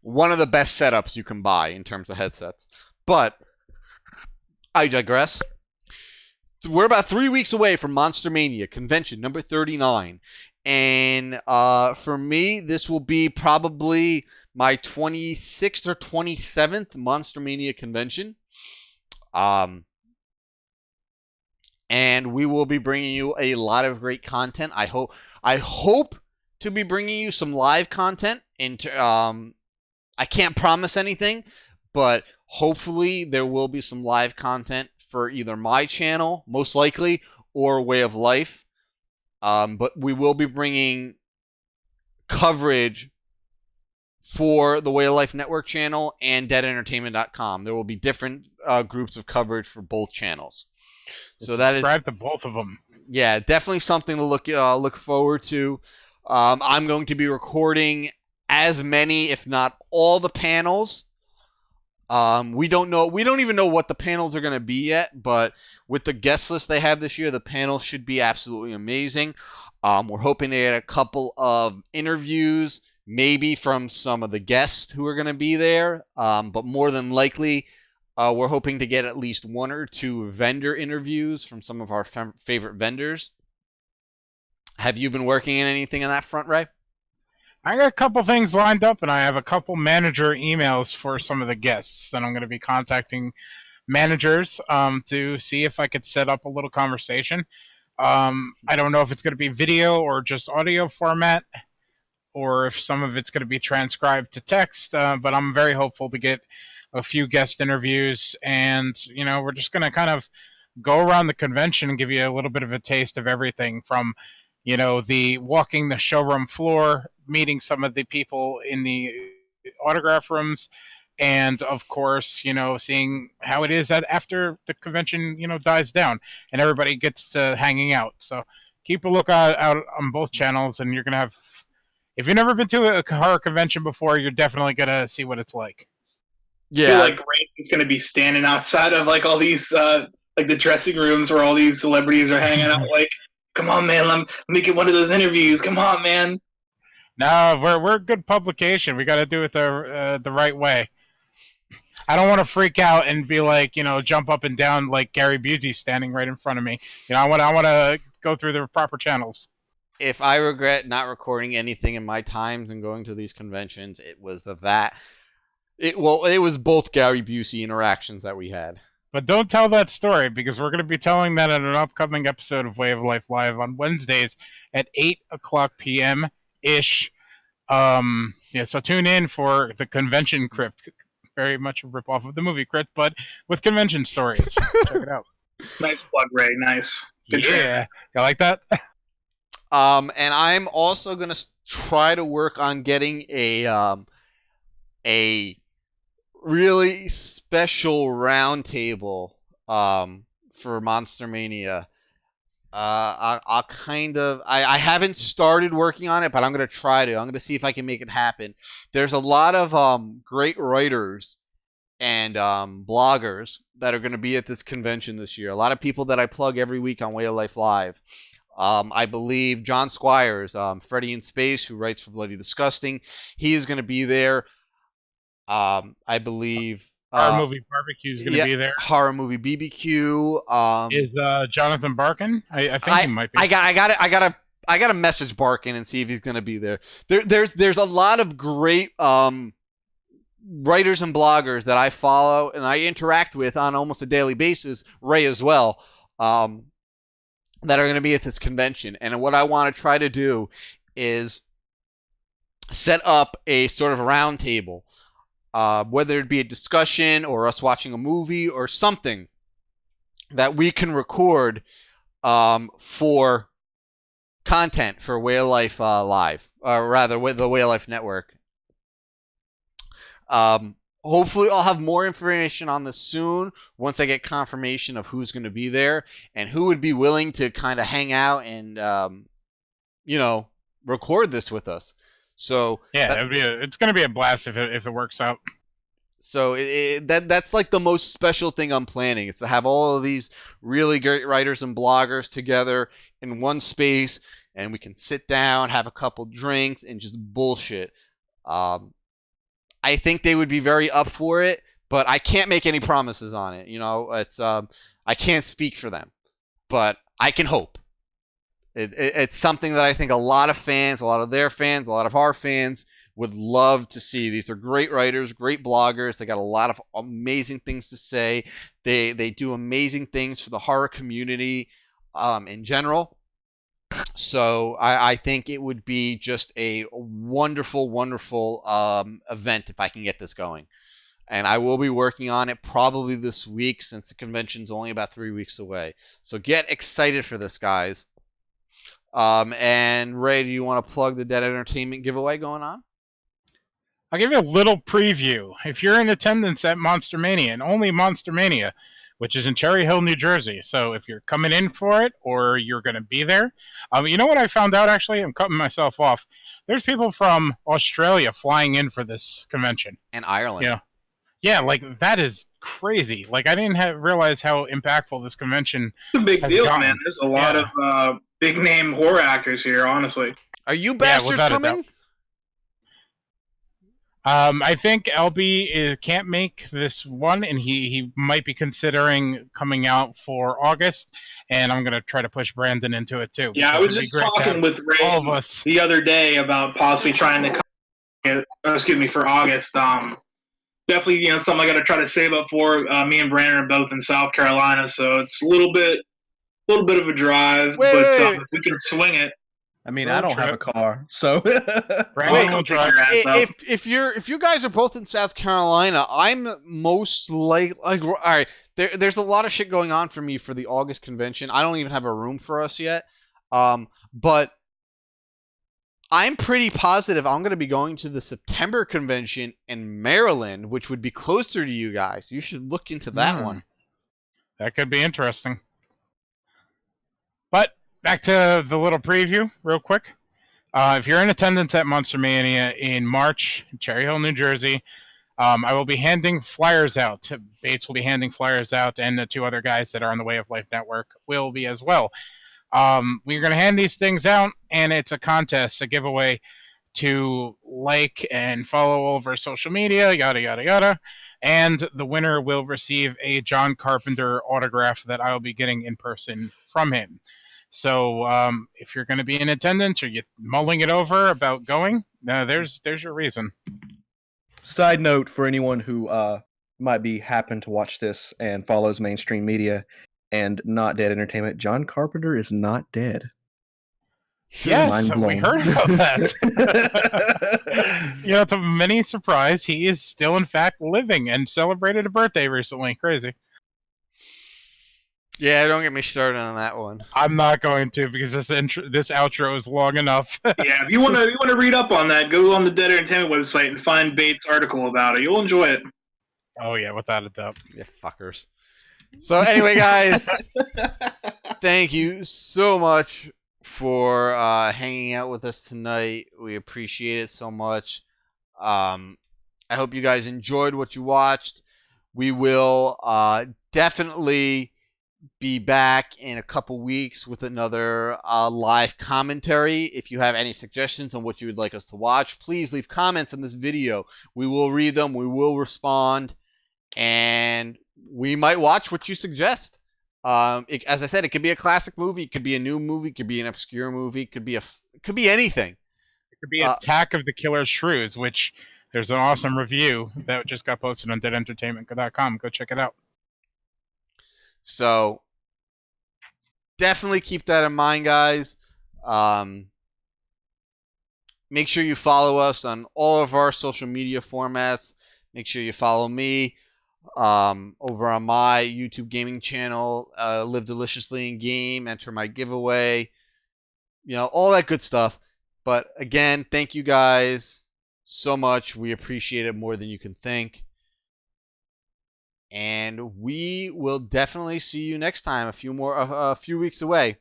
one of the best setups you can buy in terms of headsets. But I digress. We're about 3 weeks away from Monster Mania convention number 39. And for me, this will be probably my 26th or 27th Monster Mania convention. And we will be bringing you a lot of great content. I hope to be bringing you some live content. I can't promise anything, but hopefully there will be some live content for either my channel, most likely, or Way of Life. But we will be bringing coverage for the Way of Life Network channel and DeadEntertainment.com. There will be different groups of coverage for both channels. So that is subscribe to both of them. Yeah, definitely something to look forward to. I'm going to be recording as many, if not all, the panels. We don't even know what the panels are going to be yet, but with the guest list they have this year, the panels should be absolutely amazing. We're hoping to get a couple of interviews, maybe from some of the guests who are going to be there, but more than likely, we're hoping to get at least 1 or 2 vendor interviews from some of our favorite vendors. Have you been working in anything on that front, Ray? I got a couple things lined up, and I have a couple manager emails for some of the guests that I'm going to be contacting managers to see if I could set up a little conversation. I don't know if it's going to be video or just audio format, or if some of it's going to be transcribed to text, but I'm very hopeful to get a few guest interviews, and we're just going to kind of go around the convention and give you a little bit of a taste of everything from the walking the showroom floor, meeting some of the people in the autograph rooms, and of course, seeing how it is that after the convention, dies down and everybody gets to hanging out. So keep a lookout out on both channels, and you're going to have, if you've never been to a horror convention before, you're definitely going to see what it's like. Yeah. I feel like Ray is going to be standing outside of like all these like the dressing rooms where all these celebrities are hanging out. Like, come on, man, let me get one of those interviews. Come on, man. No, we're a good publication. We got to do it the right way. I don't want to freak out and be like, jump up and down like Gary Busey standing right in front of me. I want to go through the proper channels. If I regret not recording anything in my times and going to these conventions, it was it was both Gary Busey interactions that we had. But don't tell that story, because we're going to be telling that in an upcoming episode of Way of Life Live on Wednesdays at 8:00 p.m.-ish. So tune in for the Convention Crypt. Very much a ripoff of the movie Crypt, but with convention stories. Check it out. Nice plug, Ray. Nice. Good yeah. You like that? And I'm also going to try to work on getting a really special round table for Monster Mania. I haven't started working on it, but I'm going to try to. I'm going to see if I can make it happen. There's a lot of great writers and bloggers that are going to be at this convention this year. A lot of people that I plug every week on Way of Life Live. I believe John Squires, Freddy in Space, who writes for Bloody Disgusting, he is going to be there. I believe Horror Movie Barbecue is going to be there. Horror Movie BBQ. Is Jonathan Barkin? I think he might be. I got to message Barkin and see if he's going to be there. There's a lot of great writers and bloggers that I follow and I interact with on almost a daily basis, Ray as well, that are going to be at this convention. And what I want to try to do is set up a sort of round table, whether it be a discussion or us watching a movie or something that we can record for content for Way of Life Live, or rather with the Way of Life Network. Hopefully I'll have more information on this soon once I get confirmation of who's going to be there and who would be willing to kind of hang out and, record this with us. So yeah, it's going to be a blast if it works out. So that's like the most special thing I'm planning, is to have all of these really great writers and bloggers together in one space, and we can sit down, have a couple drinks, and just bullshit. I think they would be very up for it, but I can't make any promises on it. It's I can't speak for them, but I can hope. It's something that I think a lot of fans, a lot of their fans, a lot of our fans would love to see. These are great writers, great bloggers. They got a lot of amazing things to say. They do amazing things for the horror community in general. So I think it would be just a wonderful, wonderful event if I can get this going. And I will be working on it probably this week, since the convention's only about 3 weeks away. So get excited for this, guys. And Ray, do you want to plug the Dead Entertainment giveaway going on? I'll give you a little preview. If you're in attendance at Monster Mania, and only Monster Mania, which is in Cherry Hill, New Jersey. So if you're coming in for it or you're going to be there, you know what I found out, actually? I'm cutting myself off. There's people from Australia flying in for this convention. And Ireland. Yeah, like, that is crazy. Like, I didn't realize how impactful this convention It's a big deal, gotten. man. There's a lot of big-name horror actors here, honestly. Are you bastards coming? I think LB can't make this one, and he might be considering coming out for August, and I'm going to try to push Brandon into it, too. Yeah, I was just talking with Ray the other day about possibly trying to come, for August. Definitely, something I got to try to save up for. Me and Brandon are both in South Carolina, so it's a little bit of a drive, but if we can swing it. I mean, I don't have a car, so. Brandon will drive. If you guys are both in South Carolina, I'm most like all right. There's a lot of shit going on for me for the August convention. I don't even have a room for us yet, but I'm pretty positive I'm going to be going to the September convention in Maryland, which would be closer to you guys. You should look into that one. That could be interesting. But back to the little preview, real quick. If you're in attendance at Monster Mania in March, in Cherry Hill, New Jersey, I will be handing flyers out. Bates will be handing flyers out, and the two other guys that are on the Way of Life Network will be as well. We're going to hand these things out, and it's a contest, a giveaway to like and follow all of our social media, yada, yada, yada. And the winner will receive a John Carpenter autograph that I will be getting in person from him. So if you're going to be in attendance or you're mulling it over about going, there's your reason. Side note for anyone who might be happen to watch this and follows mainstream media and not Dead Entertainment, John Carpenter is not dead. Yes, we heard about that. To many surprise, he is still in fact living and celebrated a birthday recently. Crazy. Yeah, don't get me started on that one. I'm not going to, because this outro is long enough. Yeah, if you want to read up on that, go on the Dead Entertainment website and find Bates' article about it. You'll enjoy it. Oh yeah, without a doubt. You fuckers. So anyway, guys, thank you so much for hanging out with us tonight. We appreciate it so much. I hope you guys enjoyed what you watched. We will definitely be back in a couple weeks with another live commentary. If you have any suggestions on what you would like us to watch, please leave comments on this video. We will read them, we will respond, and we might watch what you suggest. As I said, it could be a classic movie, it could be a new movie, it could be an obscure movie, it could be anything. It could be Attack of the Killer Shrews, which There's an awesome review that just got posted on deadentertainment.com. Go check it out. So definitely keep that in mind, guys. Make sure you follow us on all of our social media formats. Make sure you follow me over on my YouTube gaming channel, Live Deliciously in Game, enter my giveaway, all that good stuff. But again, thank you guys so much. We appreciate it more than you can think. And we will definitely see you next time. A few weeks away.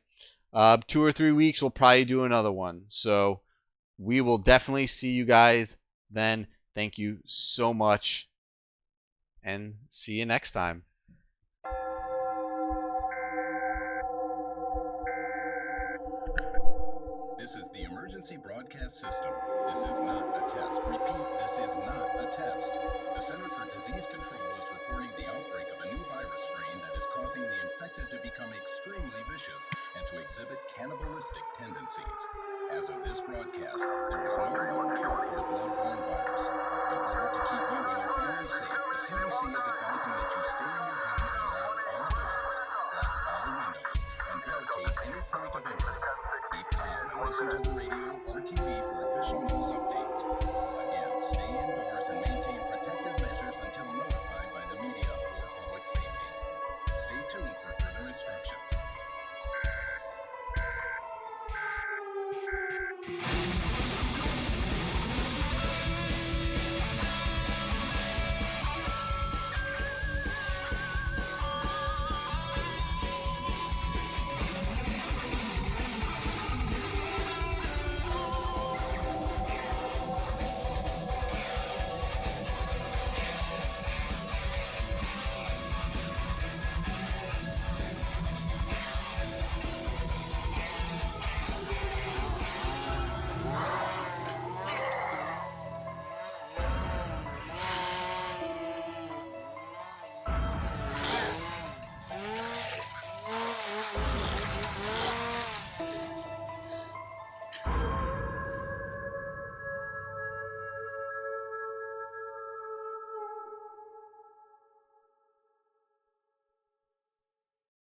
2 or 3 weeks, we'll probably do another one. So we will definitely see you guys then. Thank you so much. And see you next time. This is the emergency broadcast system. This is not a test. Repeat, this is not a test. The Center for Disease Control is reporting the outbreak of a new virus strain that is causing the infected to become extremely vicious and to exhibit cannibalistic tendencies. As of this broadcast, there is no known cure for the blood-borne virus. In order to keep you and your family safe, the CDC is advising that you stay in your homes and lock all doors, lock all windows, and barricade any point of entry. Keep calm and listen to the radio or TV for official news updates.